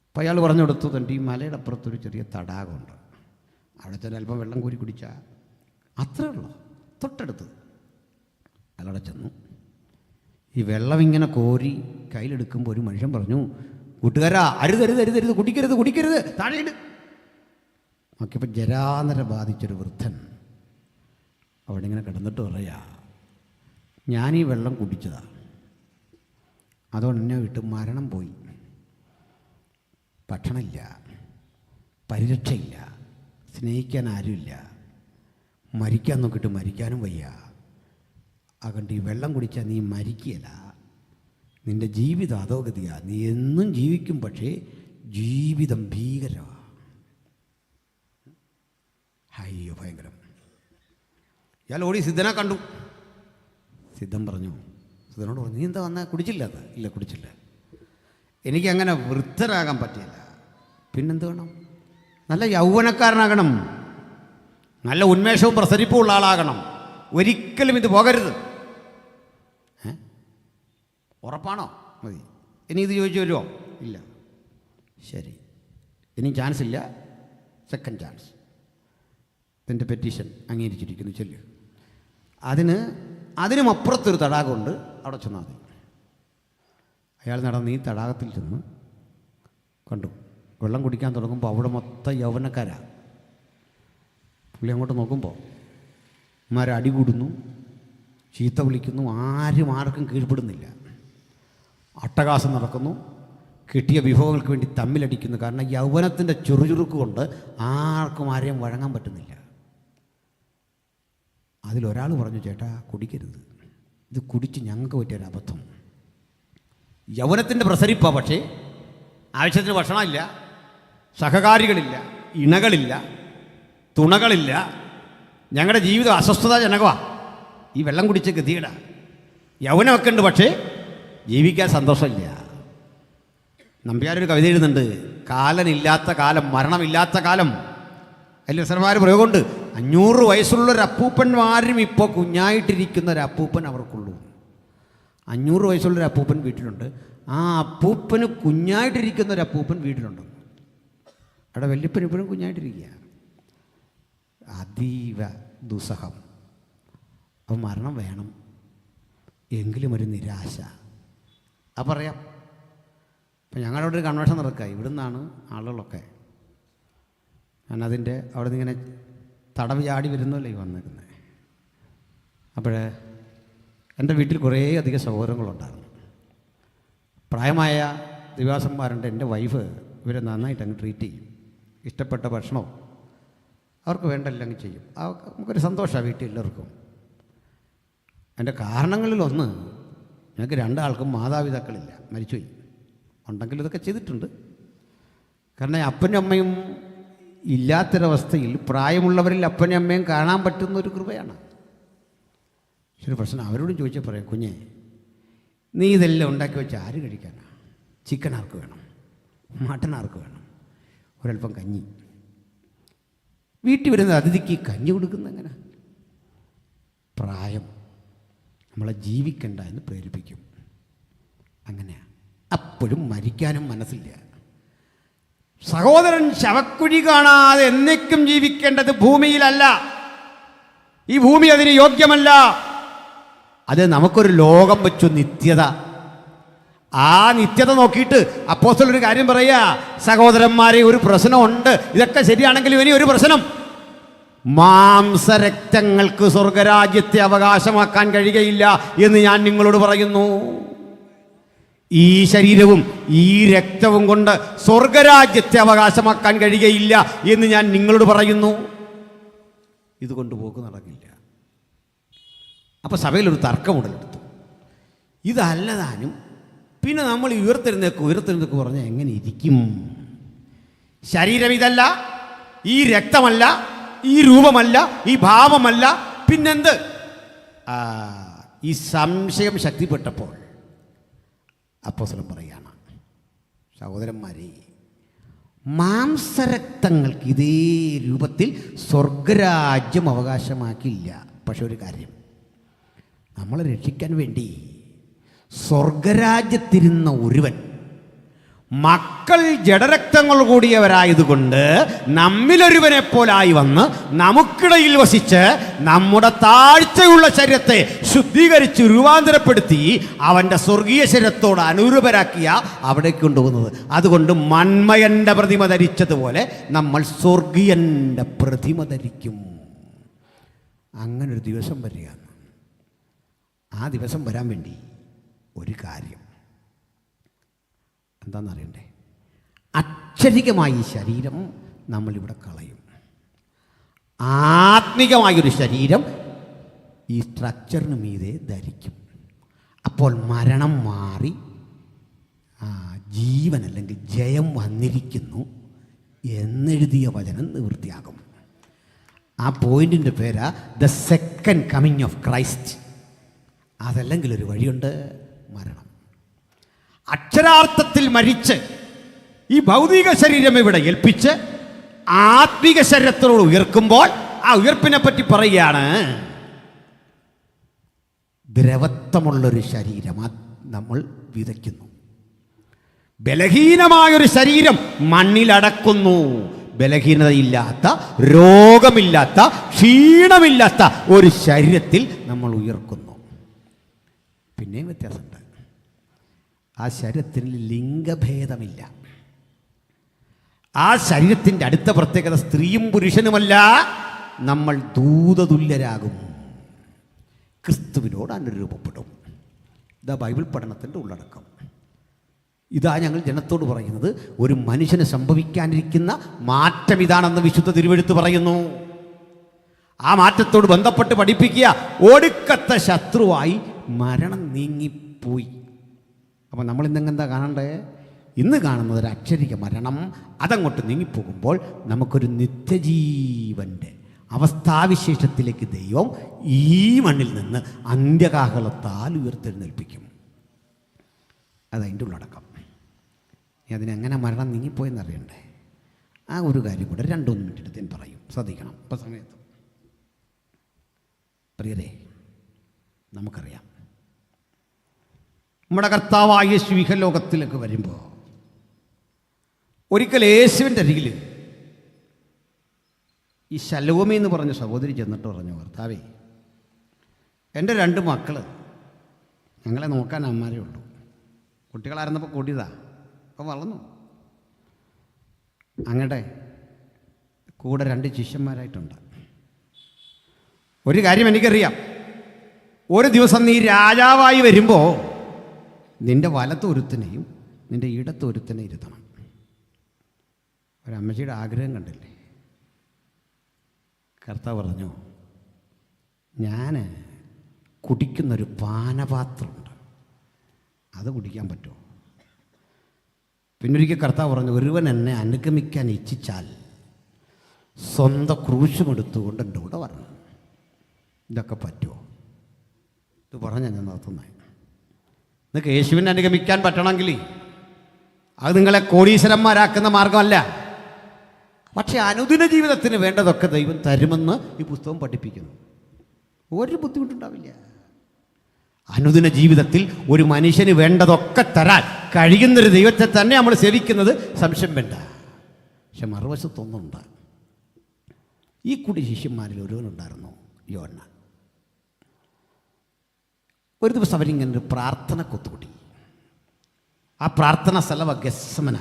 അപ്പോൾ അയാൾ പറഞ്ഞു കൊടുത്തു, തൻ്റെ ഈ മലയുടെ അപ്പുറത്തൊരു ചെറിയ തടാകമുണ്ട്, അവിടെ ചെന്ന് അല്പം വെള്ളം കോരി കുടിച്ചാൽ അത്രേ ഉള്ളൂ, തൊട്ടടുത്ത്. അയാളവിടെ ചെന്നു. ഈ വെള്ളം ഇങ്ങനെ കോരി കയ്യിലെടുക്കുമ്പോൾ ഒരു മനുഷ്യൻ പറഞ്ഞു, കൂട്ടുകാരാ, അരുതരുത്, കുടിക്കരുത്, താഴെയിട്. നോക്കിയപ്പോൾ ജരാനര ബാധിച്ചൊരു വൃദ്ധൻ അവിടെ ഇങ്ങനെ കിടന്നിട്ട് പറയാ, ഞാനീ വെള്ളം കുടിച്ചതാ, അതുകൊണ്ട് എന്നെ വിട്ട് മരണം പോയി. ഭക്ഷണമില്ല, പരിരക്ഷയില്ല, സ്നേഹിക്കാൻ ആരുമില്ല, മരിക്കാൻ നോക്കിയിട്ട് മരിക്കാനും വയ്യ. അതുകൊണ്ട് ഈ വെള്ളം കുടിച്ചാൽ നീ മരിക്കുകയില്ല, നിൻ്റെ ജീവിതം അധോഗതിയാണ്, നീ എന്നും ജീവിക്കും, പക്ഷേ ജീവിതം ഭീകരമാണ്. അയ്യോ ഭയങ്കരം. ഇയാൾ ഓടി സിദ്ധനെ കണ്ടു. സിദ്ധൻ സിദ്ധനോട് പറഞ്ഞു, നീ എന്താ വന്നാൽ കുടിച്ചില്ല? അത് ഇല്ല, കുടിച്ചില്ല, എനിക്കങ്ങനെ വൃദ്ധരാകാൻ പറ്റില്ല. പിന്നെന്ത് വേണം? നല്ല യൗവനക്കാരനാകണം, നല്ല ഉന്മേഷവും പ്രസരിപ്പും ഉള്ള ആളാകണം. ഒരിക്കലും ഇത് പോകരുത്. ഉറപ്പാണോ? മതി. ഇനി ഇത് ചോദിച്ചു വരുമോ? ഇല്ല. ശരി, ഇനി ചാൻസ് ഇല്ല, സെക്കൻഡ് ചാൻസ്. എൻ്റെ പെറ്റീഷൻ അംഗീകരിച്ചിരിക്കുന്നു, ചെല്ല്. അതിനുമപ്പുറത്തൊരു തടാകമുണ്ട്, അവിടെ ചെന്നാൽ മതി. അയാൾ നടന്ന് ഈ തടാകത്തിൽ ചെന്ന് കണ്ടു. വെള്ളം കുടിക്കാൻ തുടങ്ങുമ്പോൾ അവിടെ മൊത്തം യൗവനക്കാരാണ്. പുള്ളി അങ്ങോട്ട് നോക്കുമ്പോൾ അടി കൂടുന്നു, ചീത്ത വിളിക്കുന്നു, ആർക്കും കീഴ്പ്പെടുന്നില്ല. അട്ടഹാസം നടക്കുന്നു, കിട്ടിയ വിഭവങ്ങൾക്ക് വേണ്ടി തമ്മിലടിക്കുന്നു. കാരണം യൗവനത്തിൻ്റെ ചുറുചുറുക്ക് കൊണ്ട് ആർക്കും ആരെയും വഴങ്ങാൻ പറ്റുന്നില്ല. അതിലൊരാൾ പറഞ്ഞു, ചേട്ടാ കുടിക്കരുത്, ഇത് കുടിച്ച് ഞങ്ങൾക്ക് പറ്റിയൊരബദ്ധം. യൗവനത്തിൻ്റെ പ്രസരിപ്പാണ്, പക്ഷേ ആവശ്യത്തിന് ഭക്ഷണമില്ല, സഹകാരികളില്ല, ഇണകളില്ല, തുണകളില്ല. ഞങ്ങളുടെ ജീവിതം അസ്വസ്ഥതാജനകമാണ്. ഈ വെള്ളം കുടിച്ച ഗതികേടാ. യൗവനമൊക്കെ ഉണ്ട്, പക്ഷേ ജീവിക്കാൻ സന്തോഷമില്ല. നമ്പ്യാരൊരു കവിത എഴുതുന്നുണ്ട്, കാലനില്ലാത്ത കാലം, മരണമില്ലാത്ത കാലം. അതിൽ രസകരമായ പ്രയോഗമുണ്ട്. 500 വയസ്സുള്ളൊരു അപ്പൂപ്പന്മാരും ഇപ്പോൾ കുഞ്ഞായിട്ടിരിക്കുന്ന ഒരു അപ്പൂപ്പൻ അവർക്കുള്ളൂ. 500 വയസ്സുള്ളൊരു അപ്പൂപ്പൻ വീട്ടിലുണ്ട്. ആ അപ്പൂപ്പന് കുഞ്ഞായിട്ടിരിക്കുന്ന ഒരു അപ്പൂപ്പൻ വീട്ടിലുണ്ട്. അവിടെ വല്യപ്പൻ ഇപ്പോഴും കുഞ്ഞായിട്ടിരിക്കുക. അതീവ ദുസ്സഹം. അപ്പം മരണം വേണം, എങ്കിലും ഒരു നിരാശ. അത് പറയാം. അപ്പം ഞങ്ങളവിടെ ഒരു കൺവെൻഷൻ നടക്കുക. ഇവിടെ നിന്നാണ് ആളുകളൊക്കെ. ഞാനതിൻ്റെ അവിടെ നിന്ന് ഇങ്ങനെ തടവ് ചാടി വരുന്നല്ലേ ഈ വന്നിരുന്നത്. അപ്പോഴേ എൻ്റെ വീട്ടിൽ കുറേ അധികം സഹോദരങ്ങളുണ്ടായിരുന്നു. പ്രായമായ ദിവാസന്മാരുണ്ട്. എൻ്റെ വൈഫ് ഇവരെ നന്നായിട്ട് അങ്ങ് ട്രീറ്റ് ചെയ്യും. ഇഷ്ടപ്പെട്ട ഭക്ഷണവും അവർക്ക് വേണ്ടെല്ലാം അങ്ങ് ചെയ്യും. നമുക്കൊരു സന്തോഷമാണ് വീട്ടിൽ എല്ലാവർക്കും. എൻ്റെ കാരണങ്ങളിലൊന്ന്, ഞങ്ങൾക്ക് 2 ആൾക്കും മാതാപിതാക്കളില്ല, മരിച്ചുപോയി. ഉണ്ടെങ്കിലും ഇതൊക്കെ ചെയ്തിട്ടുണ്ട്. കാരണം അപ്പനും അമ്മയും ഇല്ലാത്തൊരവസ്ഥയിൽ പ്രായമുള്ളവരിൽ അപ്പനും അമ്മയും കാണാൻ പറ്റുന്നൊരു കൃപയാണ്. പക്ഷെ ഒരു പ്രശ്നം, അവരോടും ചോദിച്ചാൽ പറയാം, കുഞ്ഞെ നീ ഇതെല്ലാം ഉണ്ടാക്കി വെച്ച് ആര് കഴിക്കാനാണ്? ചിക്കൻ ആർക്ക് വേണം? മട്ടൻ ആർക്ക് വേണം? ഒരൽപ്പം കഞ്ഞി. വീട്ടിൽ വരുന്ന അതിഥിക്ക് കഞ്ഞി കൊടുക്കുന്ന എങ്ങനെ? പ്രായം നമ്മളെ ജീവിക്കണ്ട എന്ന് പ്രേരിപ്പിക്കും. അങ്ങനെയാണ്. അപ്പോഴും മരിക്കാനും മനസ്സില്ല. സഹോദരൻ, ശവക്കുഴി കാണാതെ എന്നേക്കും ജീവിക്കേണ്ടത് ഭൂമിയിലല്ല. ഈ ഭൂമി അതിന് യോഗ്യമല്ല. അത് നമുക്കൊരു ലോകം വെച്ചു നിത്യത. ആ നിത്യത നോക്കിയിട്ട് അപ്പോസ്തലൻ ഒരു കാര്യം പറയുക, സഹോദരന്മാരെ, ഒരു പ്രശ്നമുണ്ട്. ഇതൊക്കെ ശരിയാണെങ്കിലും ഇനി ഒരു പ്രശ്നം, മാംസരക്തങ്ങൾക്ക് സ്വർഗരാജ്യത്തെ അവകാശമാക്കാൻ കഴിയുകയില്ല എന്ന് ഞാൻ നിങ്ങളോട് പറയുന്നു. ഈ ശരീരവും ഈ രക്തവും കൊണ്ട് സ്വർഗരാജ്യത്തെ അവകാശമാക്കാൻ കഴിയുകയില്ല എന്ന് ഞാൻ നിങ്ങളോട് പറയുന്നു. ഇതുകൊണ്ട് പോക്ക് നടക്കില്ല. അപ്പോൾ സഭയിലൊരു തർക്കം ഉടലെടുത്തു. ഇതല്ലതാനും പിന്നെ നമ്മൾ ഉയർത്തെഴുന്നേക്ക് പറഞ്ഞാൽ എങ്ങനെ ഇരിക്കും? ശരീരം ഇതല്ല, ഈ രക്തമല്ല, ഈ രൂപമല്ല, ഈ ഭാവമല്ല, പിന്നെന്ത്? ഈ സംശയം ശക്തിപ്പെട്ടപ്പോൾ അപ്പോസ്തലൻ പറയുകയാണ്, സഹോദരന്മാരെ, മാംസരക്തങ്ങൾക്ക് ഇതേ രൂപത്തിൽ സ്വർഗരാജ്യം അവകാശമാക്കില്ല. പക്ഷെ ഒരു കാര്യം, നമ്മളെ രക്ഷിക്കാൻ വേണ്ടി സ്വർഗരാജ്യത്തിരുന്ന ഒരുവൻ, മക്കൾ ജഡരക്തങ്ങൾ കൂടിയവരായതുകൊണ്ട് നമ്മിലൊരുവനെ പോലായി വന്ന് നമുക്കിടയിൽ വസിച്ച് നമ്മുടെ താഴ്ചയുള്ള ശരീരത്തെ ശുദ്ധീകരിച്ച് രൂപാന്തരപ്പെടുത്തി അവൻ്റെ സ്വർഗീയ ശരീരത്തോട് അനുരൂപരാക്കിയ അവിടേക്ക് കൊണ്ടുപോകുന്നത്. അതുകൊണ്ട് മന്മയൻ്റെ പ്രതിമ ധരിച്ചതുപോലെ നമ്മൾ സ്വർഗീയൻ്റെ പ്രതിമ ധരിക്കും. അങ്ങനൊരു ദിവസം വരികയാണ്. ആ ദിവസം വരാൻ വേണ്ടി ഒരു കാര്യം എന്താണെന്നറിയണ്ടേ? അക്ഷരികമായി ശരീരം നമ്മളിവിടെ കളയും. ആത്മികമായൊരു ശരീരം ഈ സ്ട്രക്ചറിന് മീതെ ധരിക്കും. അപ്പോൾ മരണം മാറി ജീവൻ അല്ലെങ്കിൽ ജയം വന്നിരിക്കുന്നു എന്നെഴുതിയ വചനം നിവൃത്തിയാകും. ആ പോയിന്റിൻ്റെ പേരാ the second coming of Christ. അതല്ലെങ്കിൽ ഒരു വഴിയുണ്ട്, മരണം. അക്ഷരാർത്ഥത്തിൽ മരിച്ച് ഈ ഭൗതിക ശരീരം ഇവിടെ ഏൽപ്പിച്ച് ആത്മിക ശരീരത്തോട് ഉയർക്കുമ്പോൾ ആ ഉയർപ്പിനെ പറ്റി പറയുകയാണ്, ദ്രവത്വമുള്ളൊരു ശരീരം നമ്മൾ വിതയ്ക്കുന്നു. ബലഹീനമായൊരു ശരീരം മണ്ണിലടക്കുന്നു. ബലഹീനതയില്ലാത്ത, രോഗമില്ലാത്ത, ക്ഷീണമില്ലാത്ത ഒരു ശരീരത്തിൽ നമ്മൾ ഉയർക്കുന്നു. പിന്നെയും വ്യത്യാസമുണ്ട്. ആ ശരീരത്തിന് ലിംഗഭേദമില്ല. ആ ശരീരത്തിൻ്റെ അടുത്ത പ്രത്യേകത സ്ത്രീയും പുരുഷനുമല്ല, നമ്മൾ ദൂതതുല്യരാകും, ക്രിസ്തുവിനോട് അനുരൂപപ്പെടും. ഇതാ ബൈബിൾ പഠനത്തിൻ്റെ ഉള്ളടക്കം. ഇതാ ഞങ്ങൾ ജനത്തോട് പറയുന്നത്. ഒരു മനുഷ്യന് സംഭവിക്കാനിരിക്കുന്ന മാറ്റം ഇതാണെന്ന് വിശുദ്ധ തിരുവെഴുത്ത് പറയുന്നു. ആ മാറ്റത്തോട് ബന്ധപ്പെട്ട് പഠിപ്പിക്കുക. ഒടുക്കത്തെ ശത്രുവായി മരണം നീങ്ങിപ്പോയി. അപ്പം നമ്മൾ ഇന്നെന്താ കാണണ്ടേ? ഇന്ന് കാണുന്നത് ഒരു അക്ഷരിക മരണം. അതങ്ങോട്ട് നീങ്ങിപ്പോകുമ്പോൾ നമുക്കൊരു നിത്യജീവൻ്റെ അവസ്ഥാവിശേഷത്തിലേക്ക് ദൈവം ഈ മണ്ണിൽ നിന്ന് അന്ത്യകാഹളത്താൽ ഉയർത്തെഴുന്നേൽപ്പിക്കും. അതതിൻ്റെ ഉള്ളടക്കം. അതിനെങ്ങനെ മരണം നീങ്ങിപ്പോയെന്നറിയണ്ടേ? ആ ഒരു കാര്യം കൂടെ 2-3 മിനിറ്റ് എടുത്ത് ഞാൻ പറയും, ശ്രദ്ധിക്കണം. ഇപ്പം സമയത്ത് പ്രിയരേ, നമുക്കറിയാം നമ്മുടെ കർത്താവായ യേശു ഇഹലോകത്തിലേക്ക് വരുമ്പോൾ ഒരിക്കൽ യേശുവിൻ്റെ അരികിൽ ഈ ശലോമി എന്ന് പറഞ്ഞ സഹോദരി ചെന്നിട്ട് പറഞ്ഞു, കർത്താവേ, എൻ്റെ 2 മക്കൾ ഞങ്ങളെ നോക്കാൻ അമ്മമാരേ ഉള്ളൂ. കുട്ടികളായിരുന്നപ്പോൾ കൂട്ടിയതാ, അപ്പോൾ വളർന്നു. അങ്ങടെ കൂടെ 2 ശിഷ്യന്മാരായിട്ടുണ്ട്. ഒരു കാര്യം എനിക്കറിയാം, ഒരു ദിവസം നീ രാജാവായി വരുമ്പോൾ നിൻ്റെ വലത്തൊരുത്തനെയും നിൻ്റെ ഇടത്തൊരുത്തനെ ഇരുത്തണം. ഒരമ്മച്ചിയുടെ ആഗ്രഹം കണ്ടില്ലേ? കർത്താവ് പറഞ്ഞു, ഞാൻ കുടിക്കുന്നൊരു പാനപാത്രമുണ്ട്, അത് കുടിക്കാൻ പറ്റുമോ? പിന്നൊരിക്കൽ കർത്താവ് പറഞ്ഞു, ഒരുവൻ എന്നെ അനുഗമിക്കാൻ ഇച്ഛിച്ചാൽ സ്വന്തം ക്രൂശുമെടുത്തുകൊണ്ട് എൻ്റെ കൂടെ വരണം. ഇതൊക്കെ പറ്റുമോ? ഇത് പറഞ്ഞാൽ ഞാൻ നടത്തുന്നത്. നിങ്ങൾക്ക് യേശുവിനെ അനുഗമിക്കാൻ പറ്റണമെങ്കിൽ അത് നിങ്ങളെ കോടീശ്വരന്മാരാക്കുന്ന മാർഗമല്ല. പക്ഷേ അനുദിന ജീവിതത്തിന് വേണ്ടതൊക്കെ ദൈവം തരുമെന്ന് ഈ പുസ്തകം പഠിപ്പിക്കുന്നു. ഒരു ബുദ്ധിമുട്ടുണ്ടാവില്ല. അനുദിന ജീവിതത്തിൽ ഒരു മനുഷ്യന് വേണ്ടതൊക്കെ തരാൻ കഴിയുന്നൊരു ദൈവത്തെ തന്നെ നമ്മൾ സേവിക്കുന്നത് സംശയം വേണ്ട. പക്ഷെ മറുവശത്തൊന്നുണ്ട്. ഈ കൂടി ശിഷ്യന്മാരിൽ ഒരുവനുണ്ടായിരുന്നു, യോഹന്നാൻ. ഒരു ദിവസം അവരിങ്ങനെ ഒരു പ്രാർത്ഥന കൊത്തുകൂടി. ആ പ്രാർത്ഥന സ്ഥലം ഗെത്സമന.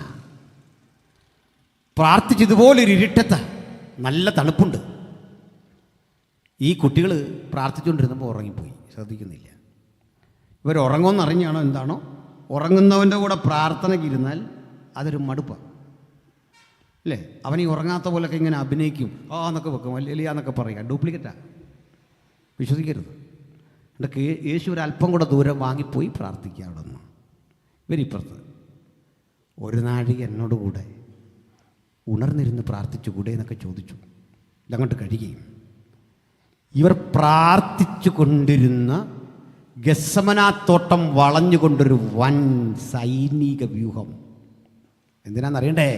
പ്രാർത്ഥിച്ചതുപോലൊരു ഇരുട്ടത്ത് നല്ല തണുപ്പുണ്ട്. ഈ കുട്ടികൾ പ്രാർത്ഥിച്ചുകൊണ്ടിരുന്നപ്പോൾ ഉറങ്ങിപ്പോയി, ശ്രദ്ധിക്കുന്നില്ല. ഇവർ ഉറങ്ങുമെന്നറിഞ്ഞാണോ എന്താണോ, ഉറങ്ങുന്നവൻ്റെ കൂടെ പ്രാർത്ഥനയ്ക്ക് ഇരുന്നാൽ അതൊരു മടുപ്പാണ് അല്ലേ? അവൻ ഈ ഉറങ്ങാത്ത പോലൊക്കെ ഇങ്ങനെ അഭിനയിക്കും, എന്നൊക്കെ വെക്കും, അല്ലെങ്കിൽ എന്നൊക്കെ പറയുക, ഡ്യൂപ്ലിക്കേറ്റാണ്, വിശ്വസിക്കരുത്. എന്നിട്ട് യേശു ഒരല്പം കൂടെ ദൂരം വാങ്ങിപ്പോയി പ്രാർത്ഥിക്കുക അവിടെ നിന്ന്. ഇവരിപ്പുറത്ത് ഒരു നാഴിക എന്നോടുകൂടെ ഉണർന്നിരുന്ന് പ്രാർത്ഥിച്ചുകൂടെ എന്നൊക്കെ ചോദിച്ചു. ഇതങ്ങോട്ട് കഴിയുകയും ഇവർ പ്രാർത്ഥിച്ചു കൊണ്ടിരുന്ന ഗെത്സമനാത്തോട്ടം വളഞ്ഞുകൊണ്ടൊരു വൻ സൈനിക വ്യൂഹം. എന്തിനാണെന്നറിയണ്ടേ?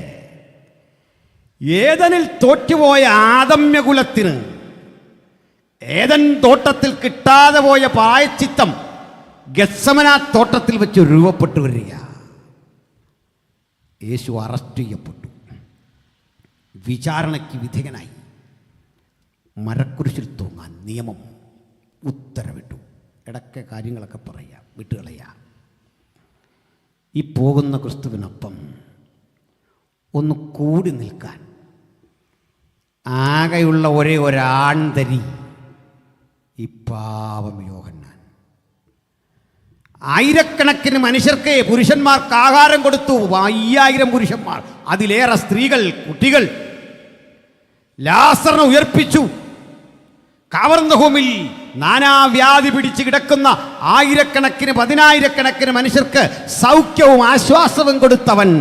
ഏദനിൽ തോറ്റുപോയ ആദമ്യകുലത്തിന് ഏദൻ തോട്ടത്തിൽ കിട്ടാതെ പോയ പ്രായശ്ചിത്തം ഗെത്സമനാത്തോട്ടത്തിൽ വെച്ച് രൂപപ്പെട്ടു വരിക. യേശു അറസ്റ്റ് ചെയ്യപ്പെട്ടു, വിചാരണയ്ക്ക് വിധേയനായി, മരക്കുരിശിൽ തൂങ്ങാൻ നിയമം ഉത്തരവിട്ടു. ഇടയ്ക്ക് കാര്യങ്ങളൊക്കെ പറയുക, വിട്ടുകളയുക. ഈ പോകുന്ന ക്രിസ്തുവിനൊപ്പം ഒന്ന് കൂടി നിൽക്കാൻ ആകെയുള്ള ഒരേ ഒരാൺതരി ഈ പാവം യോഹന്നാൻ. ആയിരക്കണക്കിന് മനുഷ്യർക്ക്, പുരുഷന്മാർക്ക് ആഹാരം കൊടുത്തു. 5000 പുരുഷന്മാർ, അതിലേറെ സ്ത്രീകൾ, കുട്ടികൾ. ലാസറിനെ ഉയർപ്പിച്ചു. കവർന്നഹൂമിൽ നാനാവ്യാധി പിടിച്ച് കിടക്കുന്ന ആയിരക്കണക്കിന് 10000കണക്കിന് മനുഷ്യർക്ക് സൗഖ്യവും ആശ്വാസവും കൊടുത്തവൻ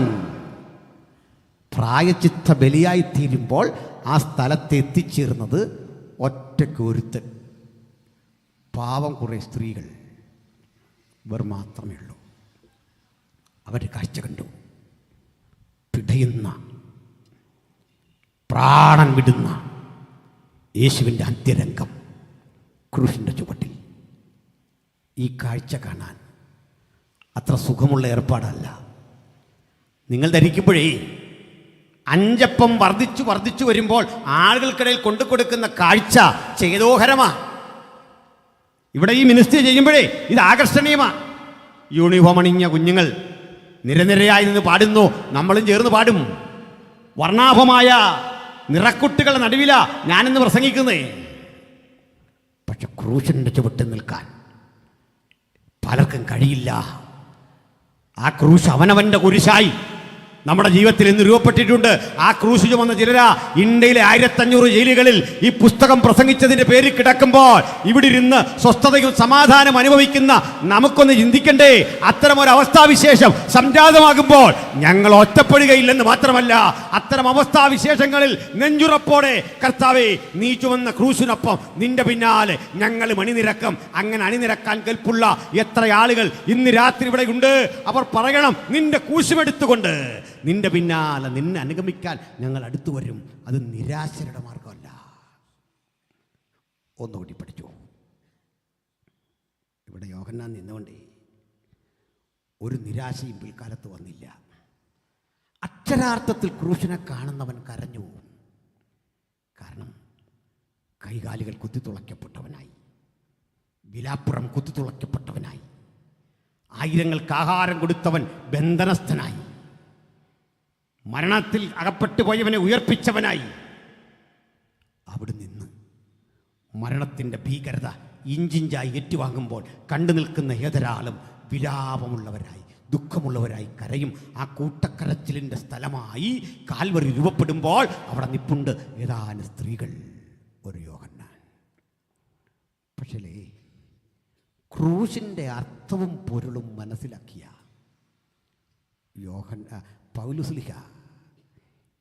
പ്രായശ്ചിത്ത ബലിയായിത്തീരുമ്പോൾ ആ സ്ഥലത്ത് എത്തിച്ചേർന്നത് ഒറ്റയ്ക്ക് ഒരുത്തൻ. പാവം കുറേ സ്ത്രീകൾ, ഇവർ മാത്രമേ ഉള്ളൂ. അവർ കാഴ്ച കണ്ടു. പിടയുന്ന, പ്രാണൻ വിടുന്ന യേശുവിൻ്റെ അന്ത്യരംഗം ക്രൂശിൻ്റെ ചുവട്ടിൽ. ഈ കാഴ്ച കാണാൻ അത്ര സുഖമുള്ള ഏർപ്പാടല്ല. നിങ്ങൾ ധരിക്കുമ്പോഴേ 5 അപ്പം വർദ്ധിച്ചു വരുമ്പോൾ ആളുകൾക്കിടയിൽ കൊണ്ടുകൊടുക്കുന്ന കാഴ്ച ചേതോഹരമാണ്. ഇവിടെ ഈ മിനിസ്റ്റർ ചെയ്യുമ്പോഴേ ഇത് ആകർഷണീയമാണ്. യൂണിഫോം അണിഞ്ഞ കുഞ്ഞുങ്ങൾ നിരനിരയായി നിന്ന് പാടുന്നു, നമ്മളും ചേർന്ന് പാടും. വർണ്ണാഭമായ നിറക്കുട്ടികളുടെ നടുവിലാ ഞാനിന്ന് പ്രസംഗിക്കുന്നേ. പക്ഷെ ക്രൂശിൻ്റെ ചുവട്ടിൽ നിൽക്കാൻ പലർക്കും കഴിയില്ല. ആ ക്രൂശ് അവനവൻ്റെ കുരിശായി നമ്മുടെ ജീവിതത്തിൽ ഇന്ന് രൂപപ്പെട്ടിട്ടുണ്ട്. ആ ക്രൂശ് ചുമന്ന ചിലരാ ഇന്ത്യയിലെ 1500 ജയിലുകളിൽ ഈ പുസ്തകം പ്രസംഗിച്ചതിന്റെ പേരിൽ കിടക്കുമ്പോൾ ഇവിടെ ഇരുന്ന് സ്വസ്ഥതയും സമാധാനം അനുഭവിക്കുന്ന നമുക്കൊന്ന് ചിന്തിക്കണ്ടേ? അത്തരം ഒരു അവസ്ഥാവിശേഷം സംജാതമാകുമ്പോൾ ഞങ്ങൾ ഒറ്റപ്പെടുകയില്ലെന്ന് മാത്രമല്ല, അത്തരം അവസ്ഥാവിശേഷങ്ങളിൽ നെഞ്ചുറപ്പോടെ കർത്താവേ, നീ ചുമന്ന ക്രൂശിനൊപ്പം നിന്റെ പിന്നാലെ ഞങ്ങൾ അണിനിരക്കും. അങ്ങനെ അണിനിരക്കാൻ കെൽപ്പുള്ള എത്ര ആളുകൾ ഇന്ന് രാത്രി ഇവിടെ ഉണ്ട്? അവർ പറയണം, നിന്റെ ക്രൂശുമെടുത്തുകൊണ്ട് നിന്റെ പിന്നാലെ നിന്നെ അനുഗമിക്കാൻ ഞങ്ങൾ അടുത്തു വരും. അത് നിരാശരുടെ മാർഗമല്ല. ഒന്നുകൂടി പഠിച്ചു. ഇവിടെ യോഹന്നാൻ നിന്നുകൊണ്ടേ ഒരു നിരാശയും പിൽക്കാലത്ത് വന്നില്ല. അക്ഷരാർത്ഥത്തിൽ ക്രൂശിനെ കാണുന്നവൻ കരഞ്ഞു. കാരണം കൈകാലുകൾ കുത്തിത്തുളയ്ക്കപ്പെട്ടവനായി, വിലാപ്പുറം കുത്തിത്തുളയ്ക്കപ്പെട്ടവനായി, ആയിരങ്ങൾക്ക് ആഹാരം കൊടുത്തവൻ ബന്ധനസ്ഥനായി, മരണത്തിൽ അകപ്പെട്ടു പോയവനെ ഉയർപ്പിച്ചവനായി. അവിടെ നിന്ന് മരണത്തിൻ്റെ ഭീകരത ഇഞ്ചിഞ്ചായി ഏറ്റുവാങ്ങുമ്പോൾ കണ്ടു നിൽക്കുന്ന ഏതൊരാളും വിലാപമുള്ളവരായി, ദുഃഖമുള്ളവരായി കരയും. ആ കൂട്ടക്കരച്ചിലിൻ്റെ സ്ഥലമായി കാൽവറി രൂപപ്പെടുമ്പോൾ അവിടെ നിപ്പുണ്ട് ഏതാനും സ്ത്രീകൾ, ഒരു യോഹന്നാൻ. പക്ഷേ ക്രൂശിൻ്റെ അർത്ഥവും പൊരുളും മനസ്സിലാക്കിയ പൗലോസ്ലീഹ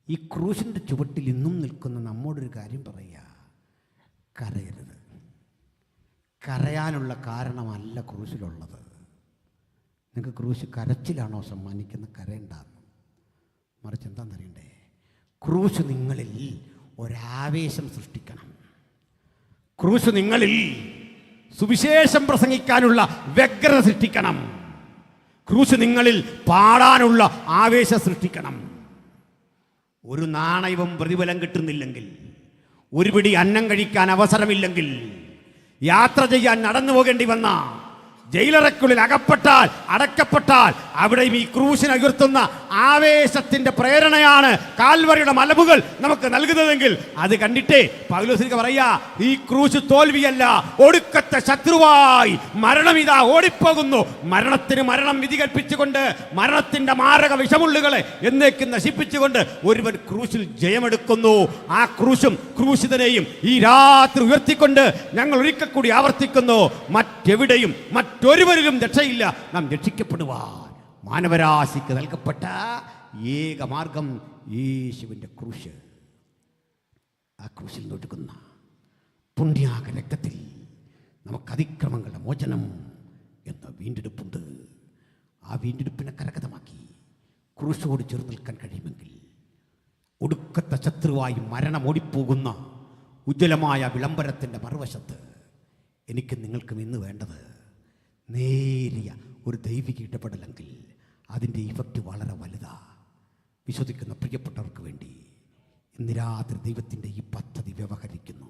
ഈ ക്രൂശിൻ്റെ ചുവട്ടിൽ ഇന്നും നിൽക്കുന്ന നമ്മോടൊരു കാര്യം പറയുക: കരയരുത്. കരയാനുള്ള കാരണമല്ല ക്രൂശിലുള്ളത്. നിങ്ങൾക്ക് ക്രൂശ് കരച്ചിലാണോ സമ്മാനിക്കുന്ന? കരയുണ്ടാകുന്നു. മറിച്ച് എന്താണെന്നറിയണ്ടേ? ക്രൂശ് നിങ്ങളിൽ ഒരാവേശം സൃഷ്ടിക്കണം. ക്രൂശ് നിങ്ങളിൽ സുവിശേഷം പ്രസംഗിക്കാനുള്ള വ്യഗ്രത സൃഷ്ടിക്കണം. ക്രൂശ് നിങ്ങളിൽ പാടാനുള്ള ആവേശം സൃഷ്ടിക്കണം. ഒരു നാണയവും പ്രതിഫലം കിട്ടുന്നില്ലെങ്കിൽ, ഒരു പിടി അന്നം കഴിക്കാൻ അവസരമില്ലെങ്കിൽ, യാത്ര ചെയ്യാൻ നടന്നു പോകേണ്ടി വന്ന, ജയിലറയ്ക്കുള്ളിൽ അകപ്പെട്ടാൽ, അടക്കപ്പെട്ടാൽ, അവിടെയും ഈ ക്രൂശിനെ ഉയർത്തുന്ന ആവേശത്തിന്റെ പ്രേരണയാണ് കാൽവറിയുടെ മലമുകൾ നമുക്ക് നൽകുന്നതെങ്കിൽ അത് കണ്ടിട്ടേ പൗലോസ്ലീഹ പറയാ, ഈ ക്രൂശ് തോൽവിയല്ല, ഒടുക്കത്തെ ശത്രുവായി മരണം ഇതാ ഓടിപ്പോകുന്നു. മരണത്തിന് മരണം വിധി കൽപ്പിച്ചുകൊണ്ട്, മരണത്തിന്റെ മാരക വിഷമുള്ളുകളെ എന്നേക്കും നശിപ്പിച്ചുകൊണ്ട് ഒരുവൻ ക്രൂശിൽ ജയമെടുക്കുന്നു. ആ ക്രൂശും ക്രൂശിതനെയും ഈ രാത്രി ഉയർത്തിക്കൊണ്ട് ഞങ്ങൾ ഒരിക്കൽ കൂടി ആവർത്തിക്കുന്നു: മറ്റെവിടെയും മറ്റൊരുവരിലും രക്ഷയില്ല. നാം രക്ഷിക്കപ്പെടുവാൻ മാനവരാശിക്ക് നൽകപ്പെട്ട ഏക മാർഗം യേശുവിൻ്റെ ക്രൂശ്. ആ ക്രൂശിൽ നൊടുക്കുന്ന പുണ്യാക രക്തത്തിൽ നമുക്ക് അതിക്രമങ്ങളുടെ മോചനം എന്ന വീണ്ടെടുപ്പുണ്ട്. ആ വീണ്ടെടുപ്പിനെ കരഗതമാക്കി ക്രൂശോട് ചേർന്ന് നിൽക്കാൻ കഴിയുമെങ്കിൽ, ഒടുക്കത്തെ ശത്രുവായി മരണം ഓടിപ്പോകുന്ന ഉജ്ജ്വലമായ വിളംബരത്തിൻ്റെ മറുവശത്ത് എനിക്ക് നിങ്ങൾക്കും ഇന്ന് വേണ്ടത് നേരിയ ഒരു ദൈവിക ഇടപെടലെങ്കിൽ അതിൻ്റെ ഇഫക്റ്റ് വളരെ വലുതാണ്. വിശ്വസിക്കുന്ന പ്രിയപ്പെട്ടവർക്ക് വേണ്ടി ഇന്ന് രാത്രി ദൈവത്തിൻ്റെ ഈ പദ്ധതി വ്യവഹരിക്കുന്നു.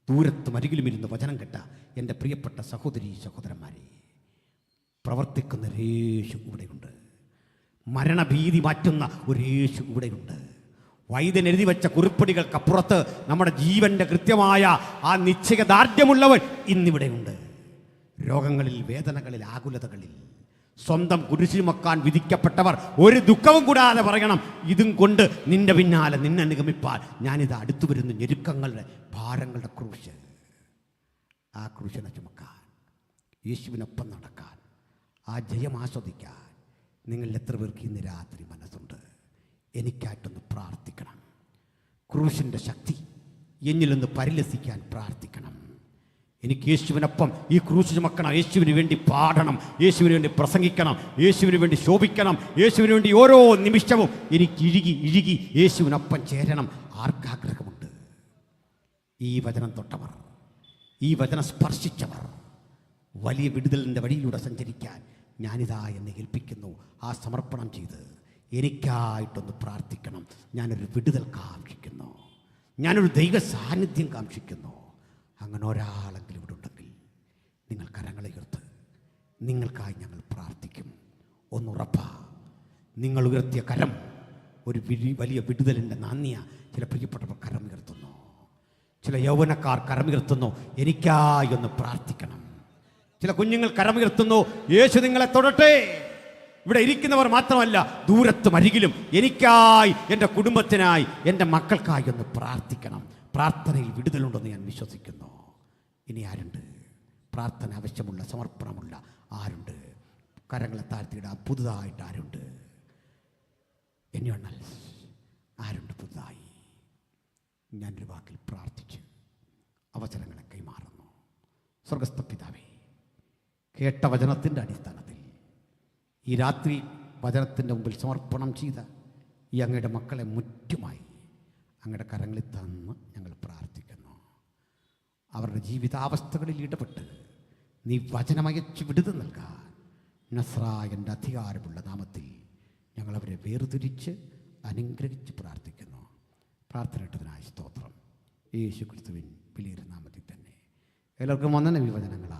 ദൂരത്തും അരികിലും ഇരുന്ന് വചനം കേട്ട എൻ്റെ പ്രിയപ്പെട്ട സഹോദരീ സഹോദരന്മാരെ, പ്രവർത്തിക്കുന്ന ഒരു യേശു ഇവിടെയുണ്ട്. മരണഭീതി മാറ്റുന്ന ഒരു യേശു ഇവിടെയുണ്ട്. വൈദ്യൻ എഴുതി വെച്ച കുറിപ്പടികൾക്കപ്പുറത്ത് നമ്മുടെ ജീവൻ്റെ കൃത്യമായ ആ നിശ്ചയദാർഢ്യമുള്ളവൻ ഇന്നിവിടെയുണ്ട്. രോഗങ്ങളിൽ, വേദനകളിൽ, ആകുലതകളിൽ സ്വന്തം കുരിശുമക്കാൻ വിധിക്കപ്പെട്ടവർ ഒരു ദുഃഖവും കൂടാതെ പറയണം: ഇതും കൊണ്ട് നിന്റെ പിന്നാലെ നിന്നെ അനുഗമിപ്പാൻ ഞാനിത് അടുത്തു വരുന്ന ഞെരുക്കങ്ങളുടെ, ഭാരങ്ങളുടെ ക്രൂശ്. ആ ക്രൂശിനെ ചുമക്കാൻ, യേശുവിനൊപ്പം നടക്കാൻ, ആ ജയം ആസ്വദിക്കാൻ നിങ്ങളിൽ എത്ര പേർക്ക് ഇന്ന് രാത്രി മനസ്സുണ്ട്? എനിക്കായിട്ടൊന്ന് പ്രാർത്ഥിക്കണം. ക്രൂശിൻ്റെ ശക്തി എന്നിലൊന്ന് പരിലസിക്കാൻ പ്രാർത്ഥിക്കണം. എനിക്ക് യേശുവിനൊപ്പം ഈ ക്രൂശ് ചുമക്കണം, യേശുവിന് വേണ്ടി പാടണം, യേശുവിന് വേണ്ടി പ്രസംഗിക്കണം, യേശുവിന് വേണ്ടി ശോഭിക്കണം, യേശുവിന് വേണ്ടി ഓരോ നിമിഷവും എനിക്ക് ഇഴുകി യേശുവിനൊപ്പം ചേരണം. ആർക്കാഗ്രഹമുണ്ട്? ഈ വചനം തൊട്ടവർ, ഈ വചനം സ്പർശിച്ചവർ, വലിയ വിടുതലിൻ്റെ വഴിയിലൂടെ സഞ്ചരിക്കാൻ ഞാനിതാ എന്നെ ഏൽപ്പിക്കുന്നു. ആ സമർപ്പണം ചെയ്ത് എനിക്കായിട്ടൊന്ന് പ്രാർത്ഥിക്കണം. ഞാനൊരു വിടുതൽ കാക്ഷിക്കുന്നു, ഞാനൊരു ദൈവ സാന്നിധ്യം കാക്ഷിക്കുന്നു. അങ്ങനെ ഒരാളെങ്കിലും ഇവിടെ ഉണ്ടെങ്കിൽ നിങ്ങൾ കരങ്ങളെ ഉയർത്ത്, നിങ്ങൾക്കായി ഞങ്ങൾ പ്രാർത്ഥിക്കും. ഒന്നുറപ്പാ, നിങ്ങൾ ഉയർത്തിയ കരം ഒരു വലിയ വിടുതലിൻ്റെ നാന്ദിയ. ചില പ്രിയപ്പെട്ടവർ കരമുയർത്തുന്നു, ചില യൗവനക്കാർ കരമുയർത്തുന്നു, എനിക്കായി ഒന്ന് പ്രാർത്ഥിക്കണം. ചില കുഞ്ഞുങ്ങൾ കരമുയർത്തുന്നു, യേശു നിങ്ങളെ തൊടട്ടെ, ഇവിടെ ഇരിക്കുന്നവർ മാത്രമല്ല, ദൂരത്തും അരികിലും എനിക്കായി, എൻ്റെ കുടുംബത്തിനായി, എൻ്റെ മക്കൾക്കായി ഒന്ന് പ്രാർത്ഥിക്കണം. പ്രാർത്ഥനയിൽ വിടുതലുണ്ടെന്ന് ഞാൻ വിശ്വസിക്കുന്നു. ഇനി ആരുണ്ട് പ്രാർത്ഥന ആവശ്യമുള്ള, സമർപ്പണമുള്ള ആരുണ്ട്? കരങ്ങളെ താഴ്ത്തിയിടാൻ പുതുതായിട്ട് ആരുണ്ട്? എനിവണ്ണൽ ആരുണ്ട് പുതുതായി? ഞാനൊരു വാക്കിൽ പ്രാർത്ഥിച്ച് അവസരങ്ങളെ കൈമാറുന്നു. സ്വർഗസ്ഥ പിതാവേ, കേട്ട വചനത്തിൻ്റെ അടിസ്ഥാനത്തിൽ ഈ രാത്രി വചനത്തിൻ്റെ മുമ്പിൽ സമർപ്പണം ചെയ്ത ഈ അങ്ങയുടെ മക്കളെ മുറ്റുമായി അങ്ങയുടെ കരങ്ങളിൽ തന്ന് ഞങ്ങൾ പ്രാർത്ഥിക്കുന്നു. അവരുടെ ജീവിതാവസ്ഥകളിൽ ഇടപെട്ട് നീ വചനമയച്ച് വിടുതൽ നൽകാൻ നസ്രായൻ്റെ അധികാരമുള്ള നാമത്തിൽ ഞങ്ങളവരെ വേർതിരിച്ച് അനുഗ്രഹിച്ച് പ്രാർത്ഥിക്കുന്നു. പ്രാർത്ഥന ഇട്ടതിനായി സ്തോത്രം. യേശു ക്രിസ്തുവിൻ വലിയൊരു നാമത്തിൽ തന്നെ എല്ലാവർക്കും വന്ദന വിവചനങ്ങളാണ്.